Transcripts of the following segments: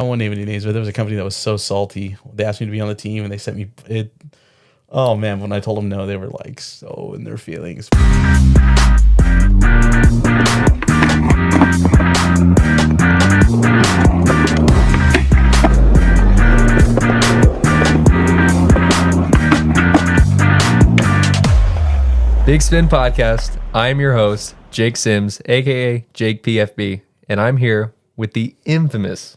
I won't name any names, but there was a company that was so salty. They asked me to be on the team, and they sent me it. Oh man, when I told them no, they were like so in their feelings. Bigspin Podcast. I'm your host, Jake Sims, aka Jake PFB, and I'm here with the infamous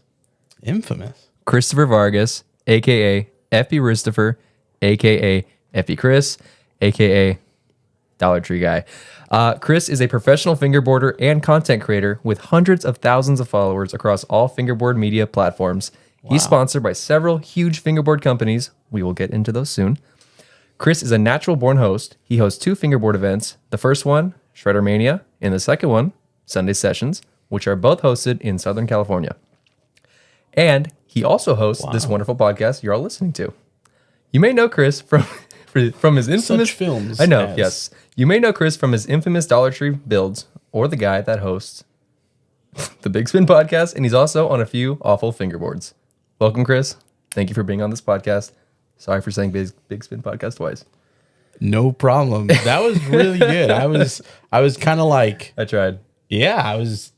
Christopher Vargas, aka Fb.Christopher, aka Fb.Chris, aka Dollar Tree Guy. Chris is a professional fingerboarder and content creator with hundreds of thousands of followers across all fingerboard media platforms. Wow. He's sponsored by several huge fingerboard companies. We will get into those soon. Chris is a natural-born host. He hosts 2 fingerboard events. The first one, Shredder Mania, and the second one, Sunday Sessions, which are both hosted in Southern California. And he also hosts this wonderful podcast you're all listening to. You may know Chris from his infamous Such films. I know, yes. You may know Chris from his infamous Dollar Tree builds, or the guy that hosts the Bigspin Podcast, and he's also on a few awful fingerboards. Welcome, Chris. Thank you for being on this podcast. Sorry for saying Bigspin Podcast twice. No problem. That was really good. I was kind of like, I tried. Yeah, I was.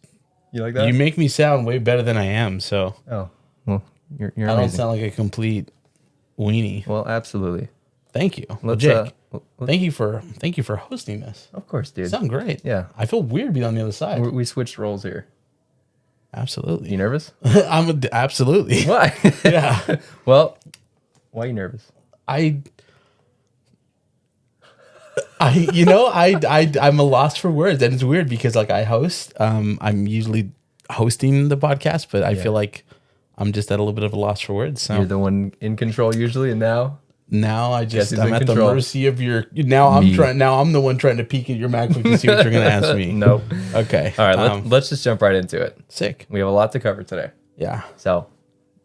You like that? You make me sound way better than I am. So. Oh, well, you're I amazing. don't sound like a complete weenie. Well, absolutely. Thank you, Jake. Thank you for hosting this. Of course, dude. You sound great. Yeah. I feel weird being on the other side. We switched roles here. Absolutely. You nervous? Absolutely. Why? Yeah. Well, why are you nervous? I'm a loss for words, and it's weird because like I host, I'm usually hosting the podcast, but I feel like I'm just at a little bit of a loss for words. So You're the one in control usually, and now I'm at control. the mercy of your. Now I'm the one trying to peek at your MacBook to see what you're going to ask me. Nope. Okay. All right. Let's just jump right into it. Sick. We have a lot to cover today. Yeah. So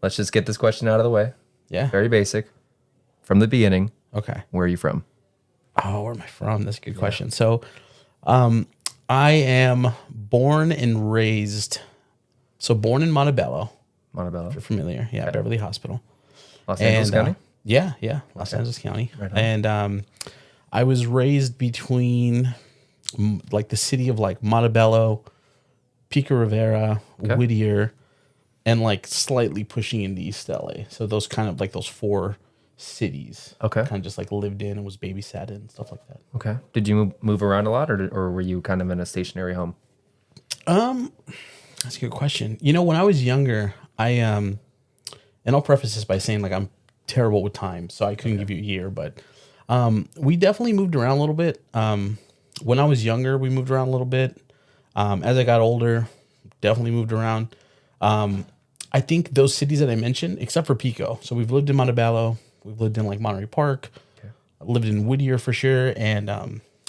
let's just get this question out of the way. Yeah. Very basic. From the beginning. Okay. Where are you from? Oh, where am I from? That's a good question. So, I am born and raised. So born in Montebello. If you're familiar. Yeah. Okay. Beverly Hospital. Los Angeles County? Yeah. Los Angeles County. Right on. And I was raised between like the city of like Montebello, Pico Rivera, Whittier, and like slightly pushing into East LA. So those kind of like those 4 cities. Okay. Kind of just like lived in and was babysat in and stuff like that. Okay. Did you move around a lot or were you kind of in a stationary home? That's a good question. You know, when I was younger, and I'll preface this by saying like I'm terrible with time, so I couldn't give you a year, but we definitely moved around a little bit. When I was younger, we moved around a little bit. As I got older, definitely moved around. I think those cities that I mentioned, except for Pico, so we've lived in Montebello, we've lived in like Monterey Park, lived in Whittier for sure, and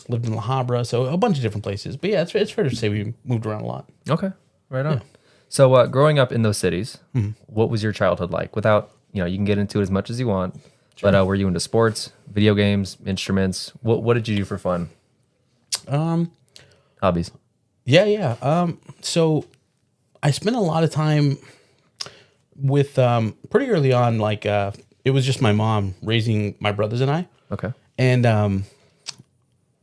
lived in La Habra, so a bunch of different places. But yeah, it's fair to say we moved around a lot. Okay, right on. Yeah. So growing up in those cities, what was your childhood like? Without, you can get into it as much as you want, but were you into sports, video games, instruments? What did you do for fun? Hobbies. Yeah. So I spent a lot of time with pretty early on, like it was just my mom raising my brothers and I. Okay. And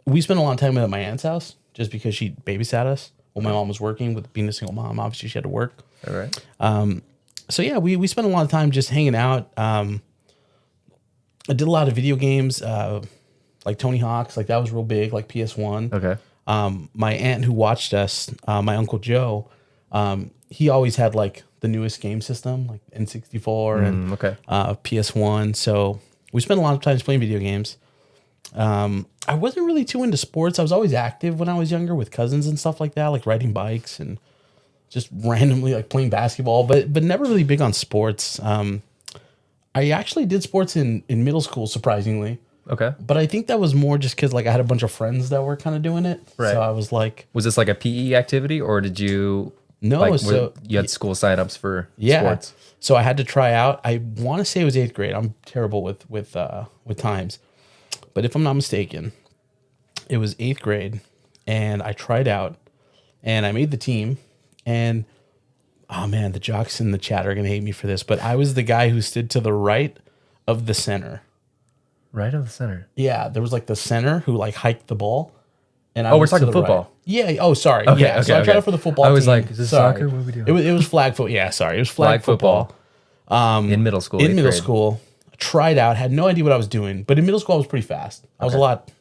we spent a lot of time at my aunt's house just because she babysat us while my mom was working. With being a single mom, obviously she had to work. All right. So yeah, we spent a lot of time just hanging out. I did a lot of video games, like Tony Hawk's, like that was real big, like PS1. Okay. My aunt who watched us, my Uncle Joe, he always had like the newest game system, like N64 and PS1. So we spent a lot of time playing video games. I wasn't really too into sports. I was always active when I was younger with cousins and stuff like that, like riding bikes and just randomly like playing basketball, but never really big on sports. I actually did sports in middle school, surprisingly. Okay. But I think that was more just because like I had a bunch of friends that were kind of doing it. Right. So I was like... Was this like a PE activity or did you... No, you had school signups for sports? So I had to try out. I want to say it was 8th grade. I'm terrible with times. But if I'm not mistaken, it was 8th grade and I tried out and I made the team. And oh man, the jocks in the chat are gonna hate me for this, but I was the guy who stood to the right of the center. Right of the center. Yeah, there was like the center who like hiked the ball. And we're talking football. Right. Yeah. Oh, sorry. Okay, yeah. So I tried out for the football I was team. like, is this soccer? What are we doing? It was flag football. Yeah, sorry. It was flag football. In middle school. In middle school. Tried out, had no idea what I was doing. But in middle school, I was pretty fast. I was a lot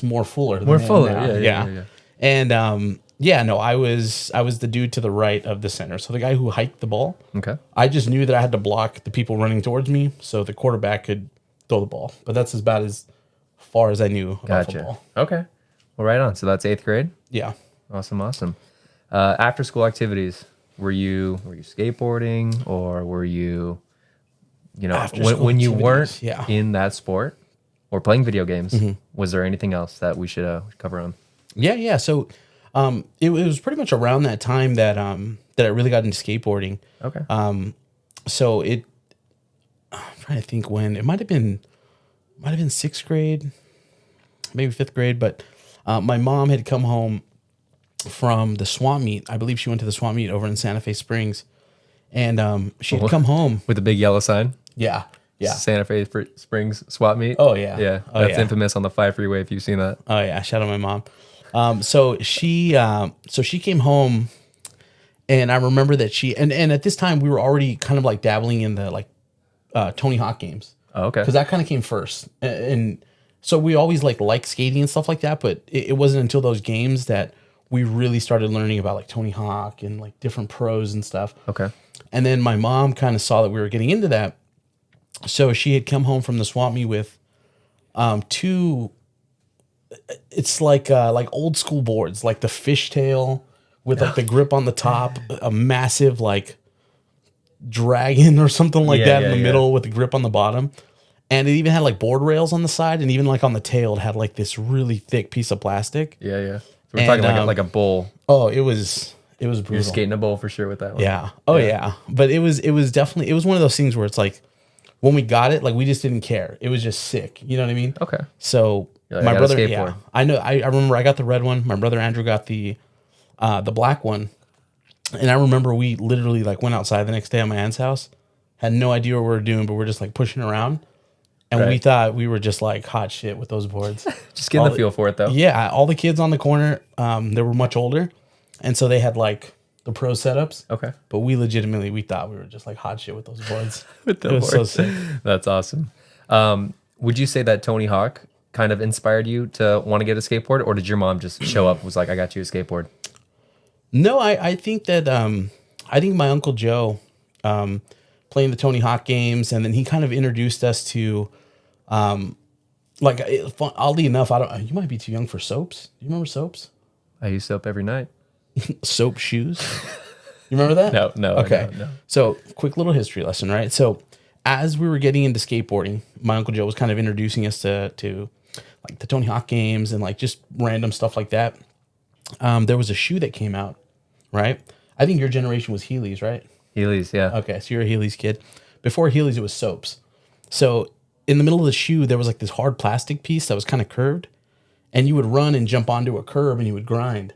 more fuller than I am now. Yeah. And no, I was the dude to the right of the center. So the guy who hiked the ball. Okay. I just knew that I had to block the people running towards me so the quarterback could throw the ball. But that's about as far as I knew about football. Okay. Well, right on. So that's 8th grade? Yeah. Awesome. After school activities, were you skateboarding, or were you, when you weren't in that sport or playing video games, was there anything else that we should cover on? Yeah. So it was pretty much around that time that I really got into skateboarding. Okay. So I'm trying to think when. It might have been 6th grade, maybe 5th grade, but my mom had come home from the swamp meet. I believe she went to the swamp meet over in Santa Fe Springs, and she had come home with a big yellow sign. Yeah. Santa Fe Springs swap meet. Oh yeah. Yeah. That's infamous on the 5 freeway if you've seen that. Oh yeah. Shout out my mom. So she came home, and I remember that and at this time we were already kind of like dabbling in the like Tony Hawk games. Oh, okay. Because that kind of came first, and so we always like skating and stuff like that, but it wasn't until those games that we really started learning about like Tony Hawk and like different pros and stuff. Okay. And then my mom kind of saw that we were getting into that, so she had come home from the swap meet with two. It's like old school boards, like the fishtail with like the grip on the top, a massive like dragon or something like that in the middle with the grip on the bottom. And it even had like board rails on the side, and even like on the tail, it had like this really thick piece of plastic. Yeah. So we're talking like a bowl. Oh, it was brutal. You're skating a bowl for sure with that one. Yeah. Oh yeah. But it was definitely, it was one of those things where it's like, when we got it, like we just didn't care. It was just sick. You know what I mean? Okay. So like, my brother, I know. I remember I got the red one. My brother Andrew got the black one. And I remember we literally like went outside the next day at my aunt's house, had no idea what we were doing, but we're just like pushing around. And we thought we were just like hot shit with those boards. Just getting the feel for it though. Yeah. All the kids on the corner, they were much older. And so they had like the pro setups. Okay. But we thought we were just like hot shit with those boards. It was so sick. That's awesome. Would you say that Tony Hawk kind of inspired you to want to get a skateboard, or did your mom just show up, was like, I got you a skateboard? No, I think that I think my Uncle Joe playing the Tony Hawk games, and then he kind of introduced us to oddly enough, you might be too young for soaps. Do you remember soaps? I use soap every night. Soap shoes. You remember that? No. Okay. No. So quick little history lesson, right? So as we were getting into skateboarding, my Uncle Joe was kind of introducing us to like the Tony Hawk games and like just random stuff like that. There was a shoe that came out, right? I think your generation was Heelys, right? Heelys, yeah. Okay, so you're a Heelys kid. Before Heelys, it was soaps. So in the middle of the shoe, there was like this hard plastic piece that was kind of curved, and you would run and jump onto a curb and you would grind.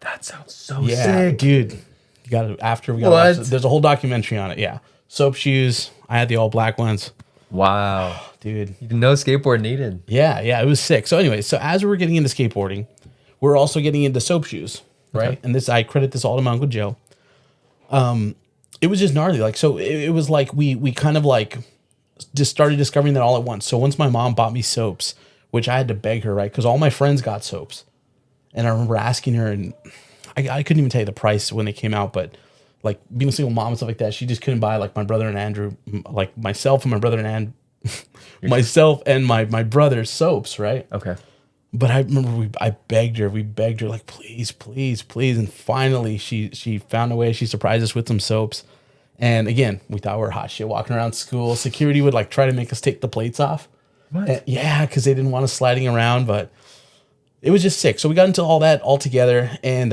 That sounds so sick. Dude. You got it after we got watch, there's a whole documentary on it. Yeah. Soap shoes. I had the all black ones. Wow. Dude. No skateboard needed. Yeah, it was sick. So anyway, so as we were getting into skateboarding, we're also getting into soap shoes, right? Okay. And I credit this all to my Uncle Joe. It was just gnarly. Like, so it was like we kind of like just started discovering that all at once. So once my mom bought me soaps, which I had to beg her, right? Because all my friends got soaps. And I remember asking her, and I couldn't even tell you the price when they came out, but like being a single mom and stuff like that, she just couldn't buy like my brother and Andrew, like myself and my brother and myself and my brother's soaps, right? Okay. But I remember I begged her like, please, please, please. And finally she found a way. She surprised us with some soaps. And again, we thought we were hot shit walking around school. Security would like try to make us take the plates off. What? And, yeah, because they didn't want us sliding around, but it was just sick. So we got into all that all together. And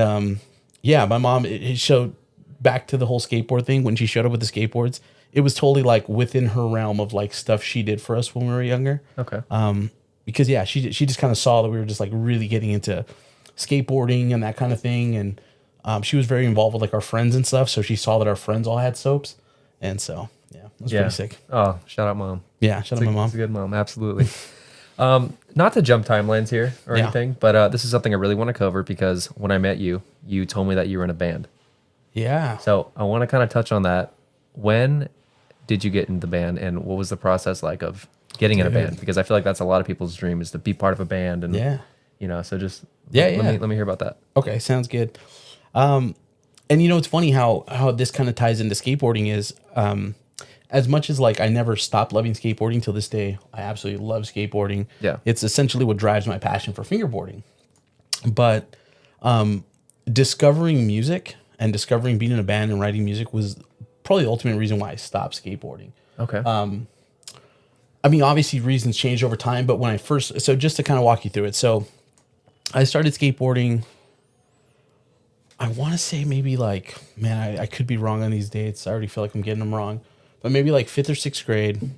my mom, it showed back to the whole skateboard thing. When she showed up with the skateboards, it was totally like within her realm of like stuff she did for us when we were younger. Okay. Because she just kind of saw that we were just like really getting into skateboarding and that kind of thing. And She was very involved with like our friends and stuff. So she saw that our friends all had soaps. And so, yeah, it was pretty sick. Oh, shout out mom. Yeah, shout out my mom. It's a good mom. Absolutely. Not to jump timelines here or anything, but this is something I really want to cover because when I met you, you told me that you were in a band. Yeah. So I want to kind of touch on that. When did you get in the band and what was the process like of getting in a band? Because I feel like that's a lot of people's dream is to be part of a band. And, you know, so just let me hear about that. Okay, sounds good. And you know, it's funny how this kind of ties into skateboarding is, as much as like I never stopped loving skateboarding till this day, I absolutely love skateboarding. Yeah. It's essentially what drives my passion for fingerboarding. But discovering music and discovering being in a band and writing music was probably the ultimate reason why I stopped skateboarding. Okay. I mean, obviously reasons change over time, but when I first, so just to kind of walk you through it. So I started skateboarding, I want to say maybe like, man, I could be wrong on these dates. I already feel like I'm getting them wrong, but maybe like 5th or 6th grade.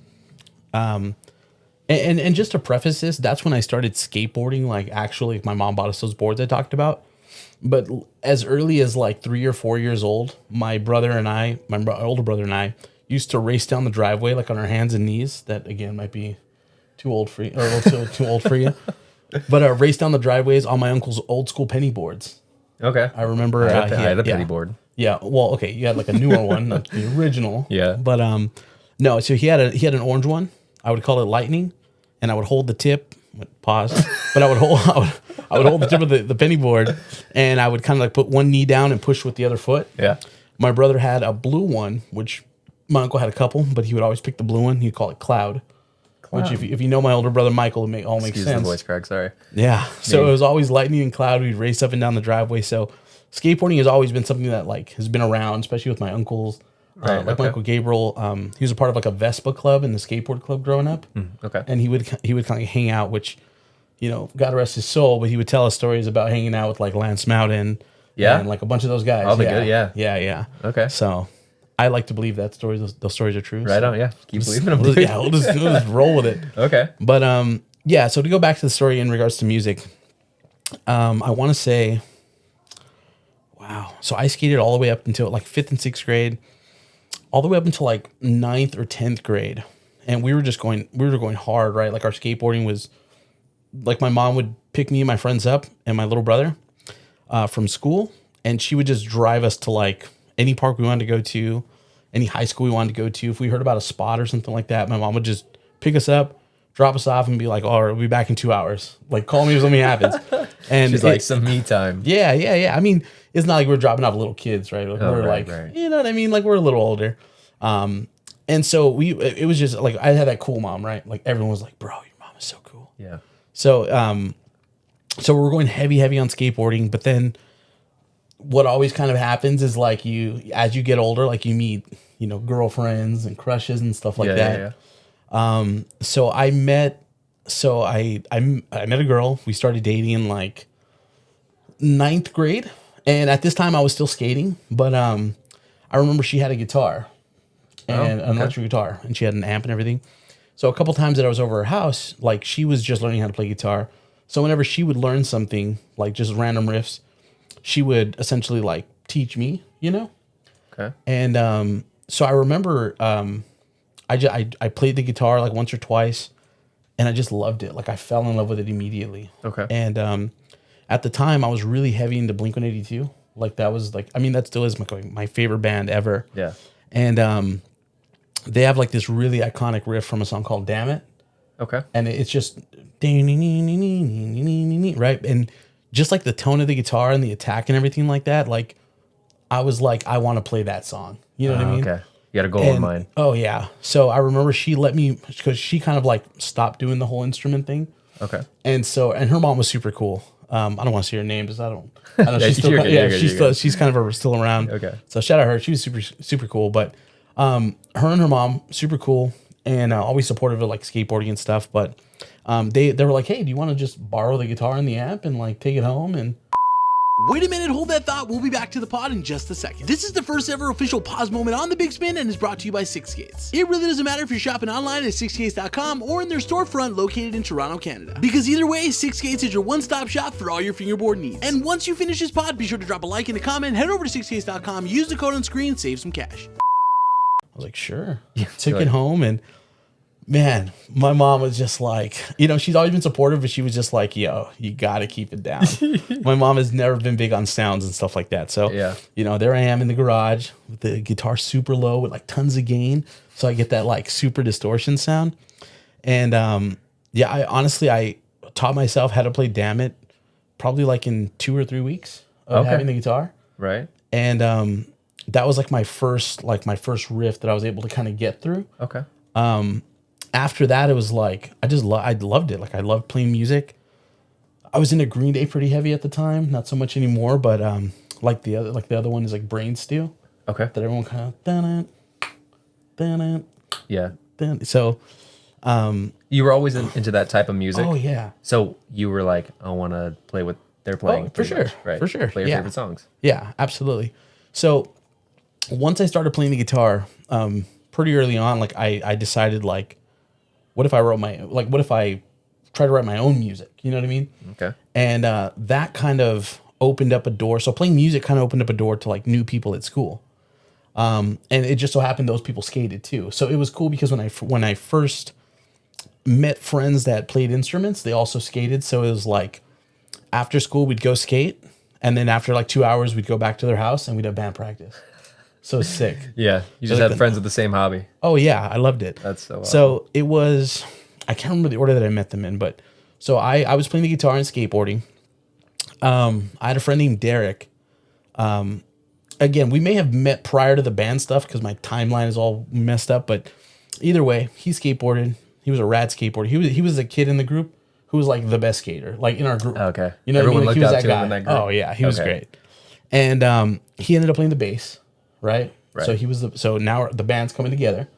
And just to preface this, that's when I started skateboarding. Like actually my mom bought us those boards I talked about. But as early as like 3 or 4 years old, my brother and I, older brother and I, used to race down the driveway like on our hands and knees. That again might be too old for you, or a little too old for you. But race down the driveways on my uncle's old school penny boards. Okay. I remember I had a penny board. Yeah. Well, okay, you had like a newer one, not the original. Yeah. But no. So he had an orange one. I would call it lightning, and I would hold the tip. Pause. But I would hold the tip of the penny board, and I would kind of like put one knee down and push with the other foot. Yeah. My brother had a blue one, which my uncle had a couple, but he would always pick the blue one. He'd call it Cloud. Which if you know my older brother Michael, it all makes Excuse sense. the voice crack, sorry. Yeah. So it was always lightning and cloud. We'd race up and down the driveway. So skateboarding has always been something that like has been around, especially with my uncles. Right, like my Uncle Gabriel, he was a part of like a Vespa club and the skateboard club growing up. Okay. And he would kind of hang out, which, you know, God rest his soul, but he would tell us stories about hanging out with like Lance Mountain. Yeah. And like a bunch of those guys. Oh, the good, yeah. Yeah. Okay. So I like to believe that those stories are true. Right so on, yeah. Keep believing them. we'll just roll with it. Okay. But yeah, so to go back to the story in regards to music, I want to say, wow. So I skated all the way up until like 5th and 6th grade, all the way up until like 9th or 10th grade. And we were going hard, right? Like our skateboarding was like my mom would pick me and my friends up and my little brother from school. And she would just drive us to like any park we wanted to go to, any high school we wanted to go to. If we heard about a spot or something like that, my mom would just pick us up, drop us off, and be like, "Oh, we'll be back in 2 hours. Like, call me if something happens." And she's like, some me time. Yeah. I mean, it's not like we're dropping off little kids, right? We're right. You know what I mean? Like we're a little older. And so it was just like I had that cool mom, right? Like everyone was like, "Bro, your mom is so cool." Yeah. So so we're going heavy on skateboarding, but then what always kind of happens is like as you get older, like you meet, you know, girlfriends and crushes and stuff like that. Yeah. So I met a girl. We started dating in like 9th grade. And at this time I was still skating, but I remember she had a guitar and an electric guitar, and she had an amp and everything. So a couple times that I was over her house, like she was just learning how to play guitar. So whenever she would learn something, like just random riffs, she would essentially like teach me, you know? Okay. And so I remember I played the guitar like once or twice, and I just loved it. Like I fell in love with it immediately. Okay. And at the time I was really heavy into Blink-182. Like that was like, I mean, that still is my favorite band ever. Yeah. And they have like this really iconic riff from a song called Damn It. Okay. And it's just right. And just like the tone of the guitar and the attack and everything like that, like I was like, I want to play that song. You know what I mean? Okay. You got a goal in mind. Oh yeah. So I remember she let me, because she kind of like stopped doing the whole instrument thing. Okay. And her mom was super cool. I don't want to say her name because I don't know. She's kind of still around. Okay. So shout out her. She was super, super cool. But her and her mom, super cool, and always supportive of like skateboarding and stuff. But they were like, hey, do you want to just borrow the guitar and the amp and like take it home? And Wait a minute, hold that thought. We'll be back to the pod in just a second. This is the first ever official pause moment on the Bigspin and is brought to you by Six Skates. It really doesn't matter if you're shopping online at sixskates.com or in their storefront located in Toronto, Canada. Because either way, Six Skates is your one-stop shop for all your fingerboard needs. And once you finish this pod, be sure to drop a like and a comment, head over to sixskates.com, use the code on screen, save some cash. I was like, sure. Took it home, and man, my mom was just like, she's always been supportive, but she was just like, yo, you got to keep it down. My mom has never been big on sounds and stuff like that. So, there I am in the garage with the guitar super low with like tons of gain. So I get that like super distortion sound. And I taught myself how to play Damn It probably like in 2 or 3 weeks of having the guitar. Right. And that was like my first riff that I was able to kind of get through. Okay. After that, it was like, I loved it. Like, I loved playing music. I was into Green Day pretty heavy at the time, not so much anymore, but the other one is like Brain Stew. Okay. That everyone kind of dun it. Yeah. So, you were always into that type of music. Oh yeah. So you were like, I want to play what they're playing. For sure. Right. For sure. Play your favorite songs. Yeah, absolutely. So once I started playing the guitar, pretty early on, like I decided like, what if I try to write my own music? You know what I mean? Okay. And that kind of opened up a door. So playing music kind of opened up a door to like new people at school. And it just so happened those people skated too. So it was cool because when I first met friends that played instruments, they also skated. So it was like after school we'd go skate, and then after like 2 hours we'd go back to their house and we'd have band practice. So sick. Yeah. You just had friends with the same hobby. Oh yeah. I loved it. That's so awesome. So it was, I can't remember the order that I met them in, but so I was playing the guitar and skateboarding. I had a friend named Derek. Again, we may have met prior to the band stuff because my timeline is all messed up, but either way, he skateboarded. He was a rad skateboarder. He was a kid in the group who was like the best skater, like in our group. Okay. You know Everyone what I mean? Like, looked up to him in that group. Oh yeah. He was great. And he ended up playing the bass. Right. So so now the band's coming together,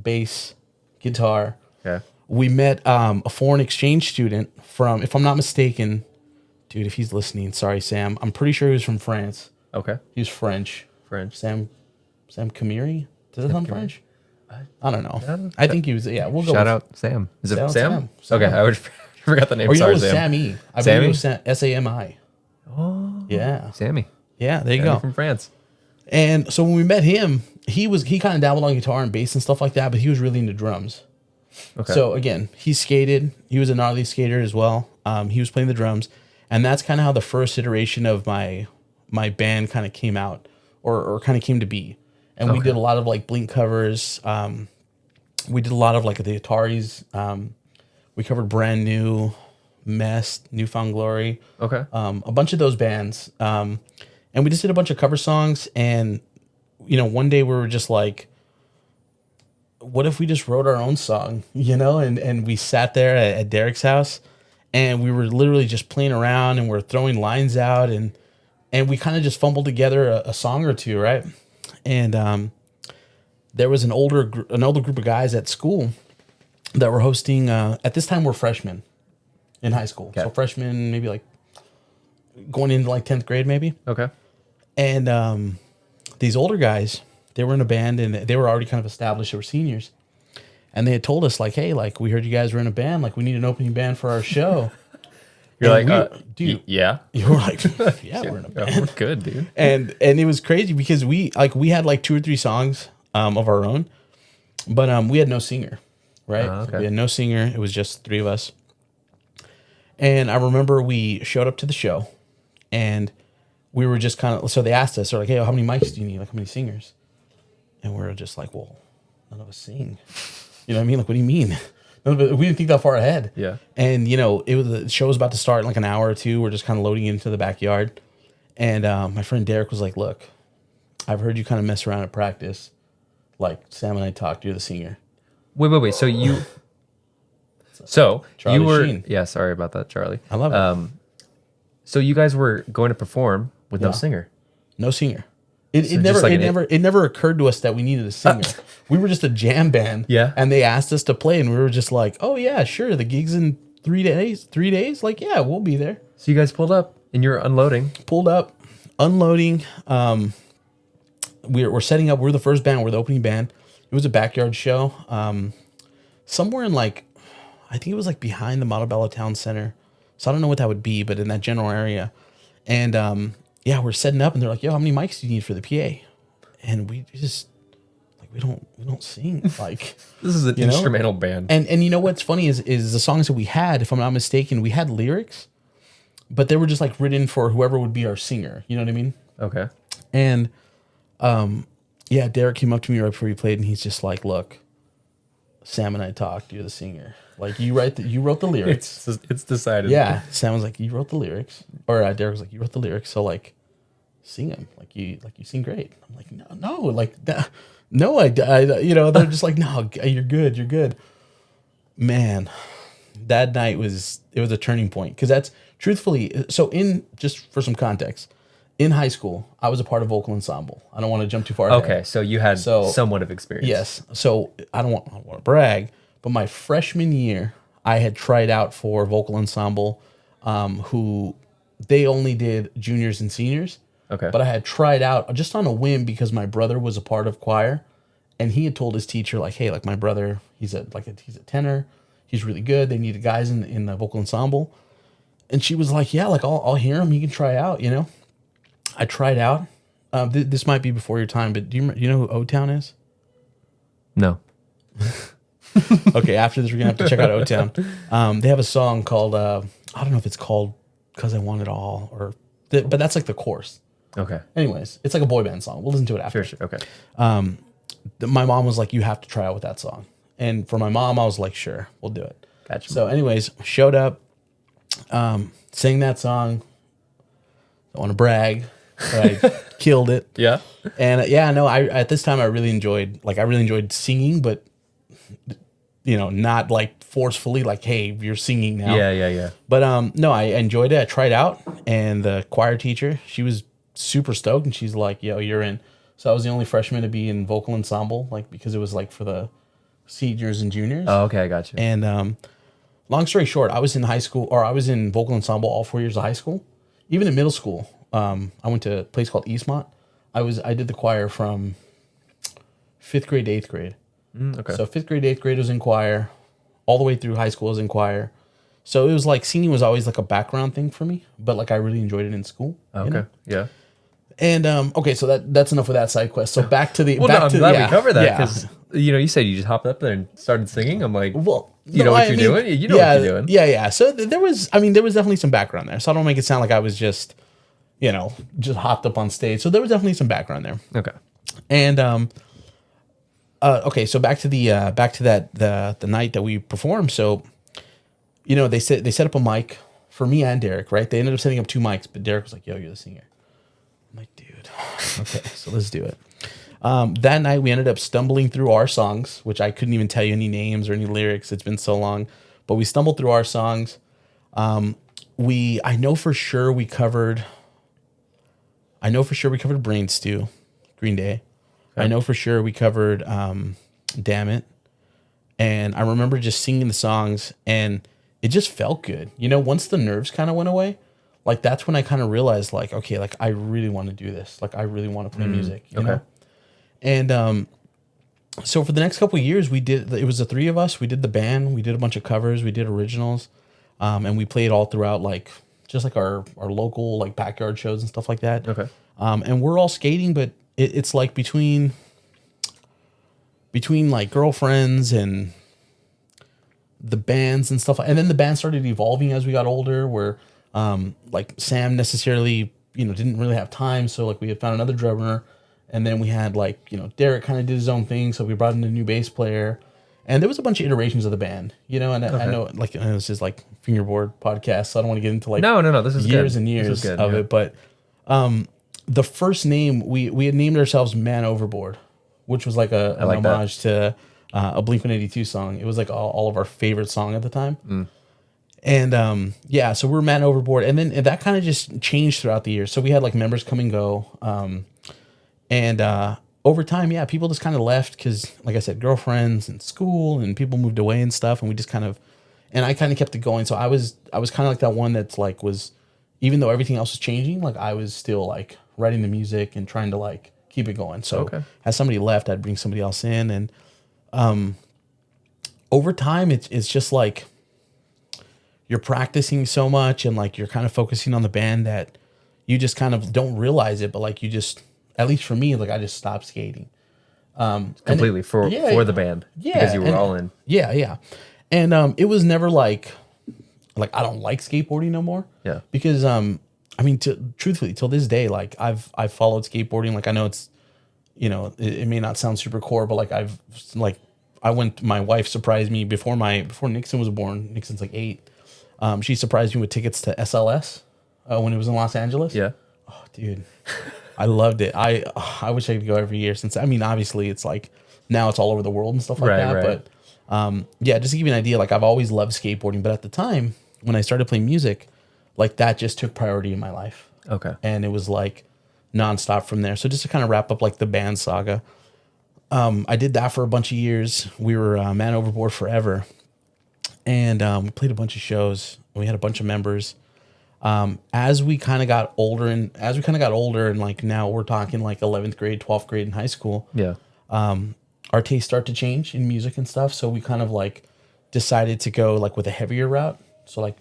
bass, guitar. Okay. We met a foreign exchange student from, if I'm not mistaken, dude, if he's listening, sorry, Sam. I'm pretty sure he was from France. Okay. He was French. Sam Kamiri? Does that sound French? I don't know. I think he was. Yeah, we'll go. Shout out Sam. Is it Sam? Okay, I forgot the name. Or sorry, Sam. Sammy. I believe it was Sami. Oh. Yeah. Sammy. Yeah. There you go. From France. And so when we met him, he kind of dabbled on guitar and bass and stuff like that, but he was really into drums. Okay. So again, he skated. He was a gnarly skater as well. He was playing the drums, and that's kind of how the first iteration of my band kind of came out, or kind of came to be. And we did a lot of like Blink covers. We did a lot of like the Ataris. We covered Brand New, Mess, Newfound Glory. Okay. A bunch of those bands. And we just did a bunch of cover songs, and one day we were just like, what if we just wrote our own song, and we sat there at Derek's house, and we were literally just playing around, and we're throwing lines out, and we kind of just fumbled together a song or two, right? And there was an older group of guys at school that were hosting, at this time we're freshmen in high school. Okay. So freshmen, maybe like going into like 10th grade maybe. Okay. And these older guys, they were in a band, and they were already kind of established. They were seniors. And they had told us like, hey, like we heard you guys were in a band. Like we need an opening band for our show. You're like, dude, yeah. You were like, yeah, we're in a band. We're good, dude. And it was crazy because we had like 2 or 3 songs of our own, but we had no singer, right? Okay. So we had no singer. It was just 3 of us. And I remember we showed up to the show, and we were just kind of, so they asked us, they're like, hey, how many mics do you need? Like, how many singers? And we were just like, well, none of us sing. You know what I mean? Like, what do you mean? We didn't think that far ahead. Yeah. And, the show was about to start in like an hour or two. We're just kind of loading into the backyard. And my friend Derek was like, look, I've heard you kind of mess around at practice. Like, Sam and I talked, you're the singer. Wait. So you were... Sheen. Yeah, sorry about that, Charlie. I love it. So you guys were going to perform with no singer? No singer. It never occurred to us that we needed a singer. We were just a jam band. Yeah. And they asked us to play, and we were just like, oh yeah, sure. The gig's in 3 days. 3 days? Like, yeah, we'll be there. So you guys pulled up? And you're unloading. Pulled up, unloading. We're setting up. We're the first band. We're the opening band. It was a backyard show. Somewhere in like, I think it was like behind the Montebello Town Center. So I don't know what that would be, but in that general area. And yeah, we're setting up, and they're like, "Yo, how many mics do you need for the PA?" And we just like we don't sing like this is an instrumental band. And you know what's funny is the songs that we had, if I'm not mistaken, we had lyrics, but they were just like written for whoever would be our singer. You know what I mean? Okay. And yeah, Derek came up to me right before we played, and he's just like, "Look, Sam and I talked. You're the singer. Like you wrote the lyrics. It's decided." Yeah. Sam was like, "You wrote the lyrics," or Derek was like, "You wrote the lyrics. So like, sing them. Like you sing great." I'm like, "No, like that. No, I you know." They're just like, "No, you're good. You're good." Man, that night was a turning point, because that's truthfully. So just for some context. In high school, I was a part of vocal ensemble. I don't want to jump too far ahead. Okay, so you had somewhat of experience. Yes. So I don't want to brag, but my freshman year, I had tried out for vocal ensemble, who they only did juniors and seniors. Okay. But I had tried out just on a whim because my brother was a part of choir, and he had told his teacher, like, "Hey, like my brother, he's a tenor. He's really good. They needed guys in the vocal ensemble." And she was like, "Yeah, like I'll hear him. You can try out, you know." I tried out. This might be before your time, but do you know who O-Town is? No. Okay, after this, we're going to have to check out O-Town. They have a song called, I don't know if it's called "'Cause I Want It All," but that's like the chorus. Okay. Anyways, it's like a boy band song. We'll listen to it after. Sure. Okay. My mom was like, "You have to try out with that song." And for my mom, I was like, "Sure, we'll do it." Gotcha. So anyways, showed up, sang that song. Don't want to brag, but I killed it. Yeah. And I at this time I really enjoyed singing, but not like forcefully, like, "Hey, you're singing now." Yeah. But no, I enjoyed it. I tried out, and the choir teacher, she was super stoked, and she's like, "Yo, you're in." So I was the only freshman to be in vocal ensemble, like, because it was like for the seniors and juniors. Oh, okay, I got you. And long story short, I was in high school, or I was in vocal ensemble all 4 years of high school. Even in middle school, I went to a place called Eastmont. I did the choir from 5th grade to 8th grade. Okay. So 5th grade, 8th grade was in choir. All the way through high school was in choir. So it was like singing was always like a background thing for me, but like I really enjoyed it in school. Okay. Yeah. And okay, so that's enough of that side quest. So back to the I'm glad we covered that, yeah. because you said you just hopped up there and started singing. I'm like, well, you know what you're doing. You know what you're doing. Yeah. So there was definitely some background there. So I don't make it sound like I was just hopped up on stage. So there was definitely some background there. Okay. And okay, so back to the night that we performed. So, they set up a mic for me and Derek, right? They ended up setting up 2 mics, but Derek was like, "Yo, you're the singer." I'm like, "Dude, okay, so let's do it." That night we ended up stumbling through our songs, which I couldn't even tell you any names or any lyrics. It's been so long, but we stumbled through our songs. I know for sure we covered Brain Stew, Green Day. Okay. I know for sure we covered Damn It. And I remember just singing the songs, and it just felt good. Once the nerves kind of went away, like that's when I kind of realized, like, okay, like I really want to do this. Like I really want to play music, you know? And so for the next couple of years, it was the 3 of us. We did the band, we did a bunch of covers, we did originals, and we played all throughout, like, just like our local, like, backyard shows and stuff like that. Okay. And we're all skating, but it's like between like girlfriends and the bands and stuff. And then the band started evolving as we got older, where like Sam necessarily, didn't really have time. So like we had found another drummer, and then we had like, Derek kind of did his own thing. So we brought in a new bass player, and there was a bunch of iterations of the band, and I know, like, this is like Fingerboard podcast, so I don't want to get into like no, this is years good. And years of it. But the first name we had named ourselves Man Overboard, which was like an homage to a Blink-182 song. It was like all of our favorite song at the time. And so we're Man Overboard, and then that kind of just changed throughout the years. So we had like members come and go, and over time, people just kind of left because, like I said, girlfriends and school, and people moved away and stuff, and we just kind of, and I kind of kept it going. So I was kind of like that one that's like was even though everything else was changing, like I was still like writing the music and trying to like keep it going. So as somebody left, I'd bring somebody else in, and over time, it's just like you're practicing so much and like you're kind of focusing on the band that you just kind of don't realize it, but like you just, at least for me, like I just stopped skating. Completely for the band. Yeah. Because you were all in. Yeah, yeah. And it was never like I don't like skateboarding no more. Yeah. Because I mean, truthfully, till this day, like I've followed skateboarding. Like I know it's, you know, it may not sound super core, but like my wife surprised me before Nixon was born. Nixon's like 8. She surprised me with tickets to SLS when it was in Los Angeles. Yeah. Oh, dude, I loved it. I wish I could go every year. Since I mean, obviously, it's like now it's all over the world and stuff like that. Right. But yeah, just to give you an idea, like I've always loved skateboarding, but at the time when I started playing music, like that just took priority in my life. Okay. And it was like nonstop from there. So just to kind of wrap up like the band saga, I did that for a bunch of years. We were Man Overboard forever. And we played a bunch of shows. We had a bunch of members. As we kind of got older and like now we're talking like 11th grade, 12th grade in high school. Yeah. Our tastes start to change in music and stuff. So we kind of like decided to go like with a heavier route. So like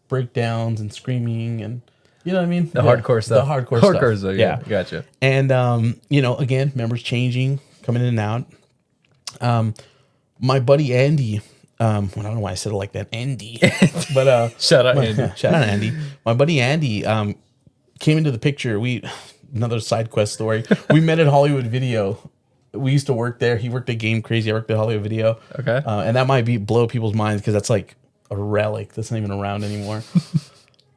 breakdowns and screaming and, you know what I mean? The hardcore stuff. The hardcore stuff. Stuff, yeah. Gotcha. And, you know, again, members changing, coming in and out. My buddy Andy, I don't know why I said it like that, Andy, but shout out Andy. Shout out Andy. My buddy Andy came into the picture. Another side quest story. We met at Hollywood Video. We used to work there. He worked at Game Crazy. I worked at Hollywood Video. Okay, and that might blow people's minds because that's like a relic that's not even around anymore.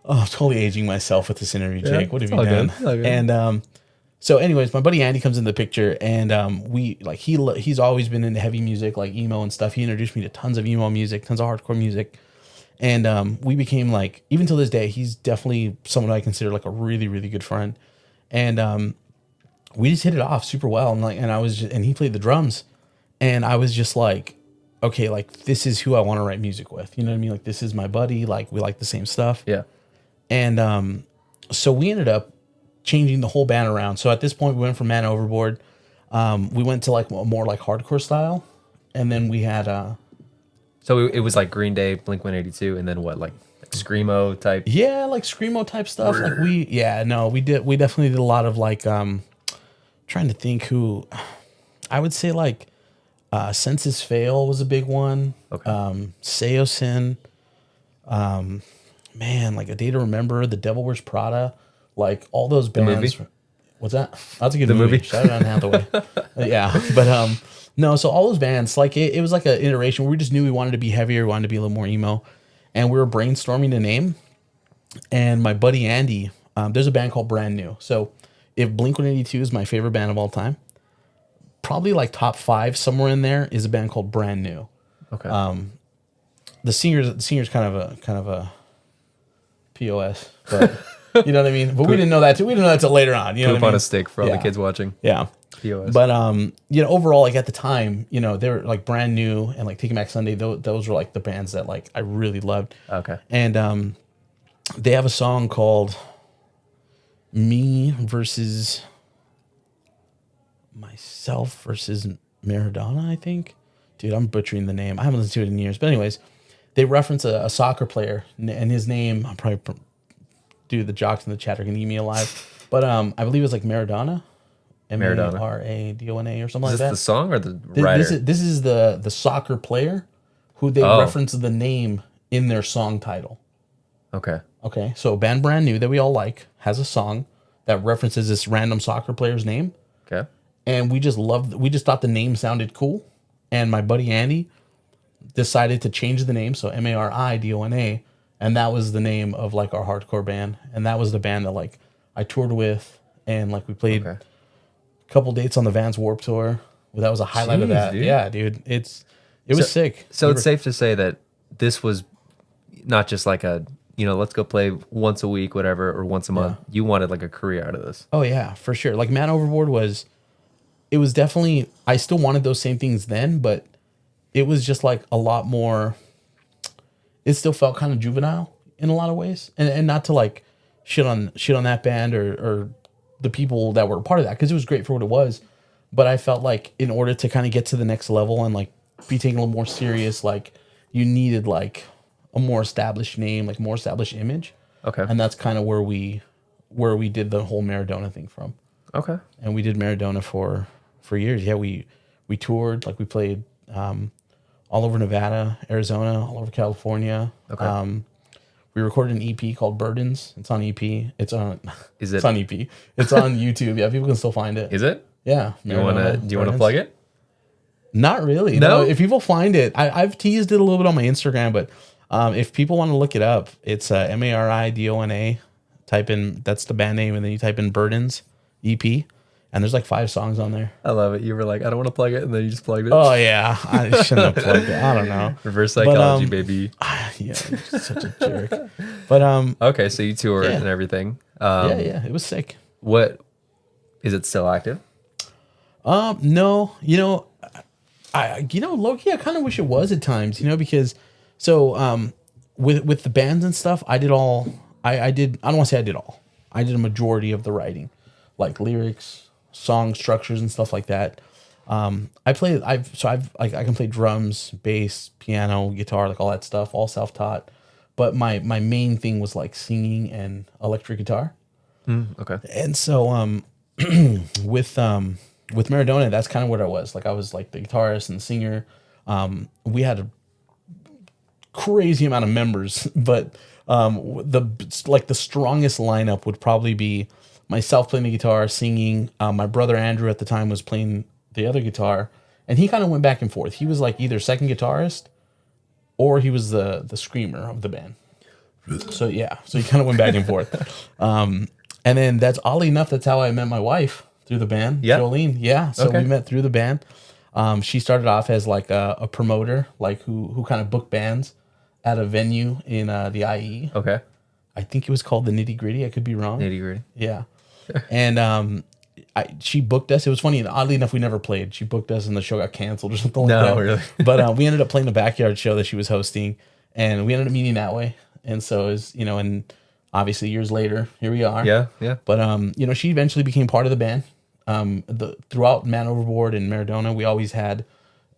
Oh, I'm totally aging myself with this interview, Jake. Yeah, what have you done? And so anyways, my buddy Andy comes in the picture, and he's always been into heavy music, like emo and stuff. He introduced me to tons of emo music, tons of hardcore music. And we became like, even till this day, he's definitely someone I consider like a really, really good friend. And we just hit it off super well. And he played the drums, and I was just like, okay, like this is who I want to write music with. You know what I mean? Like this is my buddy. Like we like the same stuff. Yeah. And so we ended up changing the whole band around. So at this point, we went from Man Overboard. We went to like more like hardcore style, and then we had. So it was like Green Day, Blink-182, and then what, like screamo type? Yeah, like screamo type stuff. Like we definitely did a lot of like trying to think who. I would say like Senses Fail was a big one. Okay. Seosin. Man, like A Day to Remember, The Devil Wears Prada, like all those bands. The movie? What's that? That's a good movie. Shout out on Hathaway. Yeah, but no. So all those bands, like it was like an iteration where we just knew we wanted to be heavier, we wanted to be a little more emo, and we were brainstorming a name. And my buddy Andy, there's a band called Brand New. So if Blink-182 is my favorite band of all time, probably like top 5 somewhere in there is a band called Brand New. Okay. The singer's kind of a POS, but you know what I mean? But we didn't know that till later on. You know what I mean? On a stick for all the kids watching. Yeah. POS. But you know, overall, like at the time, you know, they were like Brand New and like Taking Back Sunday. Those were like the bands that like I really loved. Okay. And they have a song called Me versus Myself versus Maradona, I think. Dude, I'm butchering the name. I haven't listened to it in years. But anyways, they reference a soccer player, and his name, I'll probably do the jocks in the chat are going to eat me alive. But I believe it's like Maradona. Maradona or something like that. Is this the song or the writer? This is the soccer player who they reference the name in their song title. Okay. Okay. So band Brand New that we all like has a song that references this random soccer player's name. Okay. And we just thought the name sounded cool. And my buddy Andy decided to change the name. So Maridona. And that was the name of like our hardcore band. And that was the band that like I toured with. And like we played a couple dates on the Vans Warped Tour. Well, that was a highlight of that. Dude. Yeah, dude. It was sick. So it's safe to say that this was not just like a, you know, let's go play once a week, whatever, or once a month. Yeah. You wanted like a career out of this. Oh yeah, for sure. Like Man Overboard was definitely, I still wanted those same things then, but it was just like a lot more, it still felt kind of juvenile in a lot of ways. And not to like shit on that band or the people that were a part of that, because it was great for what it was. But I felt like in order to kind of get to the next level and like be taken a little more serious, like you needed like a more established name, like more established image. Okay. And that's kind of where we did the whole Maradona thing from. Okay. And we did Maradona for years. Yeah, we toured, like we played all over Nevada, Arizona, all over California. Okay. We recorded an EP called Burdens. It's on EP. It's on EP. It's on YouTube. Yeah, people can still find it. Is it? Yeah. Do you want to plug it? Not really. No? If people find it, I've teased it a little bit on my Instagram, but if people want to look it up, it's Maridona. Type in, that's the band name, and then you type in Burdens EP, and there's like 5 songs on there. I love it. You were like, I don't want to plug it, and then you just plugged it. Oh yeah, I shouldn't have plugged it. I don't know. Reverse psychology, baby. Yeah, such a jerk. But okay, so you toured and everything. Yeah, it was sick. What is it still active? No, low-key, I kind of wish it was at times, because with the bands and stuff, I don't want to say I did all. I did a majority of the writing, like lyrics, song structures and stuff like that. I can play drums, bass, piano, guitar, like all that stuff, all self-taught. But my main thing was like singing and electric guitar. Okay. And so with Maradona, that's kind of what I was. Like I was like the guitarist and the singer. We had a crazy amount of members, but the strongest lineup would probably be myself playing the guitar, singing. My brother Andrew at the time was playing the other guitar, and he kind of went back and forth. He was like either second guitarist or he was the screamer of the band. So he kind of went back and forth. And then that's oddly enough, that's how I met my wife, through the band, Jolene. Yeah, so we met through the band. She started off as like a promoter, like who kind of booked bands at a venue in the IE. Okay. I think it was called the Nitty Gritty. I could be wrong. Nitty Gritty. Yeah. And she booked us. It was funny, and oddly enough, we never played. She booked us, and the show got canceled or something like that. No, really. But we ended up playing the backyard show that she was hosting, and we ended up meeting that way. And so it was, and obviously years later, here we are. Yeah, yeah. But she eventually became part of the band. Throughout Man Overboard and Maradona, we always had,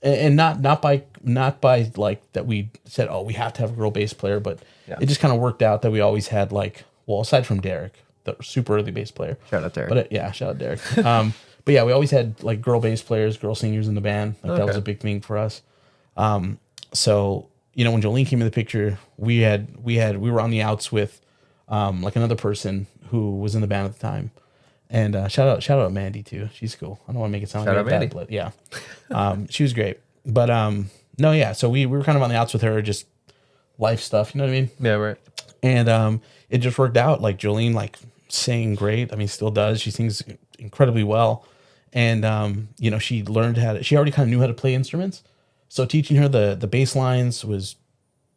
and not by like that we said, oh, we have to have a girl bass player, but it just kind of worked out that we always had like, well, aside from Derek, the super early bass player. Shout out Derek. But shout out Derek. But yeah, we always had like girl bass players, girl singers in the band. Like that was a big thing for us. So when Jolene came in the picture, we were on the outs with like another person who was in the band at the time. And shout out Mandy too. She's cool. I don't want to make it sound like that, but yeah, she was great. But so we were kind of on the outs with her, just life stuff. You know what I mean? Yeah, right. And it just worked out. Like Jolene, like sang great. I mean, still does. She sings incredibly well. And she learned she already kind of knew how to play instruments. So teaching her the bass lines was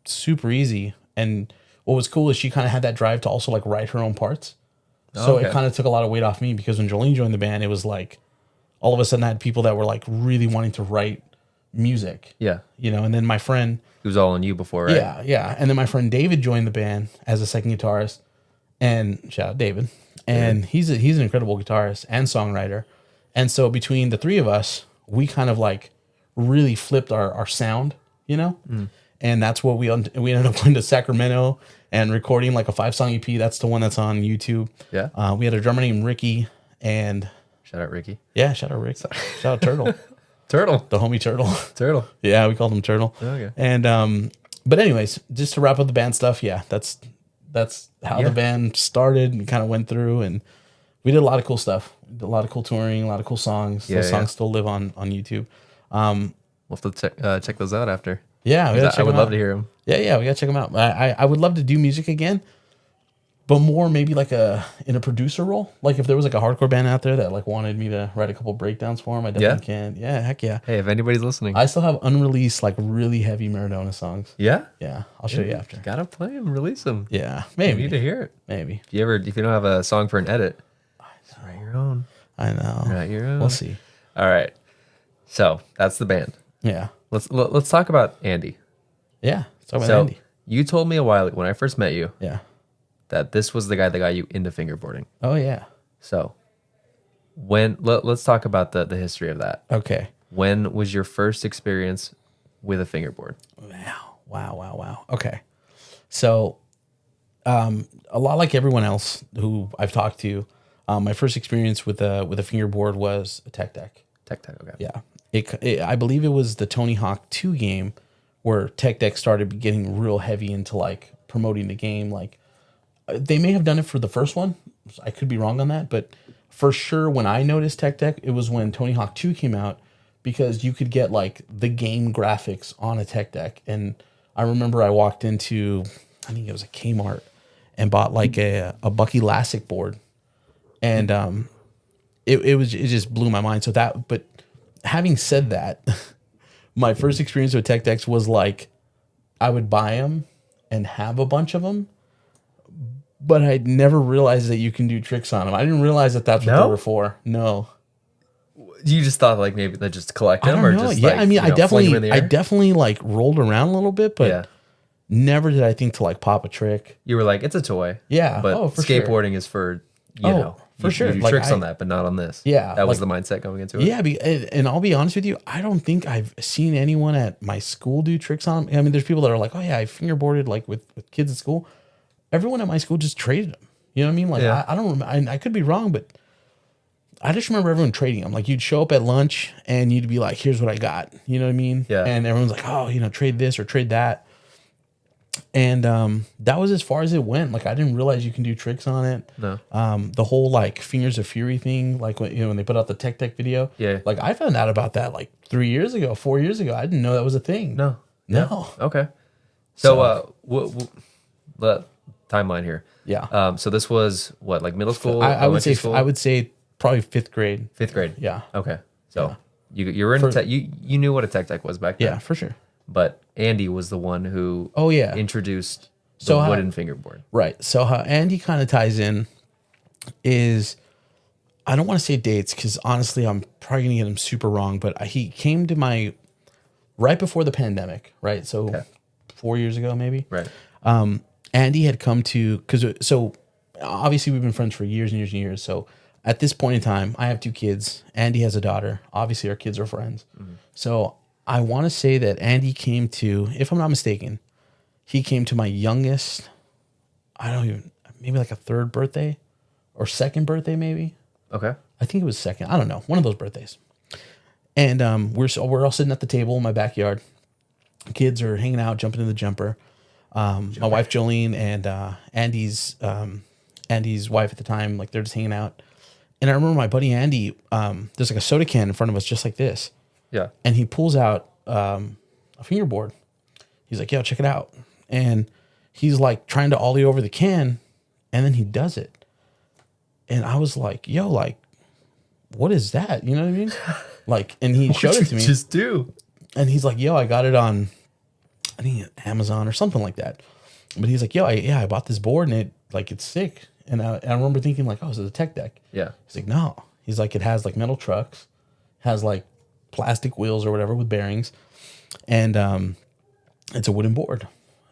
super easy. And what was cool is she kind of had that drive to also like write her own parts. So it kind of took a lot of weight off me, because when Jolene joined the band, it was like all of a sudden I had people that were like really wanting to write music. Yeah. And then my friend, it was all on you before, right? Yeah. And then my friend David joined the band as a second guitarist, and shout out David. And he's an incredible guitarist and songwriter. And so between the three of us, we kind of like really flipped our sound, And that's what we ended up going to Sacramento and recording like a 5-song EP. That's the one that's on YouTube. Yeah. We had a drummer named Ricky, and shout out Ricky. Yeah, shout out Rick. Shout out Turtle. Turtle. The homie Turtle. Turtle. Yeah, we called him Turtle. Okay. And but anyways, just to wrap up the band stuff, that's how the band started and kind of went through, and we did a lot of cool stuff. We did a lot of cool touring, a lot of cool songs. Those songs still live on YouTube. We'll have to check those out after. Yeah, I would love to hear them. Yeah, we gotta check them out. I would love to do music again, but more maybe like in a producer role. Like if there was like a hardcore band out there that like wanted me to write a couple breakdowns for them, I definitely can. Yeah, heck yeah. Hey, if anybody's listening, I still have unreleased like really heavy Maradona songs. Yeah, yeah, I'll show you after. Gotta play them, release them. Yeah, maybe. You need to hear it. Maybe. If you don't have a song for an edit, write your own. I know. Write your own. We'll see. All right. So that's the band. Yeah. Let's talk about Andy. Yeah. Let's talk about Andy. You told me a while when I first met you. Yeah. that this was the guy that got you into fingerboarding. Oh yeah. So let's talk about the history of that. Okay. When was your first experience with a fingerboard? Wow. Okay. So, a lot like everyone else who I've talked to, my first experience with a fingerboard was a tech deck. Tech deck, okay. Yeah. I believe it was the Tony Hawk 2 game where tech deck started getting real heavy into like promoting the game. Like they may have done it for the first one. I could be wrong on that, but for sure when I noticed tech deck, it was when Tony Hawk 2 came out, because you could get like the game graphics on a tech deck. And I remember I walked into, I think it was a Kmart, and bought like a Bucky Lassick board. And it just blew my mind. But having said that, my first experience with tech decks was like, I would buy them and have a bunch of them, but I'd never realized that you can do tricks on them. I didn't realize that that's what they were for. No. You just thought like maybe they just collect them, I don't or know. just Yeah, like, I mean, I air? definitely like rolled around a little bit, but never did I think to like pop a trick. You were like, it's a toy. Yeah. But for sure. skateboarding is for, you sure. do Like, tricks on that, but not on this. Yeah, That was like- the mindset going into it. Yeah, and I'll be honest with you, I don't think I've seen anyone at my school do tricks on them. I mean, there's people that are like, oh yeah, I fingerboarded like with kids at school. Everyone at my school just traded them. You know what I mean? Like I don't remember. I could be wrong, but I just remember everyone trading them. Like you'd show up at lunch and you'd be like, here's what I got. You know what I mean? Yeah. And everyone's like, oh, trade this or trade that. And that was as far as it went. Like I didn't realize you can do tricks on it. No. The whole like Fingers of Fury thing, like when they put out the Tech Deck video. Yeah. Like I found out about that like 4 years ago. I didn't know that was a thing. No. No. Okay. So, the timeline here. Yeah. So this was what, like middle school? I would say school? I would say probably 5th grade. 5th grade. Yeah. Okay. So you were in you knew what a tech deck was back then. Yeah, for sure. But Andy was the one who introduced the wooden fingerboard. Right. So how Andy kind of ties in is, I don't want to say dates because honestly I'm probably gonna get him super wrong, but he came to right before the pandemic, right? So 4 years ago maybe. Right. Andy had come to, so obviously we've been friends for years and years and years. So at this point in time, I have 2 kids. Andy has a daughter. Obviously our kids are friends. Mm-hmm. So I want to say that Andy came to, if I'm not mistaken, he came to my youngest, maybe like a 3rd birthday or 2nd birthday maybe. Okay. I think it was 2nd. I don't know. One of those birthdays. And we're all sitting at the table in my backyard. Kids are hanging out, jumping in the jumper. My wife Jolene and Andy's wife at the time, like they're just hanging out. And I remember my buddy Andy, there's like a soda can in front of us just like this. Yeah. And he pulls out a fingerboard. He's like, yo, check it out. And he's like trying to ollie over the can, and then he does it. And I was like, yo, like, what is that? You know what I mean? Like, and he showed it to me. Just do. And he's like, yo, I got it on, I think Amazon or something like that. But he's like, yo, I bought this board and it's sick. And I remember thinking like, oh, is it a tech deck? Yeah. He's like, no. He's like, it has like metal trucks, has like plastic wheels or whatever with bearings, and it's a wooden board.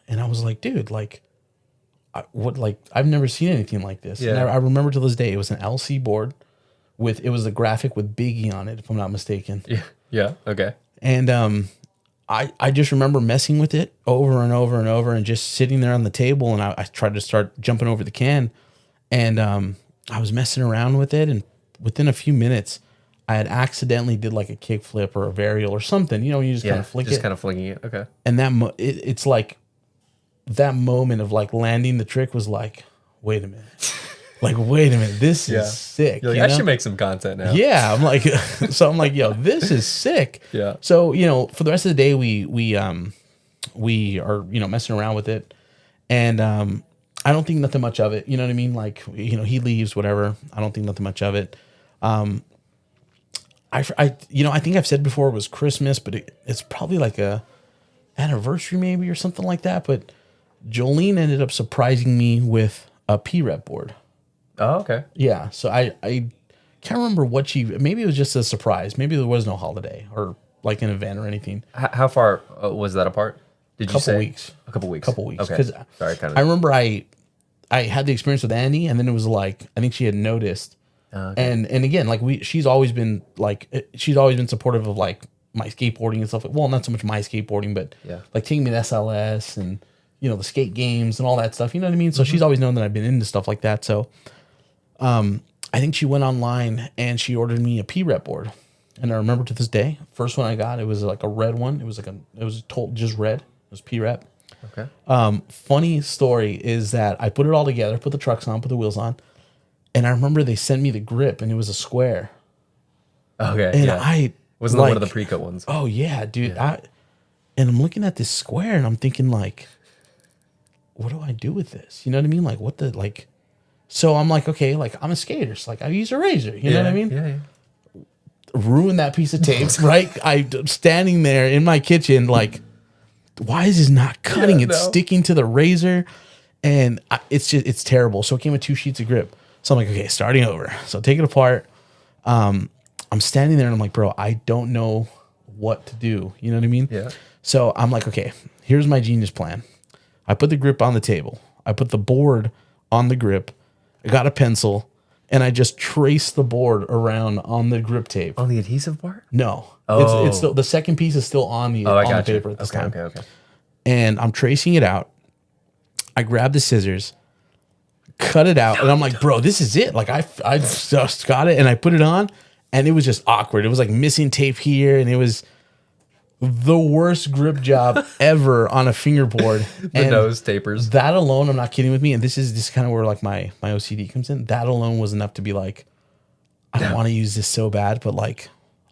And I was like, dude, like, I've never seen anything like this. Yeah. And I remember to this day, it was an LC board it was a graphic with Biggie on it, if I'm not mistaken. Yeah. Yeah. Okay. And I just remember messing with it over and over and over and just sitting there on the table, and I tried to start jumping over the can, and I was messing around with it, and within a few minutes, I had accidentally did like a kick flip or a varial or something. You just kind of flick it. Just kind of flinging it. Okay. And it's like that moment of like landing the trick was like, wait a minute. Like, wait a minute, this is sick. You're like, I should make some content now. Yeah, I'm like, I'm like, yo, this is sick. Yeah. So for the rest of the day, we are messing around with it, and I don't think nothing much of it. You know what I mean? Like, he leaves, whatever. I don't think nothing much of it. I think I've said before it was Christmas, but it's probably like a anniversary maybe or something like that. But Jolene ended up surprising me with a P-Rep board. Oh, okay. Yeah. So I can't remember maybe it was just a surprise. Maybe there was no holiday or like an event or anything. How far was that apart? Did you say? Weeks. A couple weeks. Couple weeks. Okay. Sorry, I remember I I had the experience with Andy, and then it was like I think she had noticed, and again, like she's always been supportive of like my skateboarding and stuff. Well, not so much my skateboarding, but like taking me to SLS and the skate games and all that stuff. You know what I mean? So she's always known that I've been into stuff like that. So, I think she went online and she ordered me a P-Rep board, and I remember to this day, first one I got, it was like a red one. It was just red. It was P-Rep. Okay. Funny story is that I put it all together, put the trucks on, put the wheels on, and I remember they sent me the grip, and it was a square. Okay. And I wasn't one of the pre-cut ones. Oh yeah, dude. Yeah. And I'm looking at this square, and I'm thinking like, what do I do with this? You know what I mean? Like what the like. So I'm like, okay, like I'm a skater, so like I use a razor. You know what I mean? Yeah. Ruin that piece of tape, right? I'm standing there in my kitchen, like, why is this not cutting? It's sticking to the razor, and it's terrible. So it came with 2 sheets of grip. So I'm like, okay, starting over. So take it apart. I'm standing there and I'm like, bro, I don't know what to do. You know what I mean? Yeah. So I'm like, okay, here's my genius plan. I put the grip on the table. I put the board on the grip. I got a pencil, and I just traced the board around on the grip tape. On the adhesive part? No. Oh. It's still, the second piece is still on the paper at this time. Okay. And I'm tracing it out. I grab the scissors, cut it out, and I'm like, bro, this is it. Like I just got it, and I put it on, and it was just awkward. It was like missing tape here, and it was the worst grip job ever on a fingerboard. The nose tapers. That alone, I'm not kidding with me, and this is kind of where like my OCD comes in. That alone was enough to be like, I want to use this so bad, but like,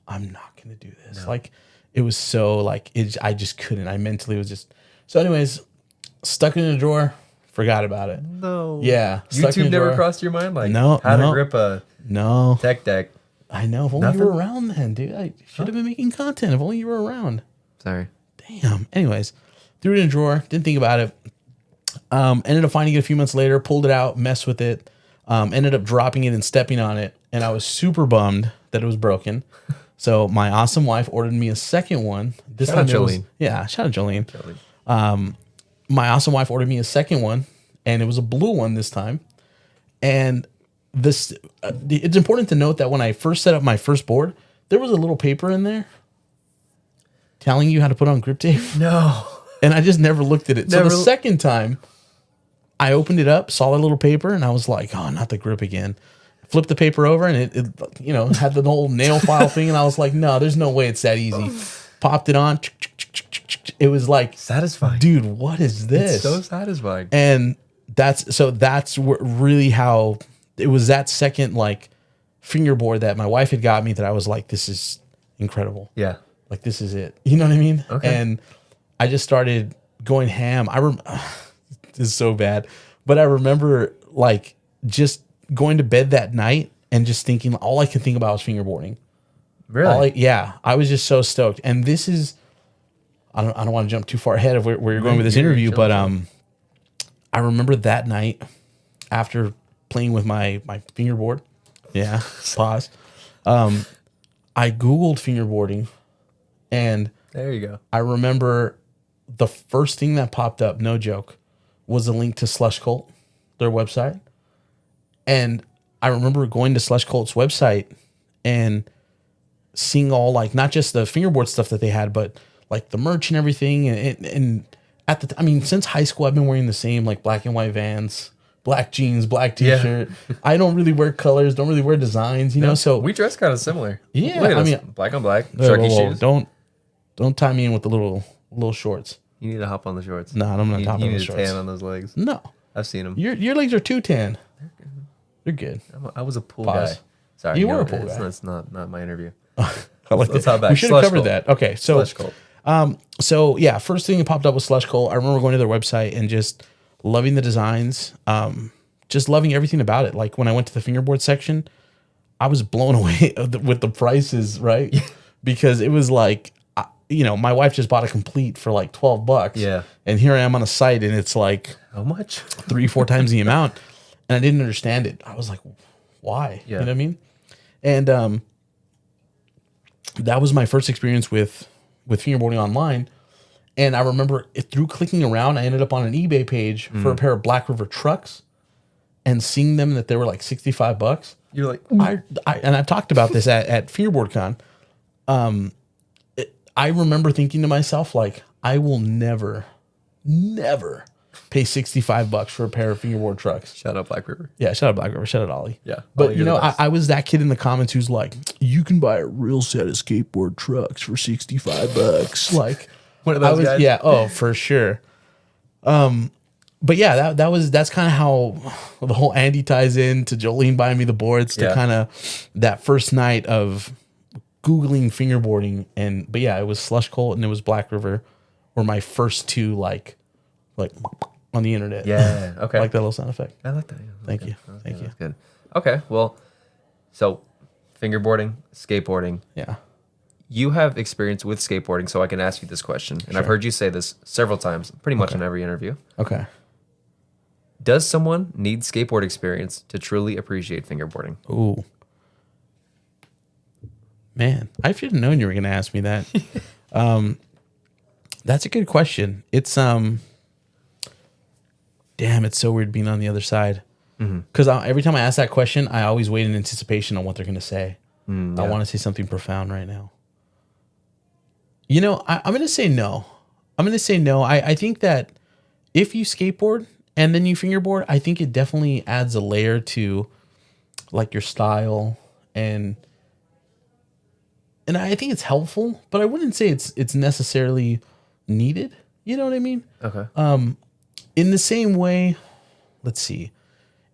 I'm not gonna do this. No. Like, it was so like I just couldn't. I mentally was just so. Anyways, stuck it in a drawer. Forgot about it. No. Yeah. YouTube never crossed your mind? Like, how to grip a tech deck. I know. If only you were around then, dude. I should have been making content. If only you were around. Sorry. Damn. Anyways, threw it in a drawer. Didn't think about it. Ended up finding it a few months later. Pulled it out. Messed with it. Ended up dropping it and stepping on it. And I was super bummed that it was broken. So my awesome wife ordered me a second one. This shout time out Jolene. Shout out Jolene. My awesome wife ordered me a second one, and it was a blue one this time. And this, it's important to note that when I first set up my first board, there was a little paper in there telling you how to put on grip tape. No. And I just never looked at it. So the second time I opened it up, saw that little paper, and I was like, oh, not the grip again. Flipped the paper over, and it had the whole nail file thing, and I was like, no, there's no way it's that easy. Popped it on. It was like satisfying, dude. What is this? It's so satisfying. And that's really how it was. That second like fingerboard that my wife had got me that I was like, this is incredible. Yeah, like this is it. You know what I mean? Okay. And I just started going ham. This is so bad, but I remember like just going to bed that night and just thinking all I could think about was fingerboarding. Really? I was just so stoked. And this is, I don't want to jump too far ahead of where you're going with this interview, but I remember that night after playing with my fingerboard. Yeah, pause. I Googled fingerboarding, and there you go. I remember the first thing that popped up, no joke, was a link to Slushcult, their website. And I remember going to Slushcult's website and seeing all like not just the fingerboard stuff that they had, but like the merch and everything. And at the since high school, I've been wearing the same like black and white Vans, black jeans, black t-shirt. Yeah. I don't really wear colors, don't really wear designs, you know. So we dress kind of similar. Yeah, I mean, black on black, Sharky shoes. Don't tie me in with the little shorts. You need to hop on the shorts. No, I'm not hopping on the shorts. You need a tan on those legs. No, I've seen them. Your legs are too tan. You're good. I was a pool guy. Sorry, you were a pool guy. That's not my interview. I like that. We should have covered that. Okay, so Slushcult. So yeah, first thing that popped up was Slushcult. I remember going to their website and just loving the designs, just loving everything about it. Like when I went to the fingerboard section, I was blown away with the prices, right? Because it was like, my wife just bought a complete for like $12. Yeah, and here I am on a site, and it's like how much? 3-4 times the amount, and I didn't understand it. I was like, why? Yeah. You know what I mean? And that was my first experience with fingerboarding online. And I remember through clicking around, I ended up on an eBay page for a pair of Blackriver trucks. and seeing them that they were like $65. You're like, and I've talked about this at Fingerboard Con. I remember thinking to myself, like, I will never pay $65 for a pair of fingerboard trucks. shout out Blackriver. Yeah, shout out Blackriver, shout out Ollie. Yeah. But Ollie, you know, you're the best. I was that kid in the comments who's like, you can buy a real set of skateboard trucks for $65. Like, One of those guys? Yeah, oh, for sure. But yeah, that's kind of how the whole Andy ties in to Jolene buying me the boards to kind of that first night of Googling fingerboarding. But yeah, it was Slushcult and it was Blackriver were my first two like on the internet. Yeah. Okay. I like that little sound effect. I like that. Yeah, Thank you. That's good. Okay. Well, so fingerboarding, skateboarding. Yeah. You have experience with skateboarding, so I can ask you this question. And I've heard you say this several times, pretty much in every interview. Okay. Does someone need skateboard experience to truly appreciate fingerboarding? Ooh. Man, I should have known you were going to ask me that. That's a good question. It's damn, it's so weird being on the other side. Because every time I ask that question, I always wait in anticipation on what they're going to say. I want to say something profound right now. You know, I'm going to say no. I think that if you skateboard and then you fingerboard, I think it definitely adds a layer to like your style and I think it's helpful, but I wouldn't say it's necessarily needed. You know what I mean? Okay. In the same way, let's see.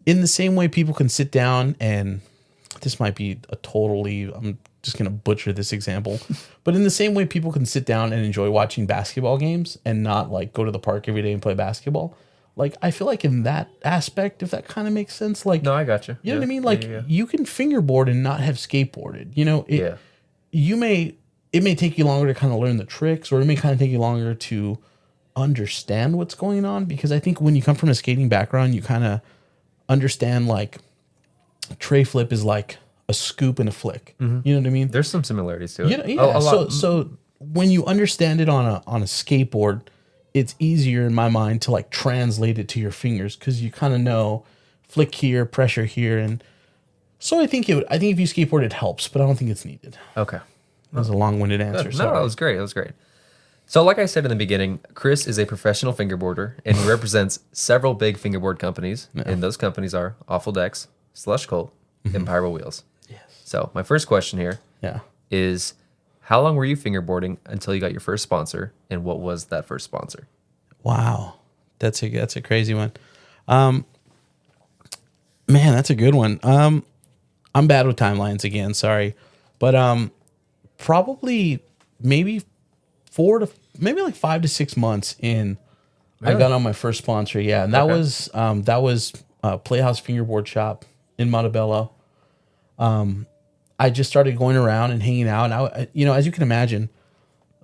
In the same way people can sit down and this might be I'm just going to butcher this example, but in the same way people can sit down and enjoy watching basketball games and not like go to the park every day and play basketball. Like, I feel like in that aspect, if that kind of makes sense, like, No, I got you. You know what I mean? Like, you can fingerboard and not have skateboarded. You know, it may take you longer to kind of learn the tricks, or it may kind of take you longer to understand what's going on. Because I think when you come from a skating background, you kind of understand like tray flip is like a scoop and a flick. You know what I mean? There's some similarities to it. Yeah. So when you understand it on a skateboard, it's easier in my mind to like translate it to your fingers because you kind of know flick here, pressure here, and so I think if you skateboard it helps, but I don't think it's needed. Okay. That was a long-winded answer. No, that was great. So like I said in the beginning, Chris is a professional fingerboarder and he represents several big fingerboard companies. Yeah. And those companies are Awful Decks, Slushcult, and Pyro Wheels. Yes. So my first question here is, how long were you fingerboarding until you got your first sponsor, and what was that first sponsor? Wow. That's a crazy one. Man, that's a good one. I'm bad with timelines again, sorry. But probably maybe 5 to 6 months in, really? I got on my first sponsor. Yeah, and that was Playhouse Fingerboard Shop in Montebello. I just started going around and hanging out, and I, you know, as you can imagine,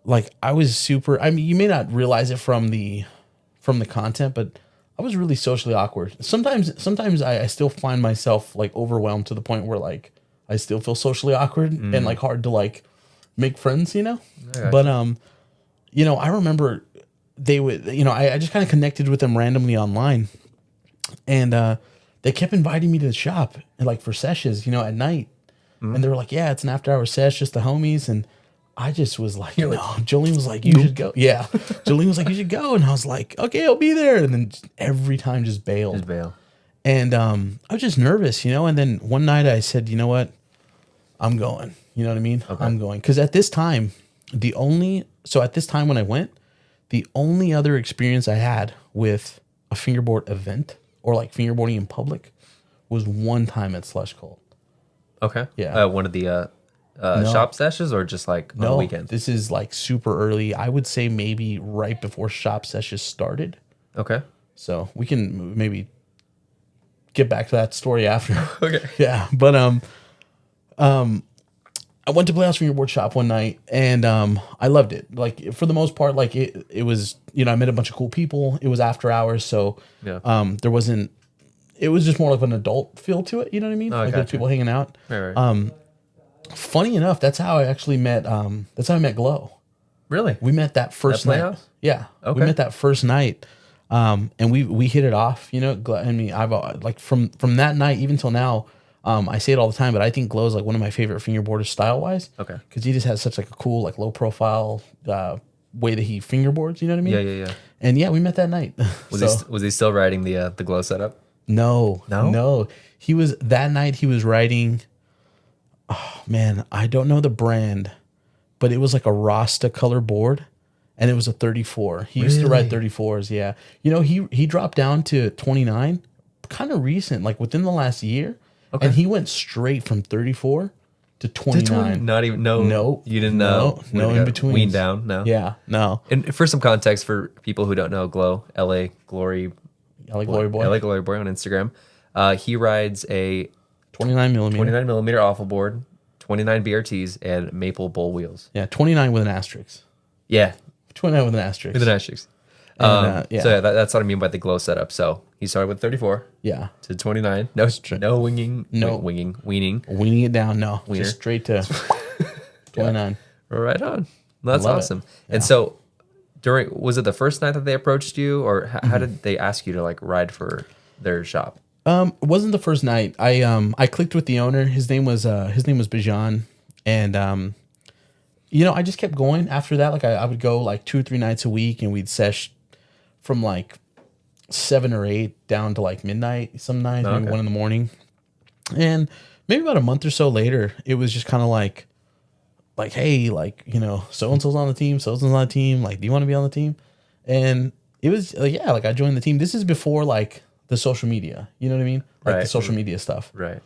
like I was super. I mean, you may not realize it from the content, but I was really socially awkward. Sometimes I still find myself like overwhelmed to the point where like I still feel socially awkward and like hard to like make friends, you know. But you know, I remember they would, you know, I just kind of connected with them randomly online, and they kept inviting me to the shop and like for sessions, you know, at night, and they were like, yeah, it's an after-hour sesh, just the homies, and I just was like, no. Jolene was like, you should go. Yeah. Jolene was like, you should go. And I was like, okay, I'll be there. And then every time just bailed. Just bail. And I was just nervous, you know. And then one night I said, you know what? I'm going. You know what I mean? Okay. I'm going. Because at this time, when I went, the only other experience I had with a fingerboard event or like fingerboarding in public was one time at Slushcult. Okay. Yeah. One of the shop sessions, or just like on the weekend? This is like super early. I would say maybe right before shop sessions started. Okay. So we can maybe get back to that story after. Okay. Yeah. But I went to Playhouse Fingerboard Shop one night, and I loved it. Like for the most part, like it was, you know, I met a bunch of cool people. It was after hours, so there wasn't. It was just more like an adult feel to it. You know what I mean? Like there's people hanging out. Right. Funny enough, that's how I actually met. That's how I met Glow. Really? We met that first night. Playhouse? Yeah. Okay. We met that first night. And we hit it off, you know. I mean, I've like from that night even till now, I say it all the time, but I think Glow's like one of my favorite fingerboarders style wise. Okay. Because he just has such like a cool, like low profile way that he fingerboards. You know what I mean? Yeah. And yeah, we met that night. Was he still riding the Glow setup? No. He was that night. He was riding. Oh man, I don't know the brand, but it was like a Rasta color board. And it was a 34. He used to ride 34s, yeah. You know, he dropped down to 29, kind of recent, like within the last year. Okay. And he went straight from 34 to 29. Not even, no. You didn't know? No in between. Wean down, no? Yeah, no. And for some context, for people who don't know, Glow, LA Glory Boy on Instagram. He rides a 29 millimeter awful board, 29 BRTs, and maple bull wheels. Yeah, 29 with an asterisk. Yeah. 29 with an asterisk. With an asterisk. So yeah, that's what I mean by the Glow setup. So he started with 34. Yeah. To 29. No winging. No weaning. Weaning it down. No. Wiener. Just straight to 29. Right on. That's awesome. Yeah. And so was it the first night that they approached you, or how did they ask you to like ride for their shop? It wasn't the first night. I clicked with the owner. His name was Bijan, and you know, I just kept going after that. Like I would go like 2 or 3 nights a week, and we'd sesh from like 7 or 8 down to like midnight some nights, maybe 1 a.m. And maybe about a month or so later, it was just kind of like, hey, like, you know, so-and-so's on the team, so-and-so's on the team. Like, do you want to be on the team? And it was like, yeah, like I joined the team. This is before like the social media, you know what I mean? Like the social media stuff. Right.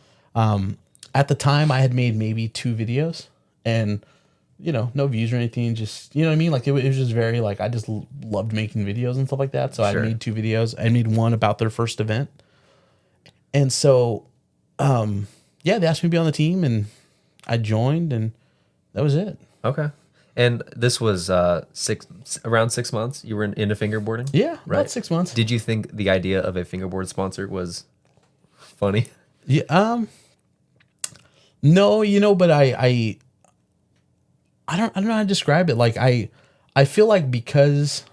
At the time I had made maybe 2 videos, and you know, no views or anything, just, you know what I mean? Like it was just very like, I just loved making videos and stuff like that. So I made 2 videos. I made one about their first event. And so, yeah, they asked me to be on the team, and I joined, and that was it. Okay. And this was around 6 months you were into fingerboarding? Yeah, about 6 months. Did you think the idea of a fingerboard sponsor was funny? Yeah. No, you know, but I don't know how to describe it. Like I feel like because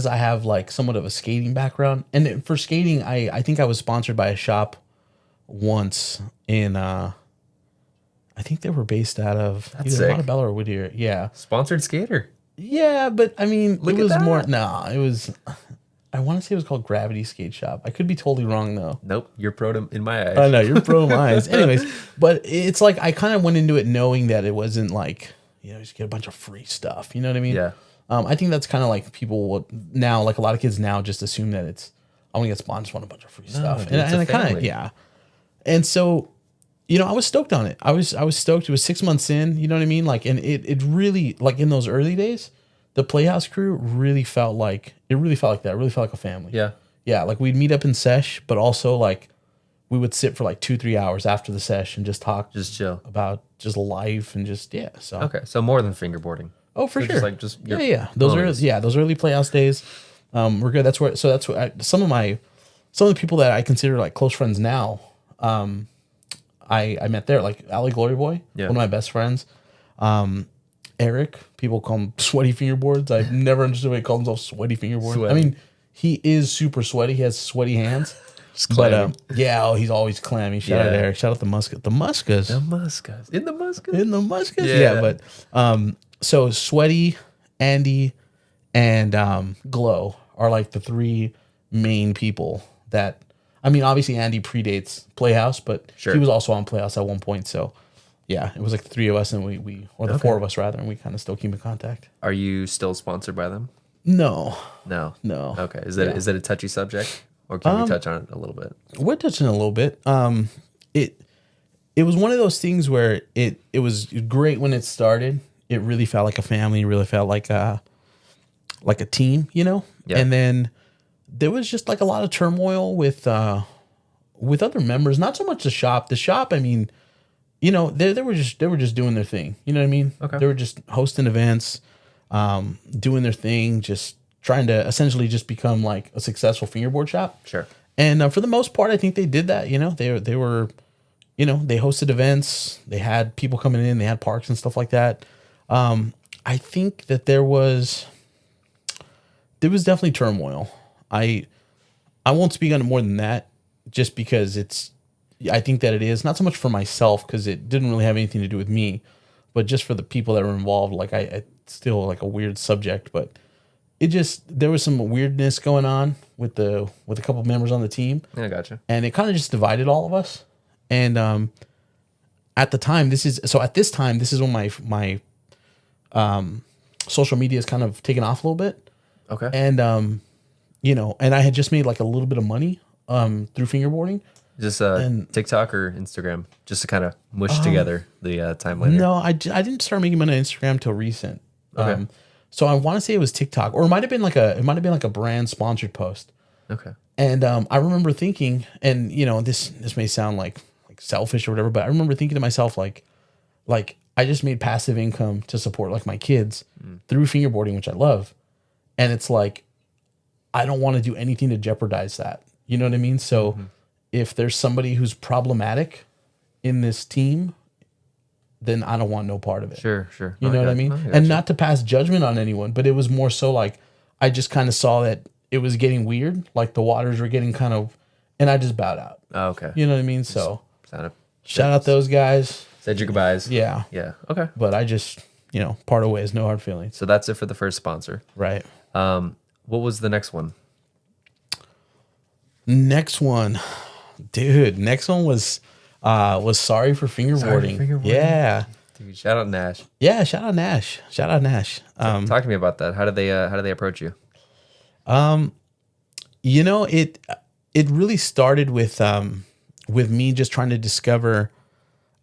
I have like somewhat of a skating background, and for skating, I think I was sponsored by a shop once in I think they were based out of either Montebello or Whittier. Yeah, sponsored skater. Yeah, but I mean, it was more. No, it was. I want to say it was called Gravity Skate Shop. I could be totally wrong though. Nope, you're pro in my eyes. I know you're pro in my eyes. Anyways, but it's like I kind of went into it knowing that it wasn't like, you know, just get a bunch of free stuff. You know what I mean? Yeah. I think that's kind of like people now, like a lot of kids now, just assume that it's I want to get sponsored on a bunch of free stuff, dude, and I kind of And so, you know, I was stoked on it. I was stoked. It was 6 months in. You know what I mean? Like, and it really, like in those early days, the Playhouse crew really felt like that. It really felt like a family. Yeah. Yeah. Like we'd meet up in sesh, but also like we would sit for like 2-3 hours after the sesh and just talk, just chill about just life and just, yeah. So, okay. So more than fingerboarding. Oh, for sure. Yeah. Those early Playhouse days. We're good. That's what some of the people that I consider like close friends now, I met there, like Ali Glory Boy, one of my best friends. Eric, people call him Sweaty Fingerboards. I've never understood why he called himself Sweaty Fingerboard. Sweaty. I mean, he is super sweaty. He has sweaty hands. But he's always clammy. Shout out Eric. Shout out the Muskas. The Muskas. In the Muskas. Yeah, but so Sweaty, Andy, and Glow are like the 3 main people that, I mean, obviously Andy predates Playhouse, but he was also on Playhouse at one point. So yeah, it was like the 3 of us, and we or the 4 of us rather, and we kind of still keep in contact. Are you still sponsored by them? No. Okay. Is it a touchy subject, or can we touch on it a little bit? We're touching a little bit. It was one of those things where it was great when it started. It really felt like a family. It really felt like a team, you know. Yeah. And then there was just like a lot of turmoil with other members. Not so much the shop. The shop, I mean, you know, they were just doing their thing. You know what I mean? Okay. They were just hosting events, doing their thing, just trying to essentially just become like a successful fingerboard shop. Sure. And for the most part, I think they did that. You know, they were, you know, they hosted events. They had people coming in. They had parks and stuff like that. I think that there was there was definitely turmoil. I won't speak on it more than that, just because I think that it is not so much for myself, because it didn't really have anything to do with me, but just for the people that were involved. Like I still like a weird subject, but there was some weirdness going on with a couple members on the team. Yeah, gotcha. And it kind of just divided all of us. And at this time, this is when my social media is kind of taken off a little bit. Okay. And and I had just made like a little bit of money through fingerboarding. Just TikTok or Instagram, just to kind of mush together the timeline. No, I didn't start making money on Instagram until recent. Okay. So I want to say it was TikTok, or it might have been like a brand sponsored post. Okay. And I remember thinking, and this may sound like selfish or whatever, but I remember thinking to myself like I just made passive income to support like my kids through fingerboarding, which I love. And it's like, I don't want to do anything to jeopardize that. You know what I mean? So if there's somebody who's problematic in this team, then I don't want no part of it. Sure. You know what I mean? And not to pass judgment on anyone, but it was more so like, I just kind of saw that it was getting weird. Like the waters were getting kind of, and I just bowed out. Oh, okay. You know what I mean? So shout out out those guys. Said your goodbyes. Yeah. Yeah. Okay. But I just, part of ways, no hard feelings. So that's it for the first sponsor. Right. What was the next one? Next one was Sorry for Fingerboarding. Yeah. Dude, shout out Nash. Yeah, shout out Nash. Talk to me about that. How did they approach you? It really started with me just trying to discover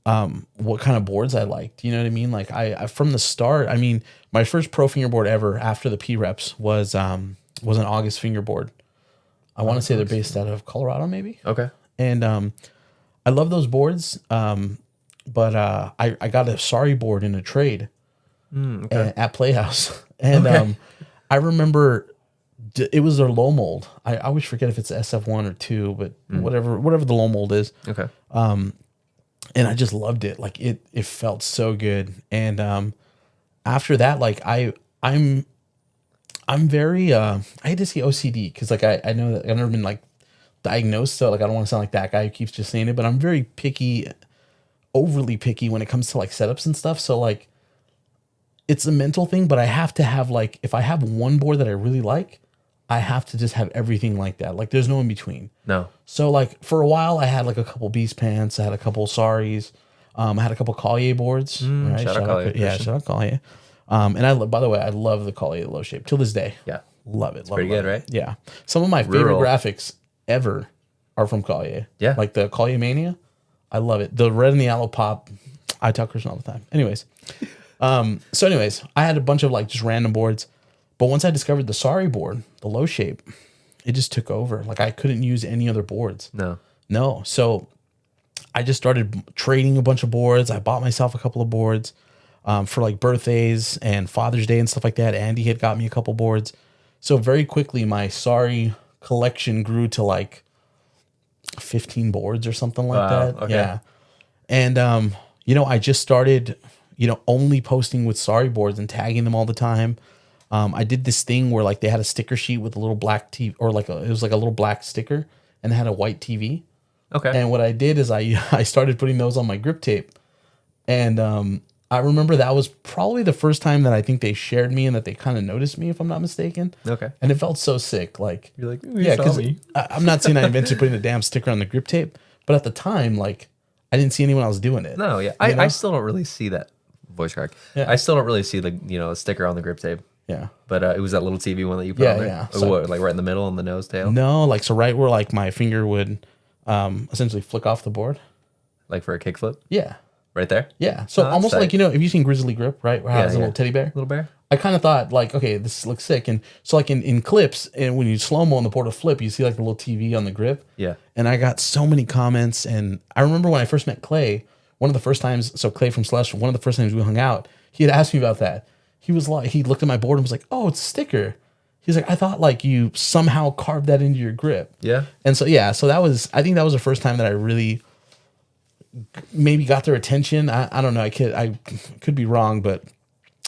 what kind of boards I liked. You know what I mean? Like I from the start, I mean, my first pro fingerboard ever after the P-Reps was an August fingerboard. I want to say they're based out of Colorado, maybe. Okay. And I love those boards. But I got a Sorry board in a trade at Playhouse. And I remember it was their low mold. I always forget if it's SF1 or 2, but whatever the low mold is. Okay. And I just loved it. Like it felt so good. And after that, like I'm very I hate to say OCD, because like I know that I've never been like diagnosed, so like I don't want to sound like that guy who keeps just saying it, but I'm very picky, overly picky when it comes to like setups and stuff. So like it's a mental thing, but I have to have like, if I have one board that I really like, I have to just have everything like that. Like there's no in between. No. So like for a while I had like a couple Beast Pants, I had a couple Sorries, I had a couple Collier boards. Right? Shout out Collier. Yeah, shout out Collier. And by the way, I love the Collier low shape till this day. Yeah. Love it. It's pretty good, right? Yeah. Some of my favorite graphics ever are from Collier. Yeah. Like the Collier Mania. I love it. The red and the yellow pop. I tell Christian all the time. Anyways. Anyways, I had a bunch of like just random boards. But once I discovered the Sorry board, the low shape, it just took over. Like I couldn't use any other boards. No. So I just started trading a bunch of boards. I bought myself a couple of boards for like birthdays and Father's Day and stuff like that. Andy had got me a couple boards. So very quickly, my Sorry collection grew to like 15 boards or something like that. Okay. Yeah. And, I just started, only posting with Sorry boards and tagging them all the time. I did this thing where like they had a sticker sheet with a little black TV, or like it was like a little black sticker, and it had a white TV. Okay. And what I did is I started putting those on my grip tape. And I remember that was probably the first time that I think they shared me and that they kind of noticed me, if I'm not mistaken. Okay. And it felt so sick. Like, you're like, yeah, because I'm not saying I invented putting a damn sticker on the grip tape, but at the time, like, I didn't see anyone else doing it. No, yeah. I still don't really see that voice crack. Yeah. I still don't really see the, a sticker on the grip tape. Yeah. But it was that little TV one that you put on there? Yeah. So, what, like right in the middle on the nose tail? No, like, so right where like my finger would essentially flick off the board. Like for a kickflip? Yeah. Right there? Yeah. So almost tight. Like, have you seen Grizzly Grip, right? Where it has a little teddy bear? Little bear? I kind of thought like, okay, this looks sick. And so like in clips, and when you slow-mo on the board of flip, you see like the little TV on the grip. Yeah. And I got so many comments. And I remember when I first met Clay, one of the first times, so Clay from Slush, one of the first times we hung out, he had asked me about that. He was like, he looked at my board and was like, oh, it's a sticker. He's like, I thought like you somehow carved that into your grip. Yeah. And so, yeah, so I think that was the first time that I really maybe got their attention. I don't know. I could be wrong, but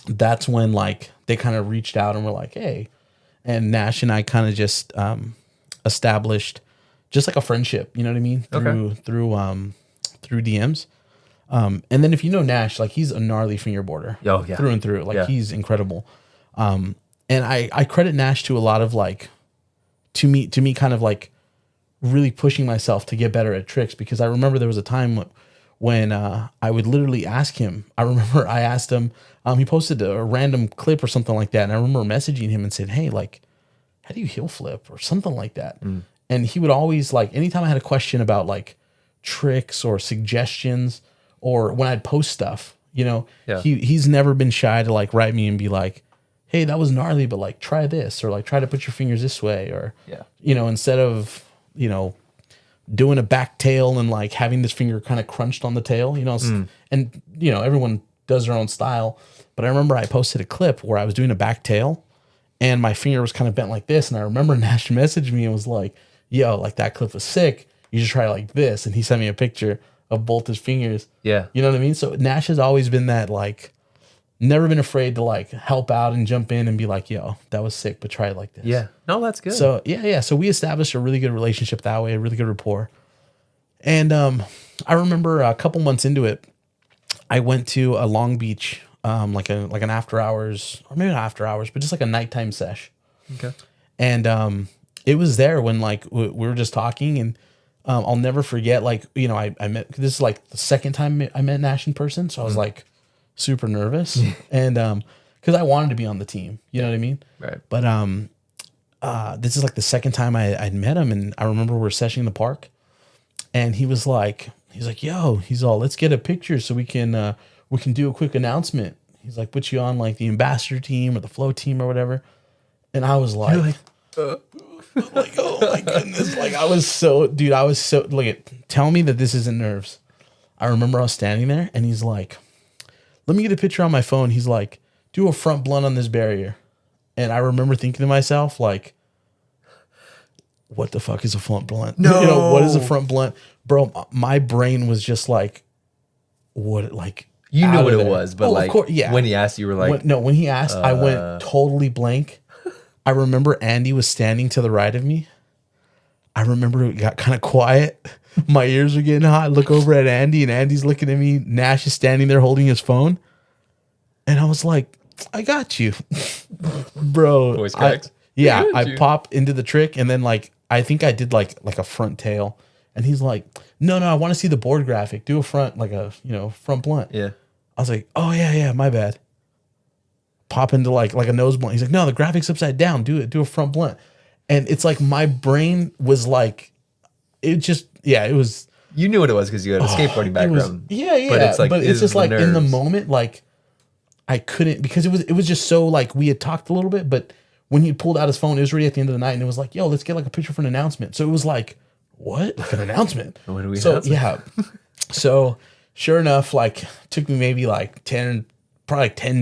that's when like they kind of reached out and were like, hey. and Nash and I kind of just established just like a friendship. You know what I mean? Through DMs. And then if you know Nash, like he's a gnarly fingerboarder. Oh, yeah. Through and through. Like he's incredible. And I credit Nash to a lot of like, to me kind of like really pushing myself to get better at tricks, because I remember there was a time when I would literally ask him. I remember I asked him, he posted a random clip or something like that. And I remember messaging him and said, hey, like, how do you heel flip or something like that? And he would always, like, anytime I had a question about like tricks or suggestions, or when I'd post stuff, you know, he's never been shy to like write me and be like, hey, that was gnarly, but like try this, or like try to put your fingers this way, or, you know, instead of, you know, doing a back tail and like having this finger kind of crunched on the tail, you know, and, you know, everyone does their own style. But I remember I posted a clip where I was doing a back tail and my finger was kind of bent like this. And I remember Nash messaged me and was like, yo, like that clip was sick. You should try like this. And he sent me a picture of both his fingers. Yeah. You know what I mean? So Nash has always been that, like, never been afraid to like help out and jump in and be like, yo, that was sick, but try it like this. Yeah. No, that's good. So yeah. So we established a really good relationship that way, a really good rapport. And I remember a couple months into it, I went to a Long Beach, like an after hours, or maybe not after hours, but just like a nighttime sesh. Okay. And it was there when like we were just talking, and I'll never forget, like, you know, I met, this is like the second time I met Nash in person. So I was like super nervous and because I wanted to be on the team, you know what I mean? Right. But this is like the second time I'd met him, and I remember we were seshing in the park, and he's like, yo, he's all, let's get a picture so we can do a quick announcement. He's like, put you on like the ambassador team or the flow team or whatever. And I was like, like, oh my goodness. Like I was so, like, tell me that this isn't nerves. I remember I was standing there and he's like, let me get a picture on my phone. He's like, do a front blunt on this barrier. And I remember thinking to myself, like, what the fuck is a front blunt? No. You know, what is a front blunt? Bro, my brain was just like, what, like, you knew what it was, but like, of course, yeah. When he asked, you were like, when he asked, I went totally blank. I remember Andy was standing to the right of me. I remember it got kind of quiet. My ears were getting hot. I look over at Andy, and Andy's looking at me. Nash is standing there holding his phone. And I was like, I got you. Bro. Voice cracks. I pop into the trick, and then like, I think I did like a front tail. And he's like, no, I want to see the board graphic. Do a front, like a, you know, front blunt. Yeah. I was like, oh yeah, my bad. Pop into like a nose blunt. He's like, no, the graphic's upside down. Do a front blunt. And it's like my brain was like, it was. You knew what it was because you had a skateboarding background. Yeah. But it's like, it's just like nerves. In the moment, like I couldn't, because it was just so like we had talked a little bit, but when he pulled out his phone, it was already at the end of the night, and it was like, yo, let's get like a picture for an announcement. So it was like, what? Like an announcement? What do we have? Yeah. So sure enough, like took me maybe like 10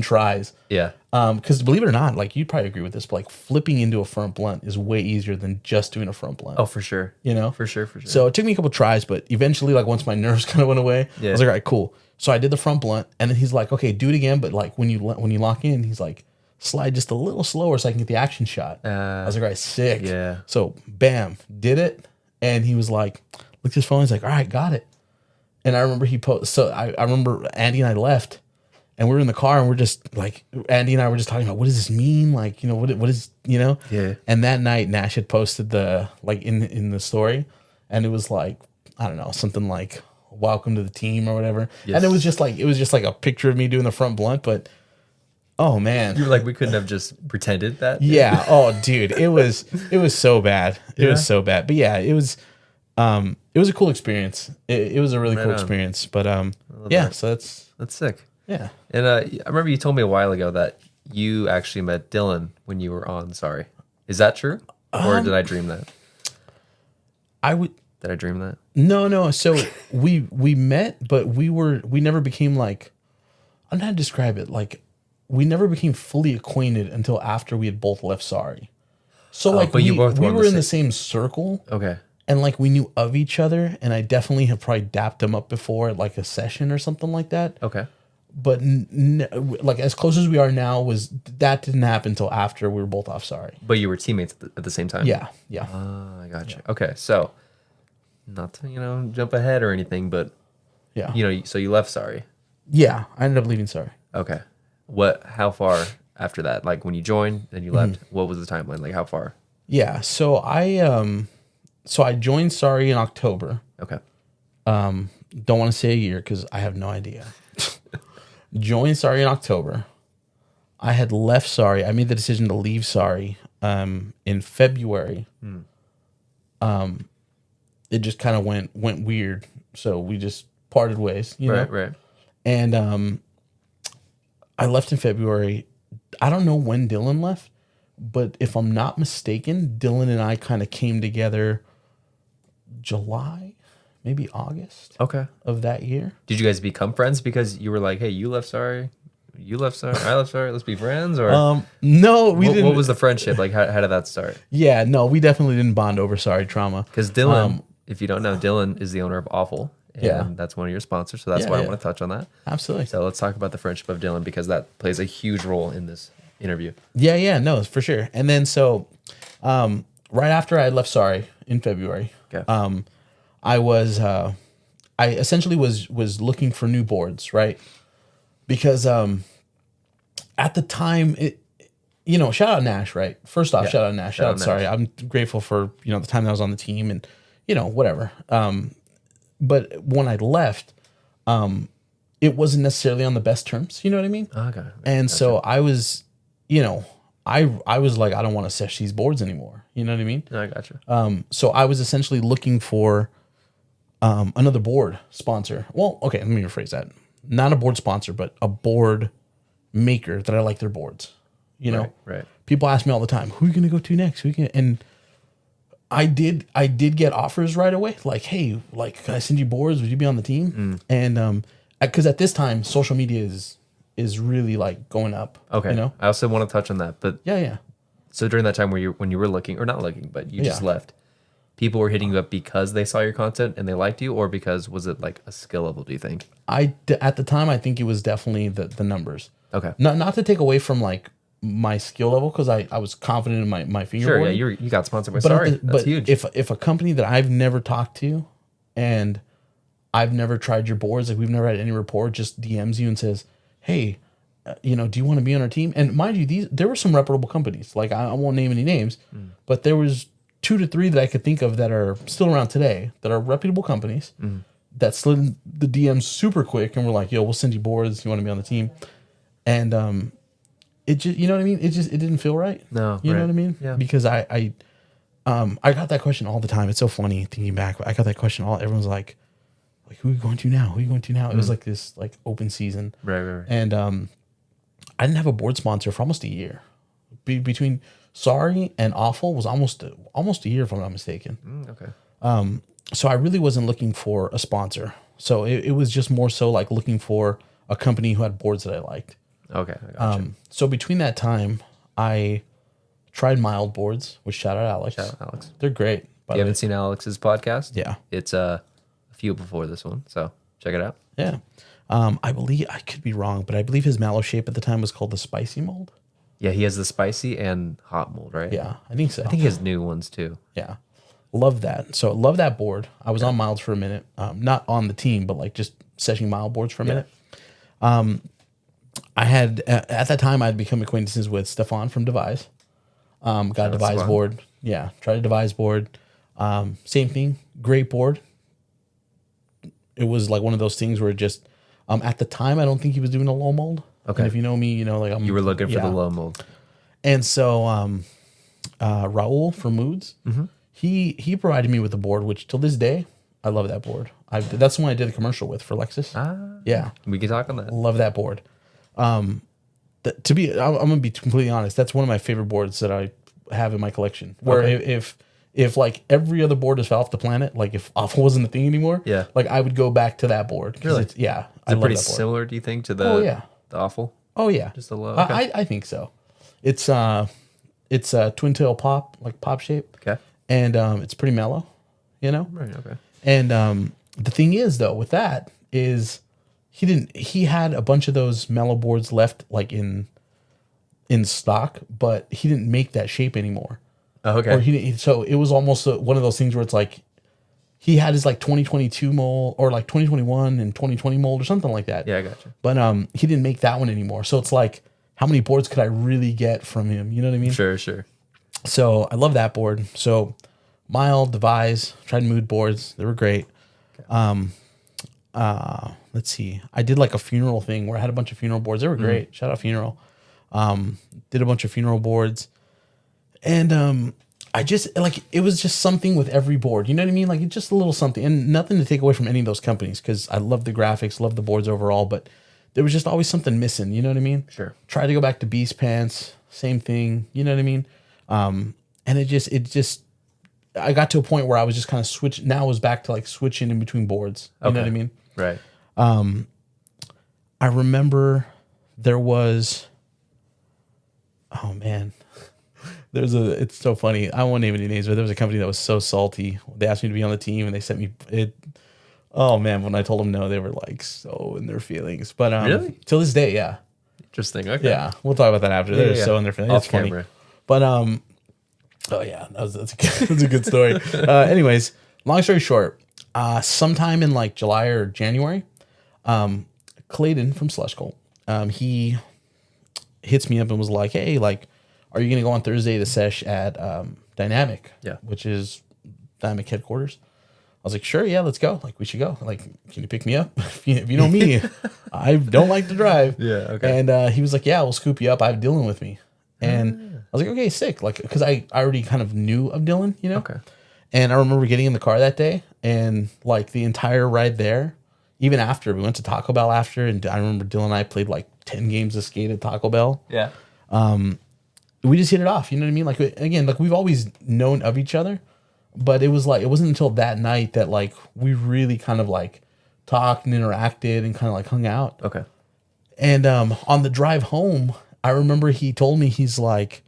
tries. Yeah. Because believe it or not, like you'd probably agree with this, but like flipping into a front blunt is way easier than just doing a front blunt. Oh, for sure. You know? For sure. So it took me a couple tries, but eventually, like once my nerves kind of went away, I was like, all right, cool. So I did the front blunt, and then he's like, okay, do it again, but like when you lock in, he's like, slide just a little slower so I can get the action shot. I was like, all right, sick. Yeah. So bam, did it, and he was like, looked at his phone, he's like, all right, got it. And I remember I remember Andy and I left, and we were in the car, and we're just like, Andy and I were just talking about, what does this mean? Like, you know, what is, you know? Yeah. And that night, Nash had posted the, like in the story, and it was like, I don't know, something like, welcome to the team or whatever. Yes. And it was just like a picture of me doing the front blunt, but oh man. You were like, we couldn't have just pretended that. Yeah. Oh dude, it was so bad. It was so bad. But yeah, it was a cool experience. It was a really cool experience. But yeah, so that's sick. Yeah. And I remember you told me a while ago that you actually met Dylan when you were on Sorry. Is that true? Or did I dream that? Did I dream that? No. So we met, but we never became like, I don't know how to describe it. Like we never became fully acquainted until after we had both left Sorry. So like but you both we were in the same circle. Okay. And like we knew of each other, and I definitely have probably dapped him up before at like a session or something like that. Okay. but like as close as we are now that didn't happen until after we were both off Sorry. But you were teammates at the same time. Yeah. I gotcha. Yeah. Okay, so not to jump ahead or anything, but so you left Sorry. Yeah, I ended up leaving Sorry. Okay, how far after that? Like when you joined and you left, what was the timeline? Like how far? Yeah, so I joined Sorry in October. Okay. Don't want to say a year because I have no idea. Joined Sorry in October. I had left Sorry. I made the decision to leave Sorry in February. It just kind of went weird, so we just parted ways. You know? Right. And I left in February. I don't know when Dylan left, but if I'm not mistaken, Dylan and I kind of came together July, maybe August. Okay. Of that year. Did you guys become friends because you were like, hey, you left Sorry, I left Sorry, let's be friends? Or no, we didn't. What was the friendship? Like how did that start? Yeah, no, we definitely didn't bond over Sorry trauma. Because Dylan, if you don't know, Dylan is the owner of Awful. And that's one of your sponsors. So that's why I want to touch on that. Absolutely. So let's talk about the friendship of Dylan because that plays a huge role in this interview. Yeah, no, for sure. And then so right after I had left Sorry in February, I essentially was looking for new boards, right? Because at the time shout out Nash, right? First off, shout out Nash. Shout out Sorry. I'm grateful for, the time that I was on the team and, whatever. But when I left, it wasn't necessarily on the best terms. You know what I mean? Okay. And so I was, I was like, I don't want to sesh these boards anymore. You know what I mean? No, I gotcha. So I was essentially looking for another board sponsor. Well, okay, let me rephrase that. Not a board sponsor, but a board maker that I like their boards. Right. People ask me all the time, who are you going to go to next? And I did get offers right away. Like, hey, can I send you boards? Would you be on the team? And because at this time, social media is really like going up. Okay. I also want to touch on that, but yeah. So during that time when you were looking, or not looking, but you just left, people were hitting you up because they saw your content and they liked you, or because was it like a skill level? Do you think? At the time, I think it was definitely the numbers. Okay. Not to take away from like my skill level, because I was confident in my fingerboarding. Sure, yeah, you got sponsored by Sorry. That's huge. If a company that I've never talked to and I've never tried your boards, like we've never had any rapport, just DMs you and says, hey, do you want to be on our team? And mind you, there were some reputable companies. Like I won't name any names, but there was 2 to 3 that I could think of that are still around today that are reputable companies that slid the DMs super quick and were like, yo, we'll send you boards. You want to be on the team? And it just, you know what I mean? It didn't feel right. No, you know what I mean? Yeah. Because I got that question all the time. It's so funny thinking back. I got that question everyone's like, who are you going to now? Who are you going to now? It was like this like open season. Right. And I didn't have a board sponsor for almost a year. Between Sorry and Awful was almost a year, if I'm not mistaken. Okay. So I really wasn't looking for a sponsor. So it was just more so like looking for a company who had boards that I liked. Okay. I gotcha. So between that time, I tried Mild boards, which shout out Alex. Shout out Alex. They're great. If you haven't seen Alex's podcast, yeah, it's a few before this one, so check it out. Yeah. I believe, I could be wrong, but I believe his mallow shape at the time was called the spicy mold. Yeah, he has the spicy and hot mold, right? Yeah, I think so. I think he has new ones too. Yeah. Love that. So love that board. I was on Milds for a minute. Not on the team, but like just seshing Mild boards for a minute. I had, at that time, I'd become acquaintances with Stefan from Devise. Got a Devise board. Yeah, tried a Devise board. Same thing. Great board. It was like one of those things where it just, at the time, I don't think he was doing a low mold. Okay. And if you know me, like you were looking for the low mold. And so Raul from Moods, he provided me with a board, which till this day, I love that board. That's the one I did a commercial with for Lexus. Yeah. We can talk on that. Love that board. I'm gonna be completely honest. That's one of my favorite boards that I have in my collection. Where if like every other board is off the planet, like if Awful wasn't a thing anymore, like I would go back to that board. Really? Is it pretty similar? Do you think to the Awful? Oh yeah, just a low. Okay. I think so. It's a twin tail pop shape. Okay, and it's pretty mellow. Right. Okay. And the thing is though with that is he had a bunch of those mellow boards left like in stock, but he didn't make that shape anymore. Oh, okay. So it was almost one of those things where it's like he had his like 2022 mold or like 2021 and 2020 mold or something like that. Yeah, I gotcha. But he didn't make that one anymore. So it's like, how many boards could I really get from him? You know what I mean? Sure. So I love that board. So mild, devise, tried mood boards. They were great. Okay. Let's see. I did like a funeral thing where I had a bunch of funeral boards. They were great. Shout out funeral. Did a bunch of funeral boards. And I just like, it was just something with every board. You know what I mean? Like it's just a little something, and nothing to take away from any of those companies because I love the graphics, love the boards overall, but there was just always something missing. You know what I mean? Sure. Tried to go back to Beast Pants, same thing. You know what I mean? And it just, I got to a point where I was just kind of switching. Now I was back to like switching in between boards. You know what I mean? Right. I remember there was, oh man, it's so funny. I won't name any names, but there was a company that was so salty. They asked me to be on the team and they sent me it. Oh man, when I told them no, they were like so in their feelings. But really? Till this day, yeah. Interesting. Okay. Yeah, we'll talk about that after. They're so in their feelings. It's funny. But oh yeah, that's a good story. Anyways, long story short, sometime in like July or January, Clayton from Slushcult, he hits me up and was like, "Hey, like, are you gonna go on Thursday to sesh at Dynamic? Yeah, which is Dynamic headquarters." I was like, "Sure, yeah, let's go. Like, we should go. Like, can you pick me up? if you know me, I don't like to drive." Yeah, okay. And he was like, "Yeah, we'll scoop you up. I have Dylan with me." And I was like, "Okay, sick." Like, because I already kind of knew of Dylan, you know. Okay. And I remember getting in the car that day, and like the entire ride there, even after we went to Taco Bell after, and I remember Dylan and I played like 10 games of skate at Taco Bell. Yeah. We just hit it off. You know what I mean? Like, again, like we've always known of each other, but it was like, it wasn't until that night that like we really kind of like talked and interacted and kind of like hung out. Okay. And on the drive home, I remember he told me, he's like,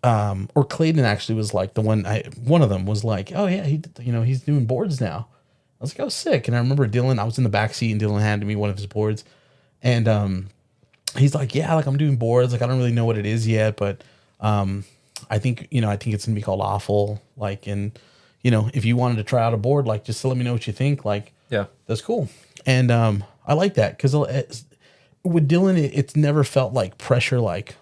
or Clayton actually was like one of them was like, "Oh yeah, he's doing boards now." I was like, "Oh, sick." And I remember Dylan, I was in the back seat and Dylan handed me one of his boards. And he's like, "Yeah, like I'm doing boards. Like I don't really know what it is yet, but I think it's gonna be called Awful. Like, and if you wanted to try out a board, like just let me know what you think. Like, yeah, that's cool." And I like that because with Dylan, it's never felt like pressure, like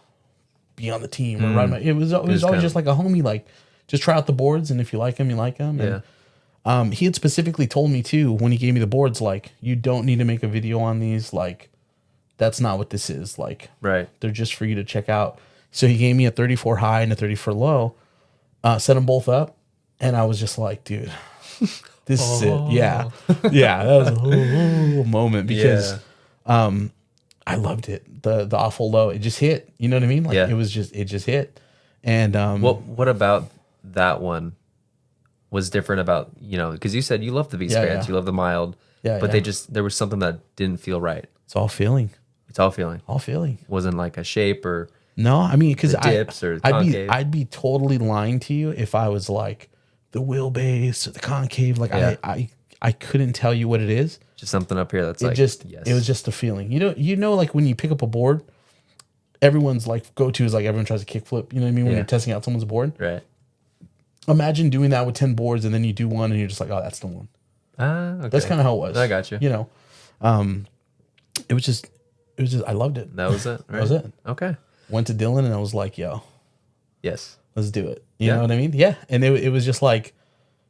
be on the team or ride it was always just like a homie, like just try out the boards, and if you like them, you like them. Yeah. And he had specifically told me too, when he gave me the boards, like, you don't need to make a video on these. Like, that's not what this is. Like, right. They're just for you to check out. So he gave me a 34 high and a 34 low, set them both up. And I was just like, dude, this is it. Yeah. Yeah. That was a whole moment because, I loved it. The Awful low, it just hit, you know what I mean? Like it just hit. And, what about that one was different about, because you said you love the Bigspin, you love the mild, but there was something that didn't feel right. It's all feeling. All feeling. It wasn't like a shape or no. I mean, because I'd be totally lying to you if I was like the wheelbase or the concave. Like I couldn't tell you what it is. Just something up here that's it was just a feeling. Like when you pick up a board, everyone's like go-to is like everyone tries to kickflip. You know what I mean? When you're testing out someone's board. Right. Imagine doing that with 10 boards and then you do one and you're just like, oh, that's the one. Okay. That's kind of how it was. I got you. It was just, I loved it. That was it. Right? That was it. Okay. Went to Dylan and I was like, yo, yes, let's do it. You know what I mean? Yeah. And it was just like,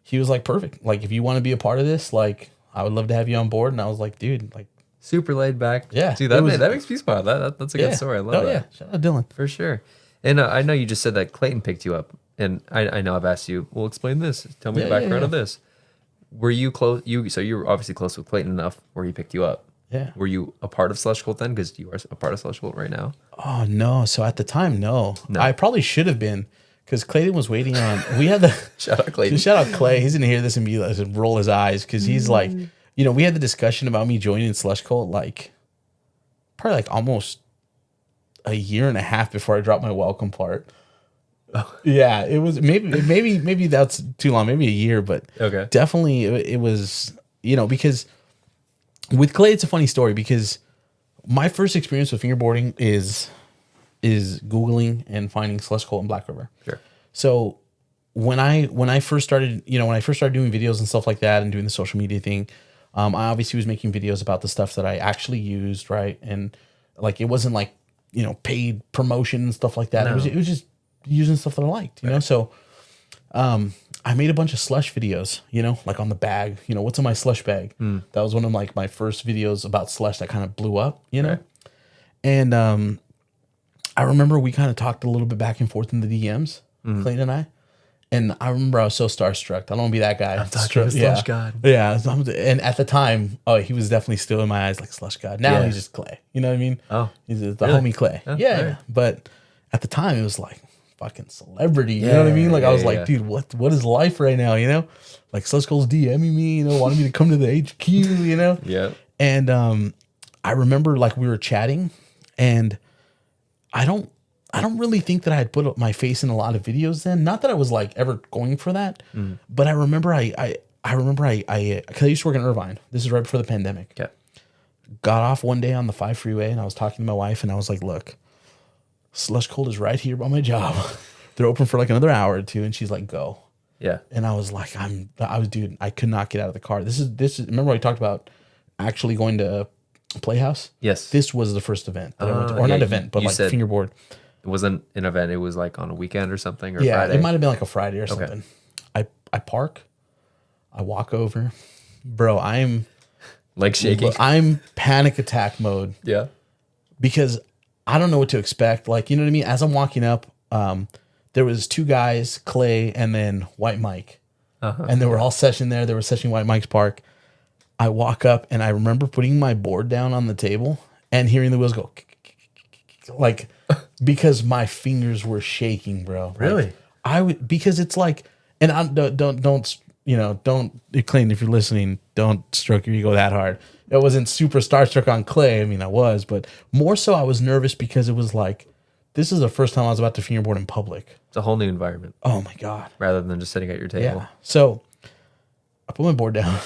he was like, perfect. Like, if you want to be a part of this, like, I would love to have you on board. And I was like, dude, like, super laid back. Yeah. Dude, that makes me smile. That's a good story. I love that. Yeah. Shout out Dylan. For sure. And I know you just said that Clayton picked you up. And I know I've asked you, well, explain this. Tell me the background of this. Were you close? So you were obviously close with Clayton enough where he picked you up. Yeah. Were you a part of Slushcult then? Because you are a part of Slushcult right now. Oh, no. So at the time, no. I probably should have been because Clayton was waiting on. We had the. Shout out Clayton. Shout out Clay. He's going to hear this and be like, roll his eyes because he's like, we had the discussion about me joining Slushcult like probably like almost a year and a half before I dropped my welcome part. Oh. Yeah, it was maybe that's too long, maybe a year, but okay, definitely it was, because with clay, it's a funny story because my first experience with fingerboarding is Googling and finding Slushcult and Blackriver. Sure. So when I first started, when I first started doing videos and stuff like that and doing the social media thing, I obviously was making videos about the stuff that I actually used, right? And like, it wasn't like, paid promotion and stuff like that. No. It was just using stuff that I liked, you know? So I made a bunch of slush videos, like on the bag, what's in my slush bag. That was one of like my first videos about slush that kind of blew up, Right. And I remember we kind of talked a little bit back and forth in the DMs, Clayton and I. And I remember I was so starstruck. I don't want to be that guy. I'm talking to Slush God. Yeah. And at the time, he was definitely still in my eyes like Slush God. Now he's just Clay. You know what I mean? Oh. He's the homie Clay. Oh, yeah. Right. But at the time, it was like fucking celebrity. You know what I mean? Like I was like, dude, what is life right now? Like Slushcult's DMing me, wanting me to come to the HQ, Yeah. And I remember like we were chatting, and I don't really think that I had put up my face in a lot of videos then. Not that I was like ever going for that, but I remember I because I used to work in Irvine. This is right before the pandemic. Yeah. Got off one day on the 5 freeway, and I was talking to my wife, and I was like, look, Slushcult is right here by my job. They're open for like another hour or two. And she's like, go. Yeah. And I was like, dude, I could not get out of the car. This is, remember I talked about actually going to Playhouse? Yes. This was the first event that I went to, or not event, but like fingerboard. It wasn't an event. It was like on a weekend or something, or Friday. It might've been like a Friday or something. I park, I walk over, bro. I'm like shaking. I'm panic attack mode. Yeah. Because I don't know what to expect. Like, you know what I mean? As I'm walking up, there was 2 guys, Clay and then White Mike. And they were all session there. They were sessioning White Mike's park. I walk up, and I remember putting my board down on the table and hearing the wheels go like, because my fingers were shaking, bro. Really? Like, because it's like, and I don't Clayton, if you're listening, don't stroke your ego that hard. It wasn't super starstruck on Clay. I mean, I was, but more so I was nervous because it was like, this is the first time I was about to fingerboard in public. It's a whole new environment. Oh my God. Rather than just sitting at your table. Yeah. So I put my board down.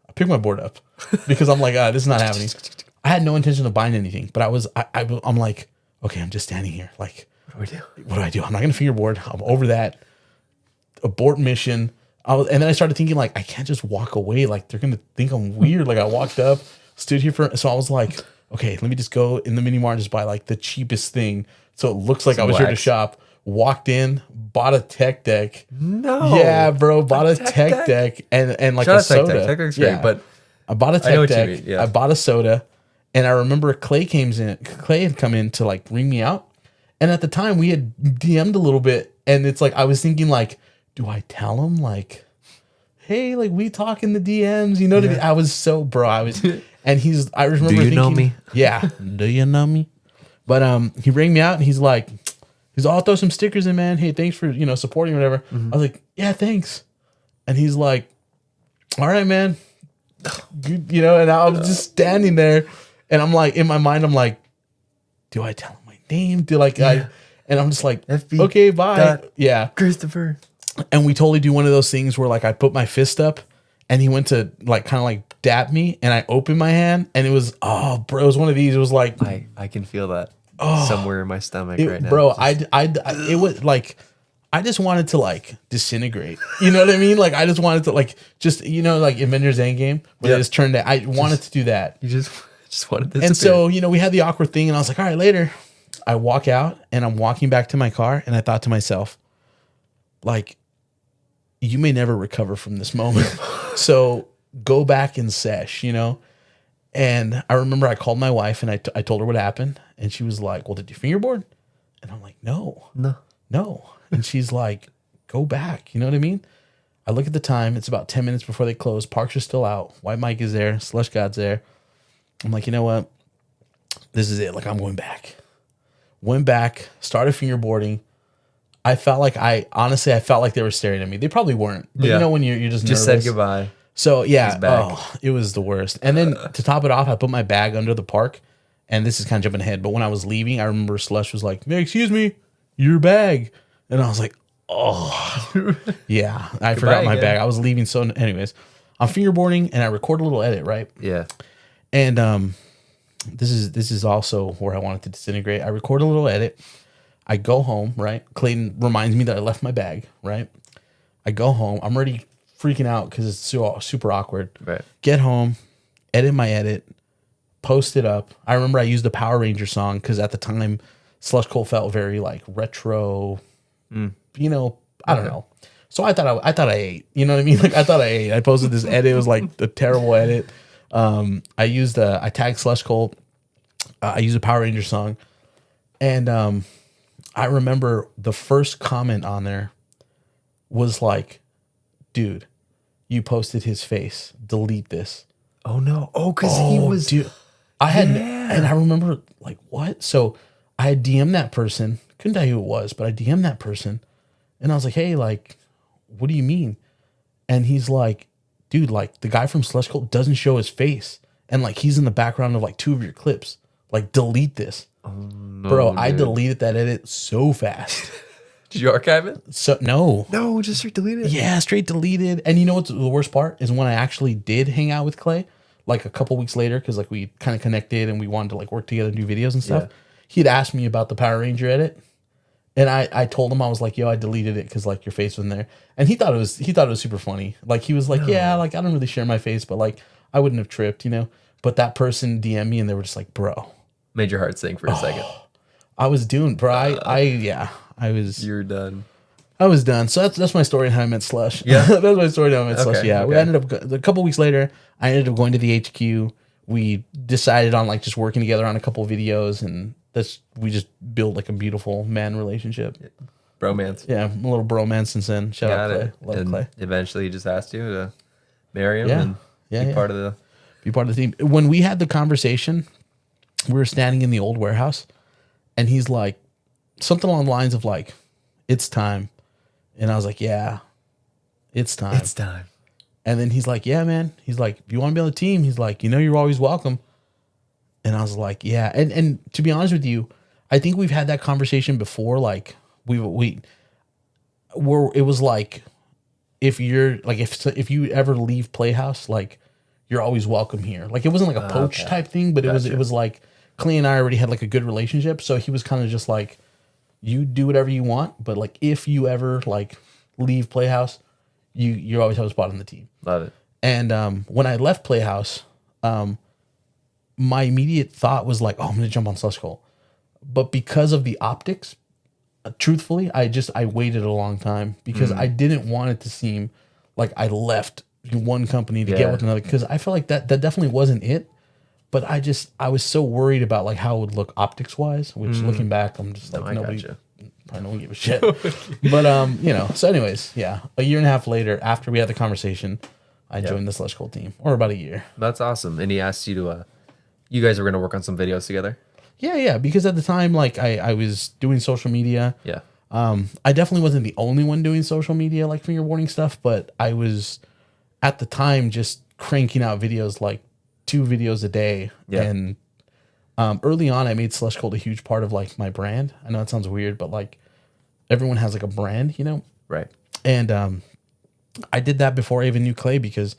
I picked my board up because I'm like, this is not happening. I had no intention of buying anything, but I'm like, okay, I'm just standing here. Like, what do I do? I'm not going to fingerboard. I'm over that. Abort mission. And then I started thinking, like, I can't just walk away. Like, they're going to think I'm weird. Like, I walked up, stood here so I was like, okay, let me just go in the mini mart and just buy like the cheapest thing. So it looks like I was here to shop. Walked in, bought a tech deck. No. Yeah, bro. Bought a tech deck and like a soda. Tech deck's great, but I bought a tech deck. Yeah. I bought a soda. And I remember Clay had come in to like ring me out. And at the time we had DM'd a little bit. And it's like, I was thinking like, do I tell him like, hey, like we talk in the DMs, you know what I mean? I was so, bro, I remember do you thinking, know me? Yeah. Do you know me? But he rang me out and he's like, I'll throw some stickers in, man. Hey, thanks for, supporting or whatever. I was like, yeah, thanks. And he's like, all right, man. And I was just standing there and I'm like, in my mind, I'm like, do I tell him my name? And I'm just like, FB. Okay, bye. Yeah. Christopher. And we totally do one of those things where like I put my fist up and he went to like kind of like dap me and I opened my hand and it was, oh, bro, it was one of these. It was like, I can feel that somewhere in my stomach right now. Bro, it was like, I just wanted to like disintegrate. You know what I mean? Like I just wanted to like, just, like Avengers Endgame where they just turned it. I wanted to do that. You just wanted this. And so, we had the awkward thing and I was like, all right, later. I walk out and I'm walking back to my car and I thought to myself, like, you may never recover from this moment. So go back and sesh, And I remember I called my wife and I told her what happened. And she was like, well, did you fingerboard? And I'm like, no. And she's like, go back. You know what I mean? I look at the time. It's about 10 minutes before they close. Parks are still out. White Mike is there. Slush God's there. I'm like, you know what? This is it. Like, I'm going back. Went back, started fingerboarding. I felt like they were staring at me. They probably weren't. But when you're just nervous. Said goodbye. So yeah, it was the worst. And then to top it off, I put my bag under the park. And this is kind of jumping ahead, but when I was leaving, I remember Slush was like, "Hey, excuse me, your bag." And I was like, "Oh, yeah, I forgot my bag." I was leaving. So anyways, I'm fingerboarding and I record a little edit, right? Yeah. And this is also where I wanted to disintegrate. I record a little edit. I go home, right? Clayton reminds me that I left my bag, right? I go home. I'm already freaking out because it's super awkward. Right. Get home, edit my edit, post it up. I remember I used the Power Ranger song because at the time, Slushcult felt very like retro. You know, I don't know. So I thought I ate. You know what I mean? Like I thought I ate. I posted this edit. It was like a terrible edit. I tagged Slushcult. I used a Power Ranger song, and I remember the first comment on there was like, "Dude, you posted his face. Delete this." Oh no! Oh, because he was. Dude, and I remember like what? So I had DM'd that person. Couldn't tell you who it was, but I DM'd that person, and I was like, "Hey, like, what do you mean?" And he's like, "Dude, like the guy from Slushcult doesn't show his face, and like he's in the background of like 2 of your clips. Like, delete this." Oh, no, bro. dude. I deleted that edit so fast. Did you archive it? So no, just straight delete it. yeah, straight deleted. And you know what's the worst part is when I actually did hang out with Clay, like a couple weeks later, because like we kind of connected and we wanted to like work together, do videos and stuff. Yeah. He'd asked me about the Power Ranger edit, and I told him, I was like, "Yo, I deleted it because like your face was in there," and he thought it was super funny. Like he was like, "Yeah, like I don't really share my face, but like I wouldn't have tripped, you know." But that person DM'd me and they were just like, "Bro." Made your heart sink for a second. I was doomed, bro. I was. You're done. I was done. So that's my story on how I met Slush. Yeah. That's my story on how I met Slush. Yeah. Okay. We ended up a couple weeks later. I ended up going to the HQ. We decided on like just working together on a couple of videos, and we just built like a beautiful man relationship. Bromance. Yeah, a little bromance since then. Shout out Clay. Love and Clay. eventually he just asked you to marry him Yeah. and be part of the. Be part of the team. When we had the conversation, we were standing in the old warehouse, and he's like something along the lines of like, "It's time," and I was like, "Yeah, it's time." It's time. And then he's like, "Yeah, man." He's like, "If you want to be on the team," he's like, "You know, you're always welcome." And I was like, "Yeah." And to be honest with you, I think we've had that conversation before. Like it was like, if you're like, if you ever leave Playhouse, like you're always welcome here. Like it wasn't like a poach type thing, but it was like Clay and I already had like a good relationship. So he was kind of just like, you do whatever you want, but like if you ever like leave Playhouse, you always have a spot on the team. Love it. And when I left Playhouse, my immediate thought was like, "Oh, I'm gonna jump on Slushcult," but because of the optics, truthfully, I waited a long time because I didn't want it to seem like I left one company to get with another, because I felt like that definitely wasn't it. But I was so worried about like how it would look optics wise, which looking back, I'm just like, nobody, probably no one gave a shit. But you know, so anyways, yeah, a year and a half later, after we had the conversation, I joined the Slushcult team, or about a year. That's awesome. And he asked you to, you guys were going to work on some videos together? Yeah, because at the time, like I was doing social media. Yeah. I definitely wasn't the only one doing social media, like fingerboarding stuff, but I was at the time just cranking out videos, like 2 videos a day. Yeah. And early on, I made Slushcult a huge part of like my brand. I know it sounds weird, but like everyone has like a brand, you know? Right. And I did that before I even knew Clay, because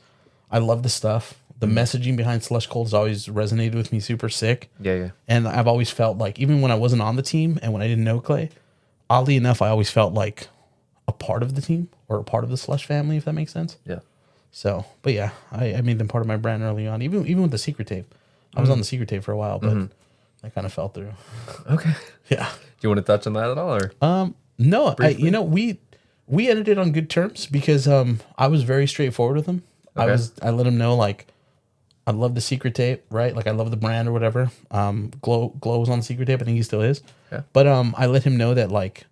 I love the stuff. The messaging behind Slushcult has always resonated with me super sick. Yeah. And I've always felt like, even when I wasn't on the team and when I didn't know Clay, oddly enough, I always felt like a part of the team or a part of the Slush family, if that makes sense. Yeah. So, but yeah, I made them part of my brand early on, even with the secret tape. I was on the secret tape for a while, but I kind of fell through. Okay. Yeah. Do you want to touch on that at all, or? No, we ended it on good terms because I was very straightforward with him. Okay. I let him know like I love the secret tape, right? Like I love the brand or whatever. Glow was on the secret tape. I think he still is. Yeah. But I let him know that like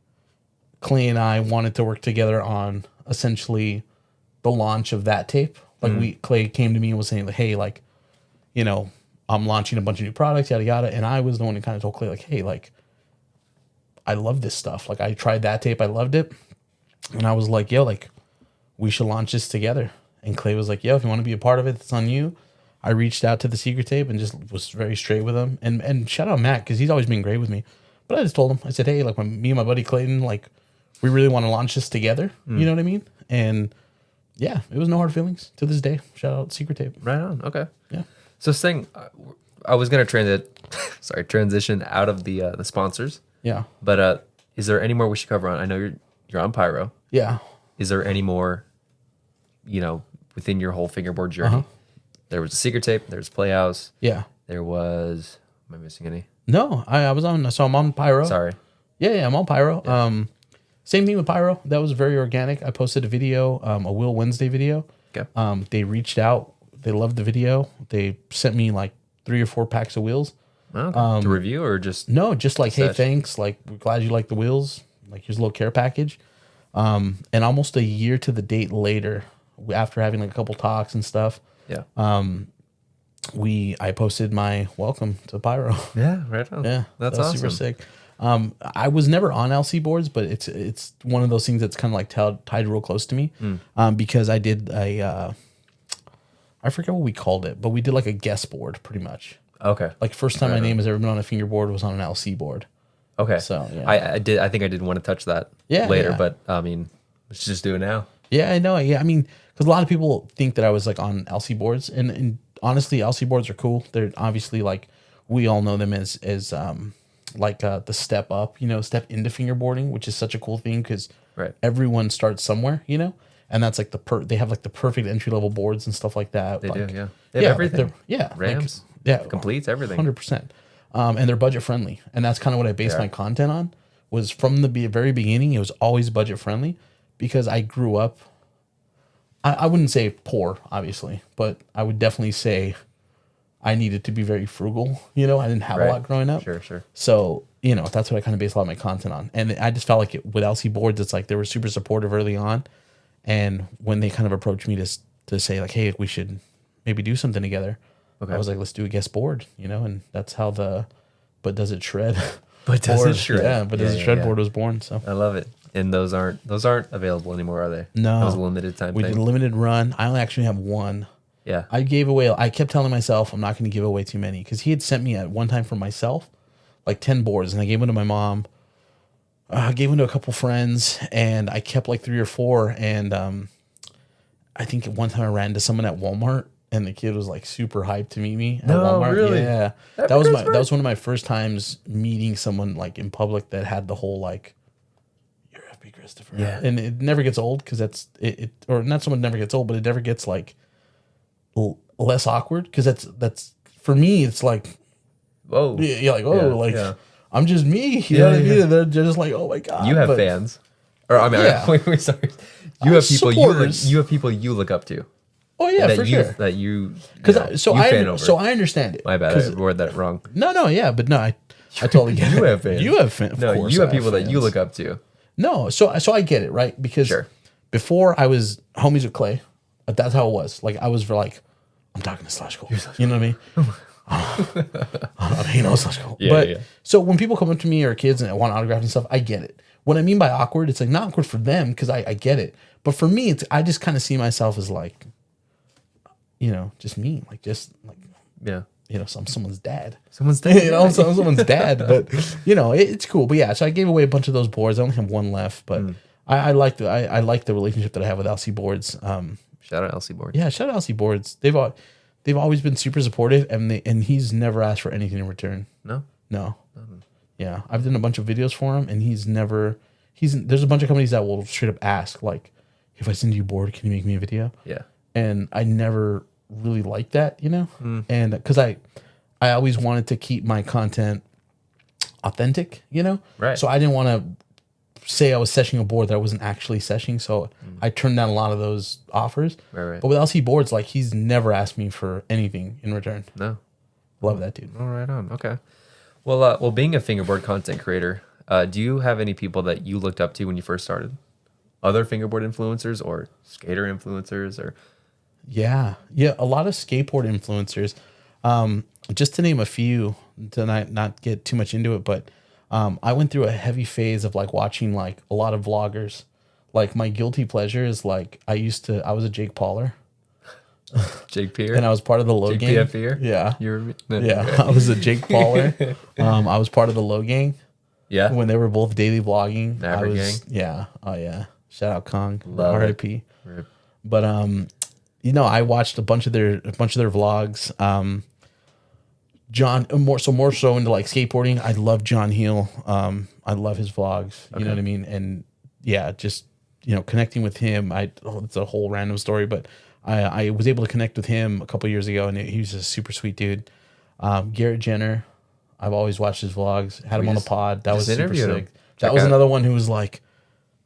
Clay and I wanted to work together on essentially the launch of that tape. Like Clay came to me and was saying like, "Hey, like, you know, I'm launching a bunch of new products, yada yada." And I was the one who kind of told Clay like, "Hey, like, I love this stuff. Like I tried that tape, I loved it." And I was like, "Yo, like, we should launch this together." And Clay was like, "Yo, if you want to be a part of it, it's on you." I reached out to the secret tape and just was very straight with him. And shout out Matt, because he's always been great with me. But I just told him, I said, "Hey, like me and my buddy Clayton, like we really want to launch this together." You know what I mean? And yeah, it was no hard feelings to this day. Shout out secret tape. Right on. Okay. Yeah. So saying, I was gonna transition out of the sponsors. Yeah. But is there any more we should cover on? I know you're on pyro. Yeah. Is there any more, within your whole fingerboard journey? There was a secret tape. There's Playhouse. Yeah. There was. Am I missing any? No, I was on. So I'm on pyro. Sorry. Yeah, I'm on pyro. Yeah. Same thing with pyro. That was very organic. I posted a video, a Will Wednesday video. Okay. They reached out. They loved the video. They sent me like 3 or 4 packs of wheels. Okay. To review or just no, just like, hey, thanks. Like, we're glad you like the wheels. Like, here's a little care package. And almost a year to the date later, after having like a couple talks and stuff, yeah, I posted my welcome to pyro. Yeah, right on. Yeah, that's awesome. Super sick. I was never on LC boards, but it's one of those things that's kind of like tied real close to me. Because I did I forget what we called it, but we did like a guest board pretty much. Okay. Like first time my name has ever been on a fingerboard was on an LC board. Okay. So yeah. I think I did want to touch that later, but I mean, let's just do it now. Yeah, I know. Yeah, I mean, because a lot of people think that I was like on LC boards, and honestly, LC boards are cool. They're obviously like we all know them as like the step up, step into fingerboarding, which is such a cool thing because everyone starts somewhere, and that's like they have like the perfect entry level boards and stuff like that. They like, do, yeah. They have everything. Yeah, Rams. Like, completes everything. 100%. And they're budget friendly, and that's kind of what I based my content on. Was from the very beginning, it was always budget friendly because I grew up. I wouldn't say poor, obviously, but I would definitely say I needed to be very frugal. I didn't have a lot growing up. Sure. So, that's what I kind of based a lot of my content on. And I just felt like with LC boards, it's like they were super supportive early on. And when they kind of approached me to say like, hey, we should maybe do something together. Okay. I was like, let's do a guest board, and that's how But Does It Shred? But Does It Shred? Yeah, But Does It Shred board was born. So I love it. And those aren't available anymore, are they? No. That was a limited time We did a limited run. I only actually have one. Yeah. I kept telling myself I'm not going to give away too many because he had sent me at one time for myself like 10 boards, and I gave one to my mom. I gave one to a couple friends, and I kept like 3 or 4. And I think at one time I ran into someone at Walmart, and the kid was like super hyped to meet me at Walmart. Really? Yeah, that was one of my first times meeting someone like in public that had the whole like, you're Fb.Christopher. Yeah, and it never gets old because that's it. Or not someone never gets old, but it never gets like less awkward because that's for me. It's like, whoa, you're like, I'm just me. You know what I mean? And they're just like, oh my god. You have fans, or I mean, wait, sorry. You have people you have people you look up to. Oh yeah, for sure. That you I understand it. My bad, I worded that wrong. No, I totally get it. You have fans. You have fans. No, you have people that you look up to. No, so I get it, right? Because before I was homies with Clay, that's how it was. Like I was like, I'm talking to Slushcult. You know what I mean? He knows Slushcult. But so when people come up to me or kids and want autographs and stuff, I get it. What I mean by awkward, it's like not awkward for them because I get it. But for me, I just kind of see myself as like, just me, like someone's dad. Someone's dad. Someone's dad. But it's cool. But yeah, so I gave away a bunch of those boards. I only have one left, but I like the relationship that I have with LC boards. Shout out LC boards. Yeah, shout out LC boards. They've always been super supportive, and he's never asked for anything in return. No. Mm-hmm. Yeah, I've done a bunch of videos for him, and there's a bunch of companies that will straight up ask like, if I send you a board, can you make me a video? Yeah. And I never really liked that, and because I always wanted to keep my content authentic, right? So I didn't want to say I was seshing a board that I wasn't actually seshing, so I turned down a lot of those offers. Right. But with LC boards, like he's never asked me for anything in return. No, love that dude. All right, on okay. Well, being a fingerboard content creator, do you have any people that you looked up to when you first started? Other fingerboard influencers or skater influencers or? Yeah, a lot of skateboard influencers. Just to name a few, to not get too much into it, but I went through a heavy phase of like watching like a lot of vloggers. Like my guilty pleasure is like I was a Jake Pauler. Jake Peer? And I was part of the low gang. Jake PF Yeah. Yeah, I was a Jake Pauler. I was part of the low gang. Yeah. When they were both daily vlogging. Maverick gang. Yeah. Oh yeah. Shout out Kong. Love R.I.P. But I watched a bunch of their vlogs. John, more so into like skateboarding. I love John Heel. I love his vlogs. You know what I mean? And yeah, just, connecting with him. It's a whole random story, but I was able to connect with him a couple years ago, and he was a super sweet dude. Garrett Jenner, I've always watched his vlogs. Had him on the pod. That was super sick. That was another one who was like,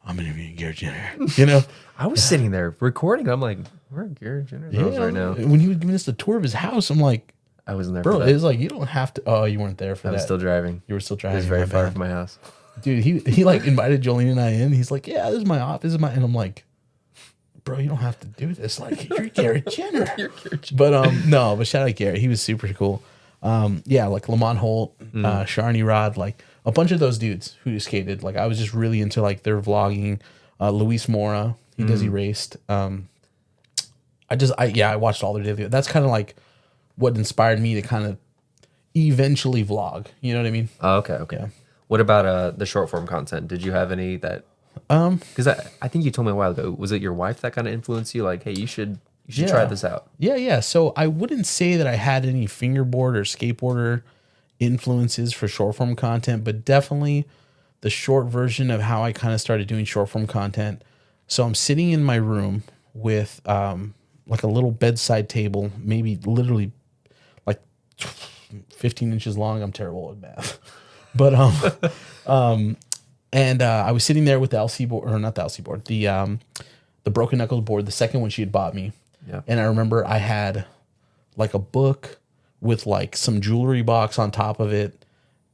I'm interviewing Garrett Jenner. I was sitting there recording. I'm like, where are Garrett Jenner right now? When he was giving us the tour of his house, I'm like, I wasn't there. Bro, for that. it was like, you don't have to. Oh, you weren't there for that. I was still driving. You were still driving. It was very far from my house. Dude, he like invited Jolene and I in. He's like, yeah, this is my office. And I'm like, bro, you don't have to do this. Like, you're Garrett Jenner. But no, but shout out Garrett. He was super cool. Yeah, like Lamont Holt, Sharni Rod, like a bunch of those dudes who skated. Like I was just really into like their vlogging. Luis Mora, he does Erased. I watched all their daily. That's kind of like what inspired me to kind of eventually vlog. You know what I mean? Oh, okay. Yeah. What about the short form content? Did you have any that? Because I think you told me a while ago. Was it your wife that kind of influenced you? Like, hey, you should try this out. Yeah. So I wouldn't say that I had any fingerboard or skateboarder influences for short form content, but definitely the short version of how I kind of started doing short form content. So I'm sitting in my room with like a little bedside table, maybe literally like 15 inches long. I'm terrible at math, but I was sitting there with the LC board, or not the LC board, the Broken Knuckles board, the second one she had bought me. Yeah. And I remember I had like a book with like some jewelry box on top of it,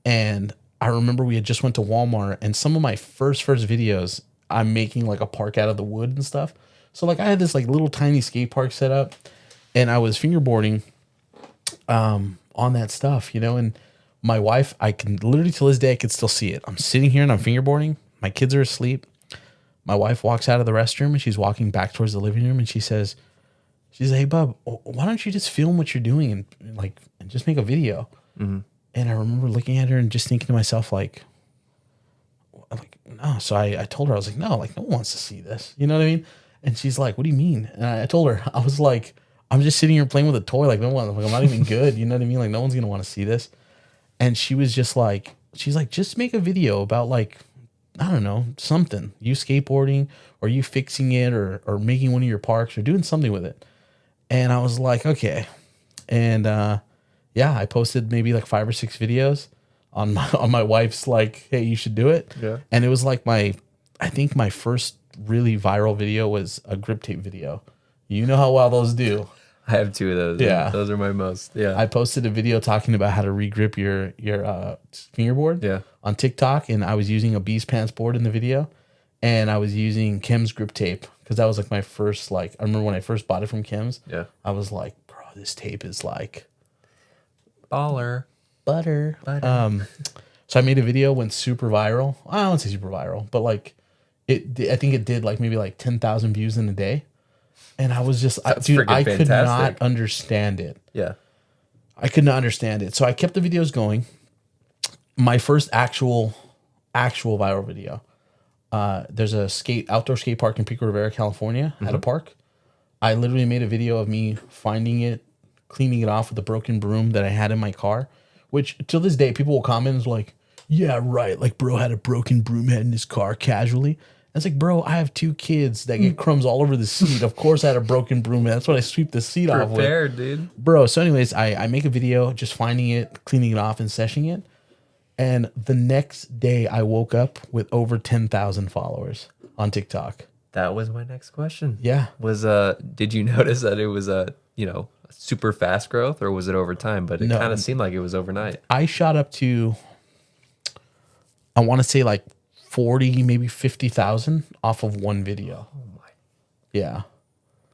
and I remember we had just went to Walmart, and some of my first videos, I'm making like a park out of the wood and stuff. So like I had this like little tiny skate park set up, and I was fingerboarding on that stuff, and my wife, I can literally till this day, I could still see it. I'm sitting here and I'm fingerboarding. My kids are asleep. My wife walks out of the restroom and she's walking back towards the living room, and she's like, hey, bub, why don't you just film what you're doing and just make a video? Mm-hmm. And I remember looking at her and just thinking to myself, like, no. So I told her, I was like, no one wants to see this. You know what I mean? And she's like, what do you mean? And I told her, I was like, I'm just sitting here playing with a toy. Like, no one, I'm not even good. You know what I mean? Like, no one's going to want to see this. And she was just like, just make a video about like, I don't know, something. You skateboarding, or you fixing it, or making one of your parks, or doing something with it. And I was like, okay. And I posted maybe like 5 or 6 videos on my wife's like, hey, you should do it. Yeah. And it was like I think my first really viral video was a grip tape video. You know how well those do. I have 2 of those. Yeah. Those are my most. Yeah. I posted a video talking about how to regrip your fingerboard on TikTok, and I was using a Beast Pants board in the video, and I was using Kim's grip tape because that was like my first, like, I remember when I first bought it from Kim's. Yeah. I was like, bro, this tape is like baller. Butter. So I made a video, went super viral. I don't want to say super viral, but like I think it did like maybe like 10,000 views in a day. And I was just, I could not understand it. Yeah. I could not understand it. So I kept the videos going. My first actual viral video. There's a outdoor skate park in Pico Rivera, California, at a park. I literally made a video of me finding it, cleaning it off with a broken broom that I had in my car, which till this day, people will comment like, yeah, right. Like, bro had a broken broom head in his car casually. It's like, bro, I have 2 kids that get crumbs all over the seat. Of course I had a broken broom head. That's what I sweep the seat off with. Prepared, dude. Bro, so anyways, I make a video just finding it, cleaning it off, and seshing it. And the next day I woke up with over 10,000 followers on TikTok. That was my next question. Yeah. Did you notice that it was a super fast growth, or was it over time? But it kind of seemed like it was overnight. I shot up to, I want to say like 40, maybe 50,000 off of one video. Oh my. Yeah.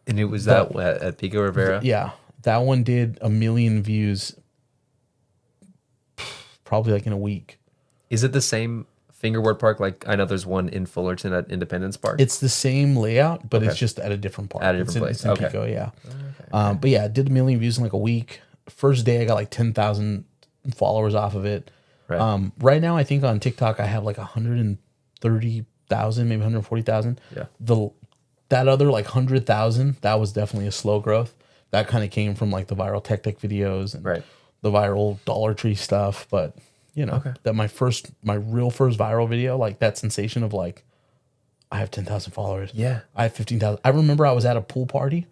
And it was that at Pico Rivera? Yeah. That one did 1 million views probably like in a week. Is it the same fingerboard park? Like, I know there's one in Fullerton at Independence Park. It's the same layout, but it's just at a different park. At a different place. It's in Pico, yeah. Okay. But yeah, it did 1 million views in like a week. First day I got like 10,000 followers off of it. Right. Right now I think on TikTok I have like 130,000, maybe 140,000. Yeah. That other like 100,000, that was definitely a slow growth. That kind of came from like the viral tech videos and the viral Dollar Tree stuff, but you know, that my real first viral video, like that sensation of like, I have 10,000 followers. Yeah. I have 15,000. I remember I was at a pool party,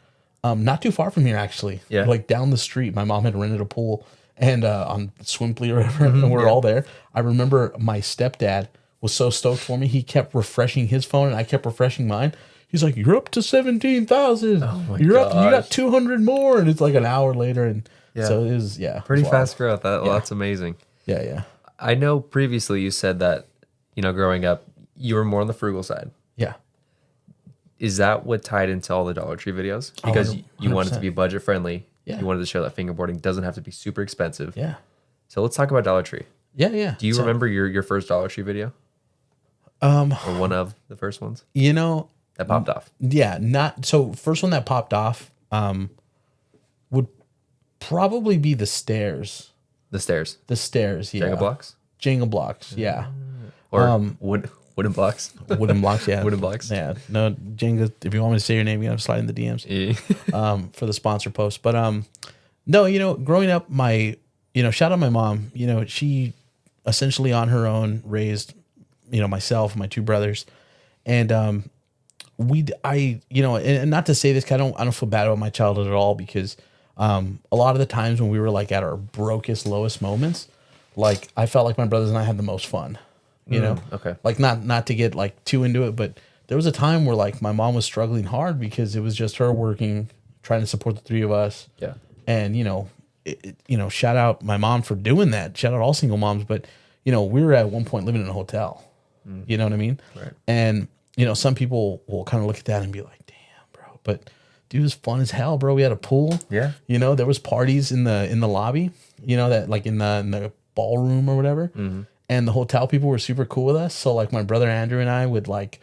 not too far from here actually. Yeah. Like down the street, my mom had rented a pool and on Swimply or whatever, and we were all there. I remember my stepdad was so stoked for me. He kept refreshing his phone and I kept refreshing mine. He's like, "You're up to 17,000. Oh my You're up. You got gosh. 200 more." And it's like an hour later, and so it was Pretty it was fast growth. That's amazing. Yeah. I know previously you said that, you know, growing up, you were more on the frugal side. Yeah. Is that what tied into all the Dollar Tree videos? Because you wanted to be budget friendly. Yeah. You wanted to show that fingerboarding doesn't have to be super expensive. Yeah. So let's talk about Dollar Tree. Yeah. Do you remember your first Dollar Tree video? Or one of the first ones? You know, that popped off. Yeah, first one that popped off would probably be the stairs. The stairs. The stairs, yeah. Jenga blocks? Jenga blocks, yeah. Or wooden blocks? Wooden blocks, yeah. Wooden blocks? Yeah. No, Jenga, if you want me to say your name, you got to slide in the DMs for the sponsor post. But no, you know, growing up, shout out my mom, you know, she essentially on her own raised, you know, myself and my two brothers. And and not to say this, 'cause I don't feel bad about my childhood at all, because a lot of the times when we were like at our brokest, lowest moments, like I felt like my brothers and I had the most fun, you know? Okay. Like not to get like too into it, but there was a time where like my mom was struggling hard because it was just her working, trying to support the three of us. Yeah. And, you know, shout out my mom for doing that. Shout out all single moms. But, you know, we were at one point living in a hotel. You know what I mean? Right. And, you know, some people will kind of look at that and be like, damn, bro. But dude, it was fun as hell, bro. We had a pool. Yeah. You know, there was parties in the lobby, you know, that like in the ballroom or whatever. And the hotel people were super cool with us. So like my brother Andrew and I would like,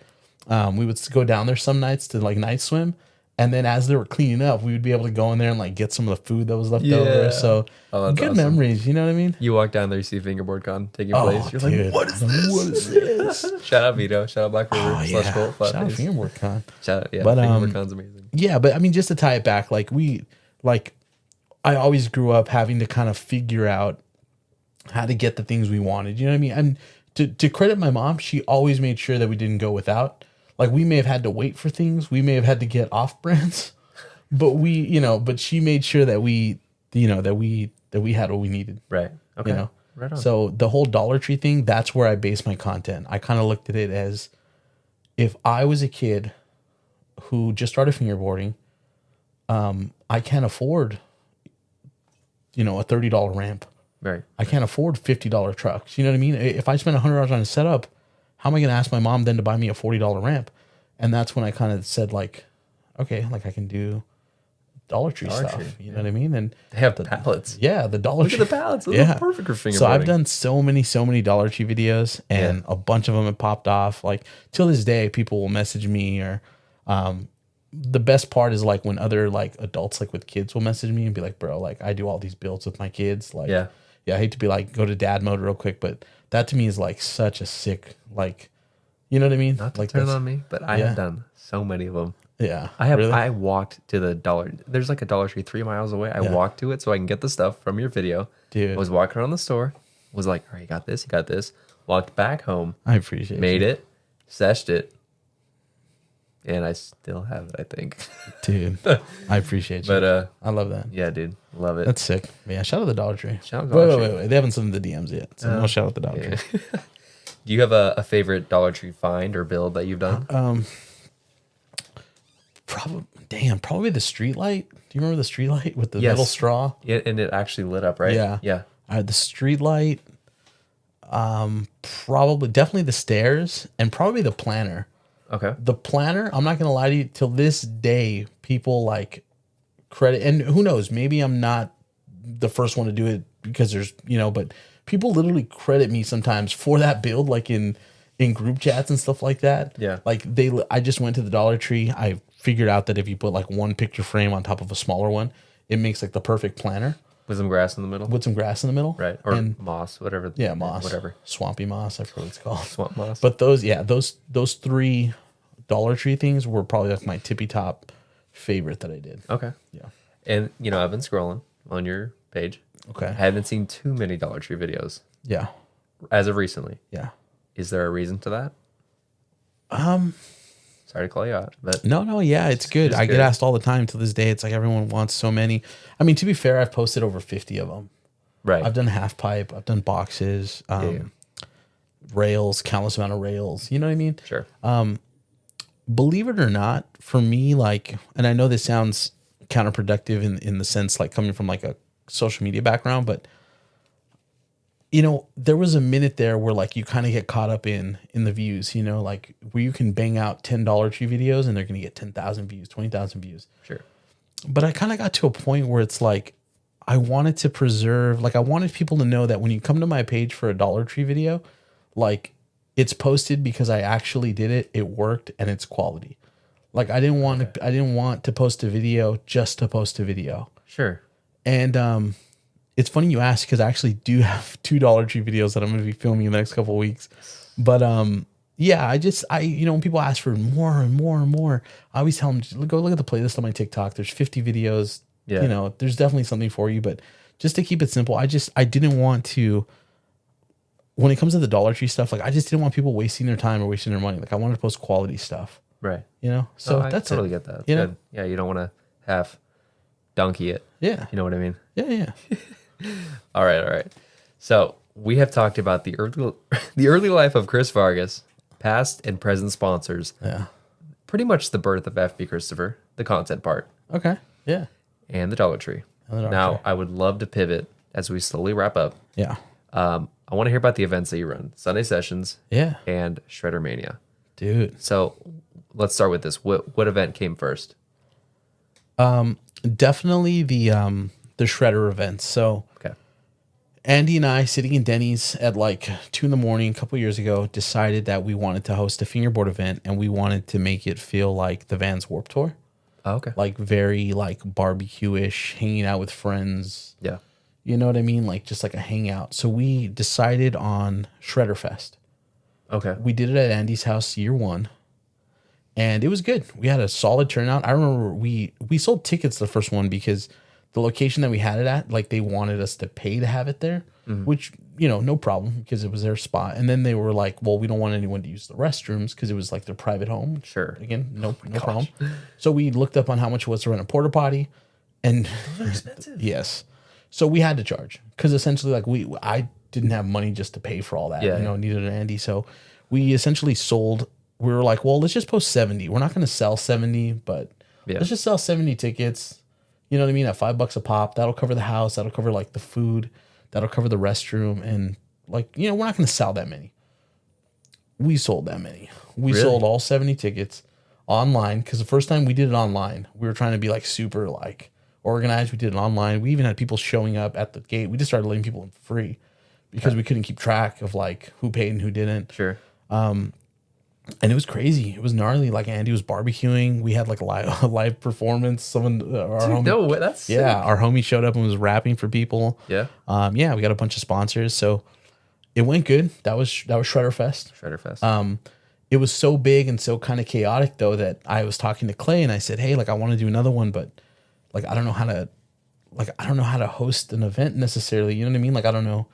we would go down there some nights to like night swim. And then as they were cleaning up, we would be able to go in there and like get some of the food that was left over. So good memories, you know what I mean? You walk down there, you see Fingerboard Con taking place. You're dude. like, what is this? What is this? Shout out Vito. Shout out Blackriver. Slushcult. Shout out Fingerboard Con. Shout out, But, Fingerboard Con's amazing. Yeah, but I mean, just to tie it back, I always grew up having to kind of figure out how to get the things we wanted. You know what I mean? And to credit my mom, she always made sure that we didn't go without. Like we may have had to wait for things. We may have had to get off brands, but she made sure that we had what we needed. Right. Okay. You know? Right on. So the whole Dollar Tree thing, that's where I base my content. I kind of looked at it as if I was a kid who just started fingerboarding, I can't afford, you know, a $30 ramp. Right. I can't afford $50 trucks. You know what I mean? If I spend $100 on a setup, how am I going to ask my mom then to buy me a $40 ramp? And that's when I kind of said like, okay, like I can do Dollar Tree stuff. You know what I mean? And they have the pallets. Yeah, the Dollar Tree. Look at the pallets. Those are perfect for fingerboarding. So I've done so many Dollar Tree videos, and a bunch of them have popped off. Like till this day, people will message me, or the best part is like when other like adults like with kids will message me and be like, bro, like I do all these builds with my kids. Like, yeah, I hate to be like go to dad mode real quick, but that to me is like such a sick, like, you know what I mean? Not to like turn on me, but I have done so many of them. Yeah, I have. Really? I walked to the Dollar. There's like a Dollar Tree 3 miles away. I walked to it so I can get the stuff from your video. Dude, I was walking around the store. Was like, all right, you got this. You got this. Walked back home. I appreciate. Made it. Seshed it. And I still have it, I think. Dude, I appreciate you. But I love that. Yeah, dude, love it. That's sick. Yeah, shout out the Dollar Tree. Shout out Dollar Tree. Wait. They haven't sent the DMs yet, so no shout out the Dollar Tree. Do you have a favorite Dollar Tree find or build that you've done? Probably the street light. Do you remember the street light with the metal straw? Yeah, and it actually lit up, right? Yeah. The street light. Definitely the stairs, and probably the planner. Okay. The planner, I'm not gonna lie to you, till this day, people like credit, and who knows, maybe I'm not the first one to do it because there's, but people literally credit me sometimes for that build, like in group chats and stuff like that. Yeah. Like I just went to the Dollar Tree. I figured out that if you put like one picture frame on top of a smaller one, it makes like the perfect planner. With some grass in the middle? With some grass in the middle. Right. Or moss, whatever. Yeah, moss. Whatever. Swampy moss, I forget what it's called. Swamp moss. But those 3 Dollar Tree things were probably like my tippy top favorite that I did. Okay. Yeah. And, I've been scrolling on your page. Okay. I haven't seen too many Dollar Tree videos Yeah. as of recently. Yeah. Is there a reason to that? Sorry to call you out, but No, yeah, it's good. just I get curious. asked all the time to this day. It's like everyone wants so many. I mean, to be fair, I've posted over 50 of them. right. I've done half pipe. I've done boxes, Yeah. rails, countless amount of rails. You know what I mean? Sure. Believe it or not, for me, like, and I know this sounds counterproductive in the sense like coming from like a social media background, but you know, there was a minute there where like you kind of get caught up in the views, you know, like where you can bang out $10 Tree videos and they're going to get 10,000 views, 20,000 views. Sure. But I kind of got to a point where it's like, I wanted to preserve, like I wanted people to know that when you come to my page for a Dollar Tree video, like it's posted because I actually did it, it worked, and it's quality. Like I didn't want to post a video just to post a video. Sure. And it's funny you ask because I actually do have $2 Tree videos that I'm going to be filming in the next couple of weeks. But yeah, you know, when people ask for more and more and more, I always tell them, just go look at the playlist on my TikTok. There's 50 videos. Yeah. You know, there's definitely something for you. But just to keep it simple, I didn't want to, when it comes to the Dollar Tree stuff, like I just didn't want people wasting their time or wasting their money. Like I wanted to post quality stuff. Right. You know, so I that's totally it. get that. That's You know? good. Yeah, you don't want to half donkey it. Yeah. You know what I mean? Yeah. All right. So we have talked about the early life of Chris Vargas, past and present sponsors. Yeah. Pretty much the birth of Fb.Christopher, the content part, Okay. Yeah. and the Dollar Tree. Now, I would love to pivot as we slowly wrap up. Yeah. I want to hear about the events that you run, Sunday Sessions, Yeah. and Shredder Mania. Dude. So let's start with this. What event came first? Definitely the Shredder events. So Okay. Andy and I, sitting in Denny's at like 2 a.m. a couple years ago, decided that we wanted to host a fingerboard event and we wanted to make it feel like the Vans Warped Tour, Oh, okay. like very like barbecue-ish, hanging out with friends. Yeah. You know what I mean? Like just like a hangout. So we decided on Shredder Fest. Okay. We did it at Andy's house year one, and it was good. We had a solid turnout. I remember we sold tickets the first one because the location that we had it at, like they wanted us to pay to have it there, which, you know, no problem because it was their spot. And then they were like, well, we don't want anyone to use the restrooms because it was like their private home. Sure. Again, no problem. So we looked up on how much it was to rent a porta potty, and Those are expensive. yes. So we had to charge because essentially like I didn't have money just to pay for all that, Yeah. you know, needed an Andy. So we essentially we were like, well, let's just post 70. We're not going to sell 70, but let's just sell 70 tickets. You know what I mean? At $5 a pop, that'll cover the house. That'll cover like the food. That'll cover the restroom. And like, you know, we're not going to sell that many. We sold that many. We sold all 70 tickets online because the first time we did it online, we were trying to be like super like organized. We did it online. We even had people showing up at the gate. We just started letting people in for free because we couldn't keep track of like who paid and who didn't. Sure. And it was crazy. It was gnarly. Like Andy was barbecuing. We had like a live performance. Someone, our homie, No way. That's sick. our homie showed up and was rapping for people. Yeah. Yeah, we got a bunch of sponsors. So it went good. That was Shredder Fest. Shredder Fest. It was so big and so kind of chaotic though that I was talking to Clay and I said, hey, like I want to do another one, but like I don't know how to host an event necessarily. You know what I mean? Like I don't know.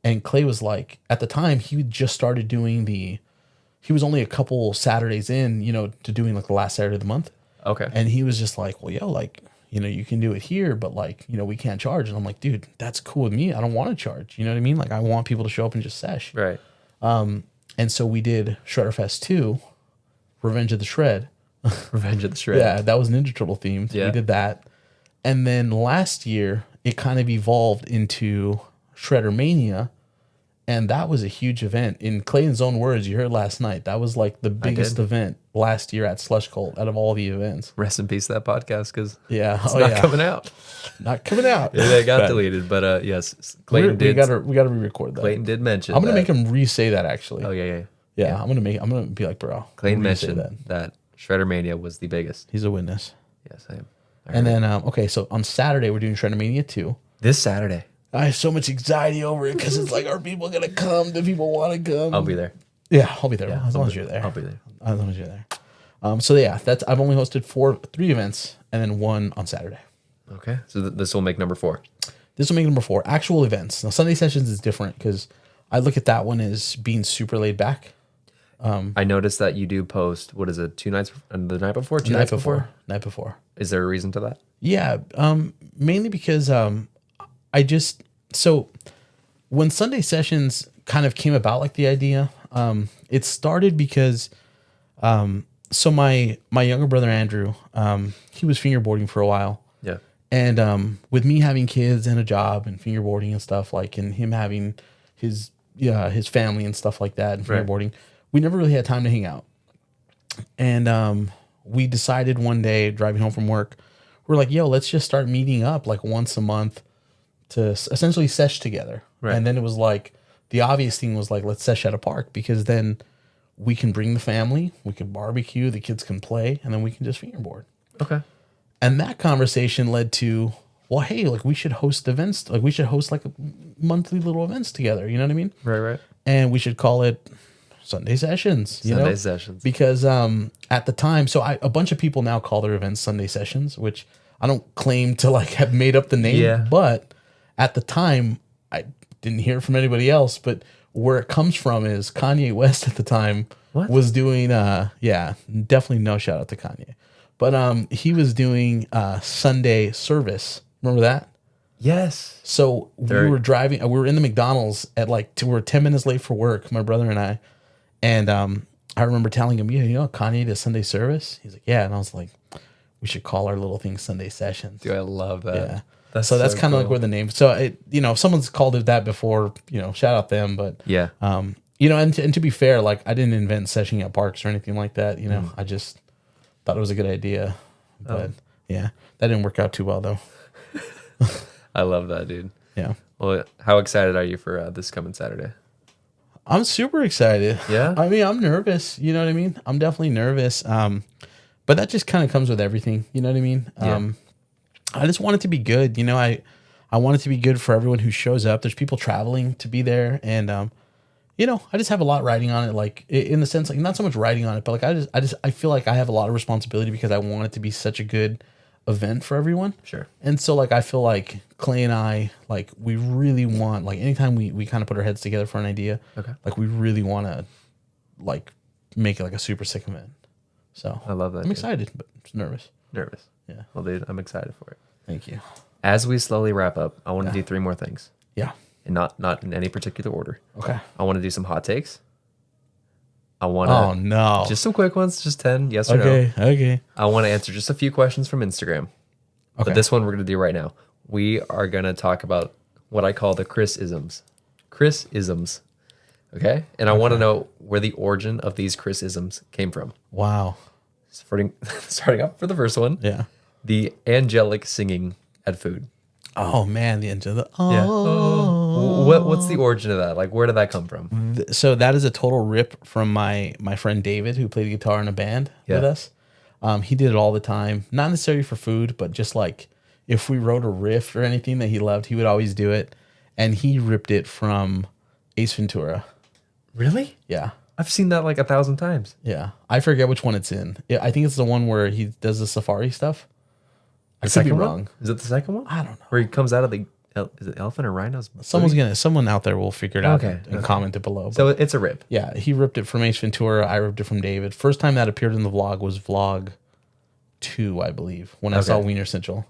And Clay was like, at the time he just started doing he was only a couple Saturdays in, you know, to doing like the last Saturday of the month. Okay. And he was just like, well, yo, like, you know, you can do it here, but like, you know, we can't charge. And I'm like, dude, that's cool with me. I don't want to charge. You know what I mean? Like I want people to show up and just sesh. Right. And so we did Shredder Fest 2, Revenge of the Shred. Revenge of the Shred. Yeah, that was Ninja Turtle themed. Yeah. We did that. And then last year, it kind of evolved into Shredder Mania. And that was a huge event. In Clayton's own words, you heard last night, that was like the biggest event last year at Slushcult out of all the events. Rest in peace to that podcast because Yeah. it's not coming out. Not coming out. Yeah, they got But deleted, but yes, Clayton we did. gotta re-record that. Clayton did mention. I'm gonna that. make him re-say that actually. Oh yeah. Yeah, I'm gonna be like, bro. Clayton re-say mentioned that Shredder Mania was the biggest. He's a witness. Yes, I am. And then okay, so on Saturday we're doing Shredder Mania 2. This Saturday, I have so much anxiety over it because it's like, are people gonna come? Do people want to come? I'll be there. Yeah, I'll be there as long as you're there. I'll be there. As long as you're there. So yeah, I've only hosted 3 events and then one on Saturday. Okay, so this will make number 4. This will make number 4. Actual events. Now, Sunday sessions is different because I look at that one as being super laid back. I noticed that you do post, what is it, 2 nights, the night before? 2 nights before? Night before. Is there a reason to that? Yeah. Mainly because so when Sunday sessions kind of came about, like the idea, it started because so my younger brother Andrew, he was fingerboarding for a while. Yeah. And with me having kids and a job and fingerboarding and stuff, like, and him having his family and stuff like that and fingerboarding, we never really had time to hang out. And we decided one day driving home from work, we're like, yo, let's just start meeting up like once a month to essentially sesh together. Right. And then it was like, the obvious thing was like, let's sesh at a park, because then we can bring the family, we can barbecue, the kids can play, and then we can just fingerboard. Okay. And that conversation led to, well, hey, like we should host events. Like we should host like monthly little events together. You know what I mean? Right. And we should call it Sunday sessions. Sunday sessions. Because at the time, so a bunch of people now call their events Sunday sessions, which I don't claim to like have made up the name. Yeah. But at the time, I didn't hear it from anybody else. But where it comes from is Kanye West at the time was doing, definitely no shout out to Kanye. But he was doing Sunday service. Remember that? Yes. So we were driving. We were in the McDonald's at we were 10 minutes late for work, my brother and I. And I remember telling him, Kanye does Sunday service. He's like, yeah. And I was like, we should call our little thing Sunday sessions. Dude, I love that. Yeah. That's kind of cool. Like where the name. So if someone's called it that before, shout out them. But yeah. And to be fair, like I didn't invent seshing at parks or anything like that. I just thought it was a good idea. But yeah, that didn't work out too well though. I love that, dude. Yeah. Well, how excited are you for this coming Saturday? I'm super excited. Yeah. I mean, I'm nervous. You know what I mean? I'm definitely nervous. But that just kind of comes with everything. You know what I mean? Yeah. I just want it to be good. I want it to be good for everyone who shows up. There's people traveling to be there. And, I just have a lot riding on it. Like in the sense, like not so much riding on it, but like I feel like I have a lot of responsibility because I want it to be such a good event for everyone. Sure. And so like I feel like Clay and I, like we really want, like anytime we kind of put our heads together for an idea, like we really want to like make it like a super sick event. So I love that. I'm excited, but just nervous. Yeah. Well, dude, I'm excited for it. Thank you. As we slowly wrap up, I want to do 3 more things. Yeah. And not in any particular order. Okay. I want to do some hot takes. I want to. Oh no. Just some quick ones, just 10, yes or no. Okay. I want to answer just a few questions from Instagram. Okay. But this one we're going to do right now. We are going to talk about what I call the Chris-isms. Chris-isms. Okay? And I want to know where the origin of these Chris-isms came from. Wow. Starting off for the first one. Yeah. The angelic singing at food. Oh man, the angelic. Oh. Yeah. Oh. What's the origin of that? Like, where did that come from? So that is a total rip from my friend David, who played guitar in a band with us. He did it all the time, not necessarily for food, but just like if we wrote a riff or anything that he loved, he would always do it. And he ripped it from Ace Ventura. Really? Yeah. I've seen that like 1,000 times. Yeah. I forget which one it's in. I think it's the one where he does the safari stuff. I could be wrong. Is it the second one? I don't know. Where he comes out of the, is it elephant or rhinos? Someone out there will figure it out and comment it below. So it's a rip. Yeah. He ripped it from Ace Ventura. I ripped it from David. First time that appeared in the vlog was vlog 2, I believe, when I saw Wiener Central.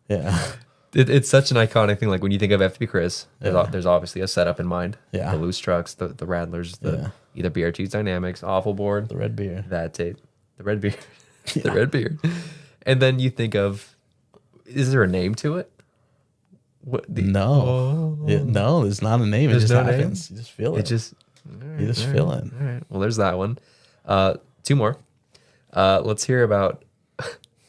Yeah. It's such an iconic thing. Like when you think of FB Chris, there's obviously a setup in mind. Yeah. The loose trucks, the Rattlers, either BRT's Dynamics, Awful Board. The red beer. That tape. The red beer. The red beer. And then you think of, is there a name to it? No. No, there's not a name. It just happens. You just feel it. You just feel it. All right. Well, there's that one. 2 more. Let's hear about,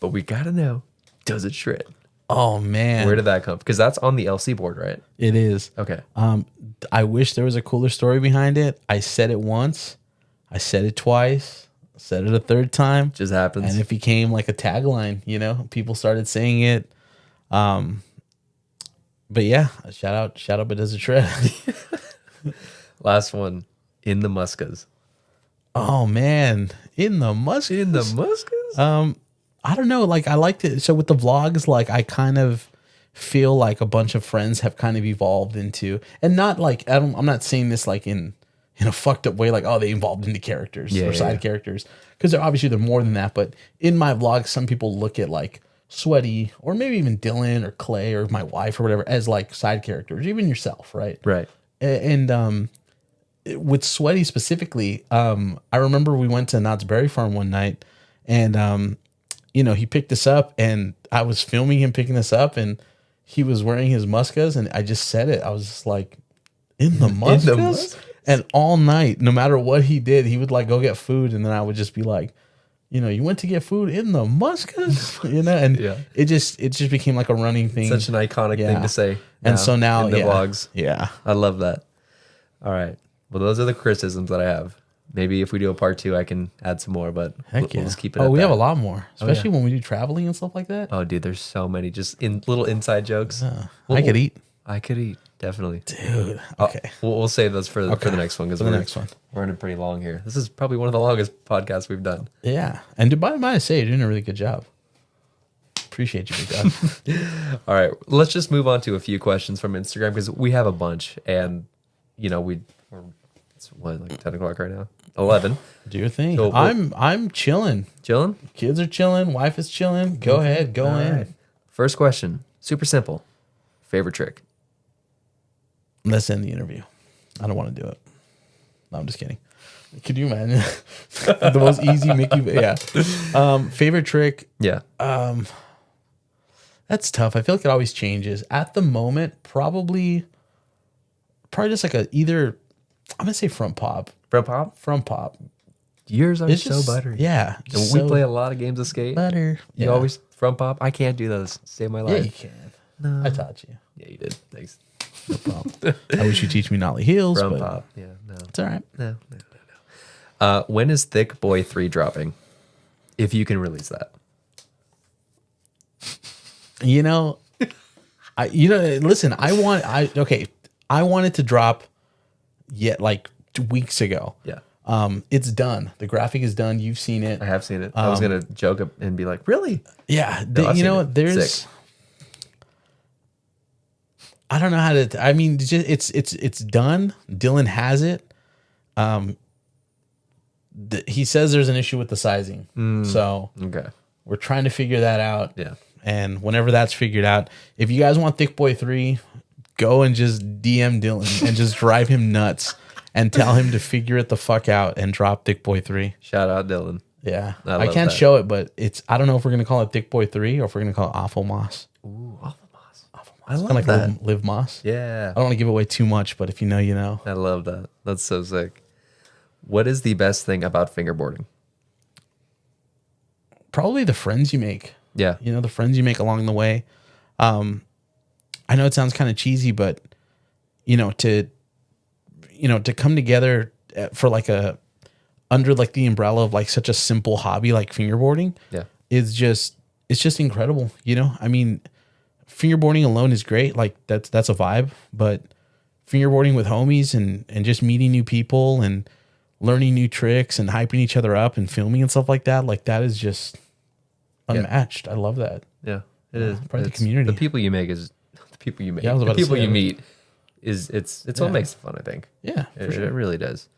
but we got to know, does it shred? Oh, man. Where did that come from? Because that's on the LC board, right? It is. Okay. I wish there was a cooler story behind it. I said it once. I said it twice. I said it a third time. Just happens. And it became like a tagline, People started saying it. But yeah, shout out, but does it shred? Last one. In the Muskas. Oh, man. In the Muskas? I I don't know. Like, I liked it. So with the vlogs, like, I kind of feel like a bunch of friends have kind of evolved into, and not like, I'm not saying this like in a fucked up way, like, oh, they evolved into characters or side characters, because they're more than that. But in my vlog, some people look at like Sweaty or maybe even Dylan or Clay or my wife or whatever as like side characters, even yourself, right? Right. And with Sweaty specifically, I remember we went to Knott's Berry Farm one night, and he picked us up, and I was filming him picking us up, and he was wearing his Muskas, and I just said it. I was just like, in the Muskas? And all night, no matter what he did, he would like go get food, and then I would just be like, you went to get food in the Muskas, and it just became like a running thing. Such an iconic thing to say. And so now in the vlogs. Yeah. I love that. All right. Well, those are the criticisms that I have. Maybe if we do a part 2, I can add some more, but we'll just keep it at we that. have a lot more, especially when we do traveling and stuff like that. Oh, dude, there's so many just little inside jokes. I could eat. I could eat, definitely. Dude, okay. We'll save those for the next one, because the next one. We're running pretty long here. This is probably one of the longest podcasts we've done. Yeah. And Dubai, might say, you're doing a really good job. Appreciate you, big dog. All right, let's just move on to a few questions from Instagram, because we have a bunch, and it's like 10 o'clock right now. 11. Do your thing. So I'm chilling. Chilling? Kids are chilling. Wife is chilling. Go ahead. Go in. Right. First question. Super simple. Favorite trick? Let's end the interview. I don't want to do it. No, I'm just kidding. Could you imagine? The most easy Mickey. Yeah. Favorite trick? Yeah. That's tough. I feel like it always changes. At the moment, probably just like either, I'm going to say front pop. Front pop? Front pop. Yours are so buttery. Yeah. And we play a lot of games of skate. Butter. You always front pop. I can't do those. Save my life. Yeah, you can. No. I taught you. Yeah, you did. Thanks. No problem. I wish you teach me nollie heels. Front pop. Yeah, no. It's all right. No. When is Thick Boy 3 dropping? If you can release that. Listen, I want it to drop like 2 weeks ago. Yeah. It's done. The graphic is done. You've seen it. I have seen it. I was going to joke and be like, really? Yeah. No, there's, sick. I don't know how to, it's done. Dylan has it. He says there's an issue with the sizing. So okay, we're trying to figure that out. Yeah. And whenever that's figured out, if you guys want Thick Boy 3, go and just DM Dylan and just drive him nuts and tell him to figure it the fuck out and drop Thick Boy 3. Shout out Dylan. Yeah. I can't show it, but I don't know if we're going to call it Thick Boy 3 or if we're going to call it Awful Moss. Ooh, Awful Moss. Awful Moss. I love kind of that. Like Live Moss. Yeah. I don't want to give away too much, but if you know, you know. I love that. That's so sick. What is the best thing about fingerboarding? Probably the friends you make. Yeah. The friends you make along the way. I know it sounds kind of cheesy, but to come together for like under like the umbrella of like such a simple hobby like fingerboarding, it's just incredible. I mean, fingerboarding alone is great. Like that's a vibe, but fingerboarding with homies and just meeting new people and learning new tricks and hyping each other up and filming and stuff like that is just unmatched. I love that. Yeah, it is. Part of the community. The people you make is the people you make. Yeah, the people you meet is it's what makes it fun, I think. Yeah, it really does.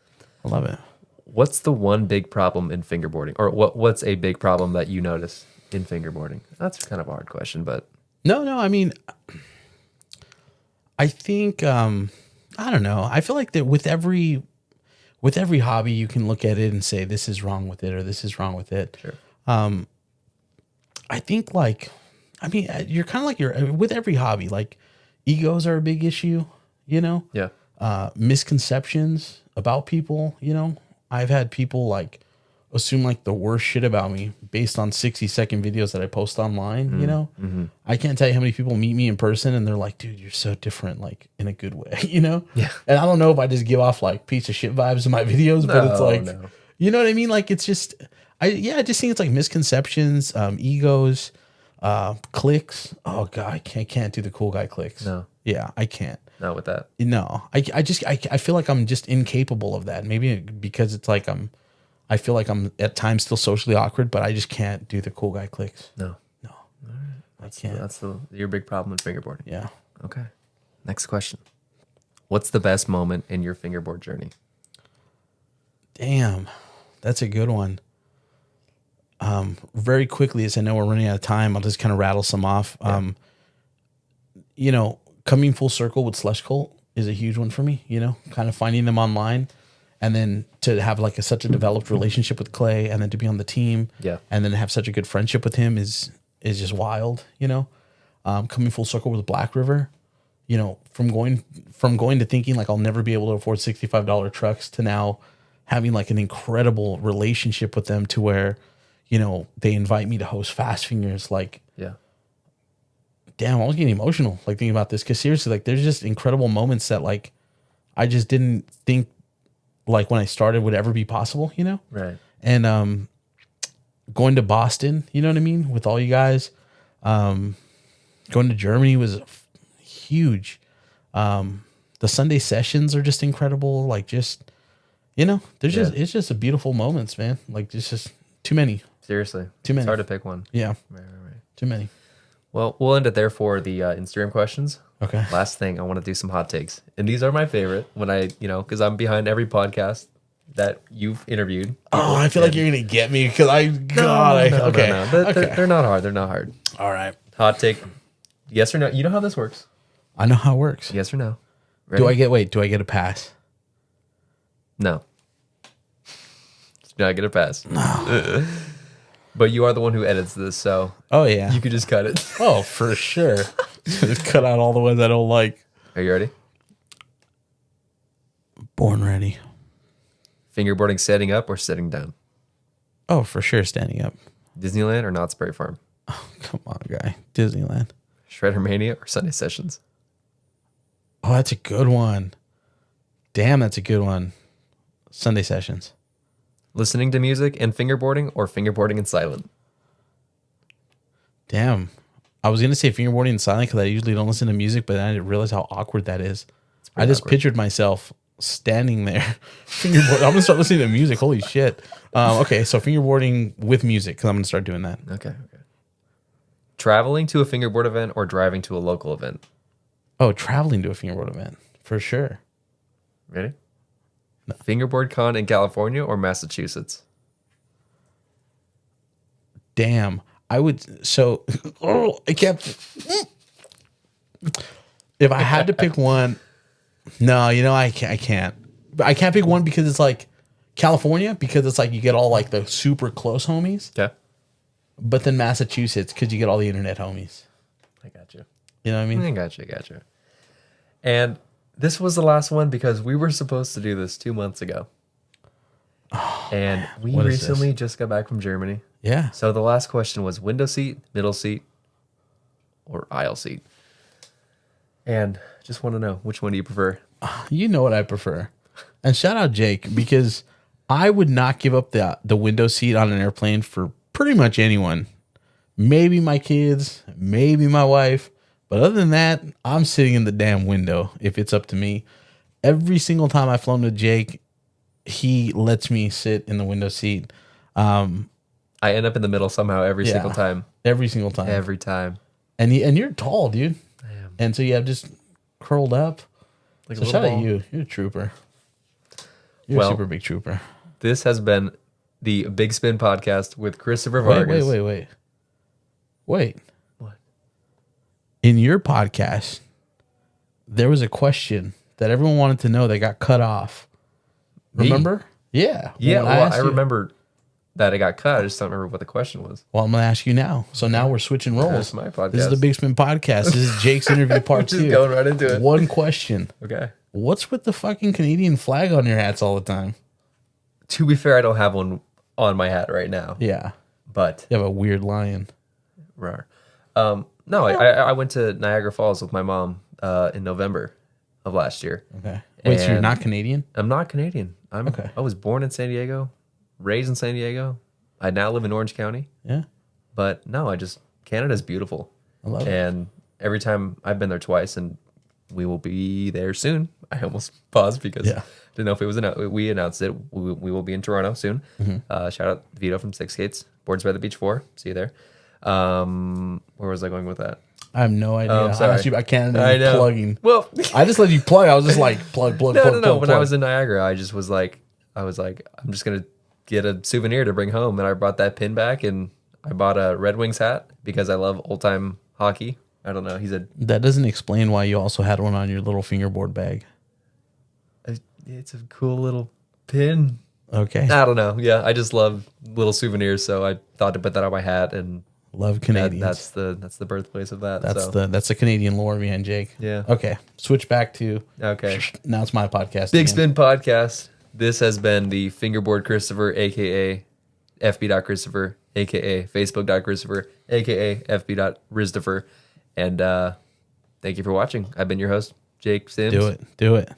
I love it. What's the one big problem in fingerboarding, or what's a big problem that you notice in fingerboarding? That's kind of a hard question, but no. I mean, I think I don't know. I feel like that with every hobby, you can look at it and say this is wrong with it or this is wrong with it. Sure. I think you're kind of like with every hobby, like egos are a big issue, Yeah. Misconceptions about people, I've had people like assume like the worst shit about me based on 60-second videos that I post online, Mm-hmm. I can't tell you how many people meet me in person and they're like, dude, you're so different, like in a good way, Yeah. And I don't know if I just give off like piece of shit vibes in my videos, but it's like, you know what I mean? Like, it's just, I just think it's like misconceptions, egos, clicks. Oh God, I can't do the cool guy clicks. No. Yeah, I can't. Not with that. No, I feel like I'm just incapable of that. Maybe because it's like I feel like I'm at times still socially awkward, but I just can't do the cool guy clicks. No. Right. That's your big problem in fingerboarding. Yeah. Okay. Next question. What's the best moment in your fingerboard journey? Damn, that's a good one. Very quickly, as I know we're running out of time, I'll just kind of rattle some off. Yeah. Coming full circle with Slushcult is a huge one for me, kind of finding them online and then to have like such a developed relationship with Clay and then to be on the team and then have such a good friendship with him is just wild, coming full circle with Blackriver, from going to thinking like I'll never be able to afford $65 trucks to now having like an incredible relationship with them to where, they invite me to host Fast Fingers. Like, damn, I was getting emotional like thinking about this because seriously, like there's just incredible moments that like I just didn't think like when I started would ever be possible, Right. And going to Boston, you know what I mean, with all you guys. Going to Germany was huge. The Sunday sessions are just incredible. Like just, it's just a beautiful moments, man. Like it's just too many. Seriously. Too many. It's hard to pick one. Yeah. Right. Too many. Well, we'll end it there for the Instagram questions. Okay. Last thing, I want to do some hot takes. And these are my favorite when I, because I'm behind every podcast that you've interviewed. Oh, I feel like you're going to get me because okay. They're not hard. They're not hard. All right. Hot take. Yes or no? You know how this works. I know how it works. Yes or no? Ready? Do I get a pass? No. You're not going to pass. No. But you are the one who edits this, so oh yeah, you could just cut it. Oh, for sure. Just cut out all the ones I don't like. Are you ready? Born ready. Fingerboarding setting up or sitting down? Oh, for sure, standing up. Disneyland or Knott's Berry Farm? Oh, come on, guy. Disneyland. Shredder Mania or Sunday Sessions? Oh, that's a good one. Damn, that's a good one. Sunday Sessions. Listening to music and fingerboarding or fingerboarding in silent? Damn. I was going to say fingerboarding in silent because I usually don't listen to music, but I didn't realize how awkward that is. I just pictured myself standing there. Fingerboard. I'm going to start listening to music. Holy shit. Okay, so fingerboarding with music because I'm going to start doing that. Okay. Traveling to a fingerboard event or driving to a local event? Oh, traveling to a fingerboard event. For sure. Ready? No. Fingerboard Con in California or Massachusetts? Damn. I would. So, I kept. If I had to pick one, no, I can't. I can't pick one because it's like California because it's like you get all like the super close homies. Yeah. But then Massachusetts because you get all the internet homies. I got you. You know what I mean? I got you. And this was the last one because we were supposed to do this 2 months ago. Oh, and we recently just got back from Germany. Yeah. So the last question was window seat, middle seat, or aisle seat. And just want to know, which one do you prefer? You know what I prefer. And shout out Jake because I would not give up the window seat on an airplane for pretty much anyone. Maybe my kids, maybe my wife. But other than that, I'm sitting in the damn window if it's up to me. Every single time I've flown with Jake, he lets me sit in the window seat. I end up in the middle somehow every single time. Every single time. Every time. And you're tall, dude. I am. And so you have just curled up. Like so shout out you. You're a trooper. You're a super big trooper. This has been the Bigspin podcast with Christopher Vargas. Wait. What? In your podcast, there was a question that everyone wanted to know that got cut off. Remember? Yeah. Yeah, I remember that it got cut. I just don't remember what the question was. Well, I'm going to ask you now. So now we're switching roles. That's my podcast. This is the Bigspin podcast. This is Jake's interview part 2. Just going right into it. One question. Okay. What's with the fucking Canadian flag on your hats all the time? To be fair, I don't have one on my hat right now. Yeah. But you have a weird lion. Rare. No, I went to Niagara Falls with my mom in November of last year. Okay. Wait, so you're not Canadian? I'm not Canadian. Okay. I was born in San Diego, raised in San Diego. I now live in Orange County. Yeah. But no, Canada's beautiful. I love it. And every time I've been there twice, and we will be there soon. I almost paused because didn't know if it was we announced it. We will be in Toronto soon. Mm-hmm. Shout out Vito from Six Skates, Boards by the Beach 4. See you there. Where was I going with that? I have no idea. Oh, sorry. I can't I know. plugging. Well, I just let you plug. I was just like plug. No. When I was in Niagara, I was like, I'm just gonna get a souvenir to bring home, and I brought that pin back, and I bought a Red Wings hat because I love old time hockey. I don't know. That doesn't explain why you also had one on your little fingerboard bag. It's a cool little pin. Okay. I don't know. Yeah, I just love little souvenirs, so I thought to put that on my hat, and love Canadians. That's the birthplace of that. That's the Canadian lore behind Jake. Yeah. Okay. Switch back to now it's my podcast. Bigspin podcast. This has been the Fingerboard Christopher, aka Fb.Christopher, aka Facebook.Christopher, aka Fb.Christopher. And thank you for watching. I've been your host, Jake Sims. Do it.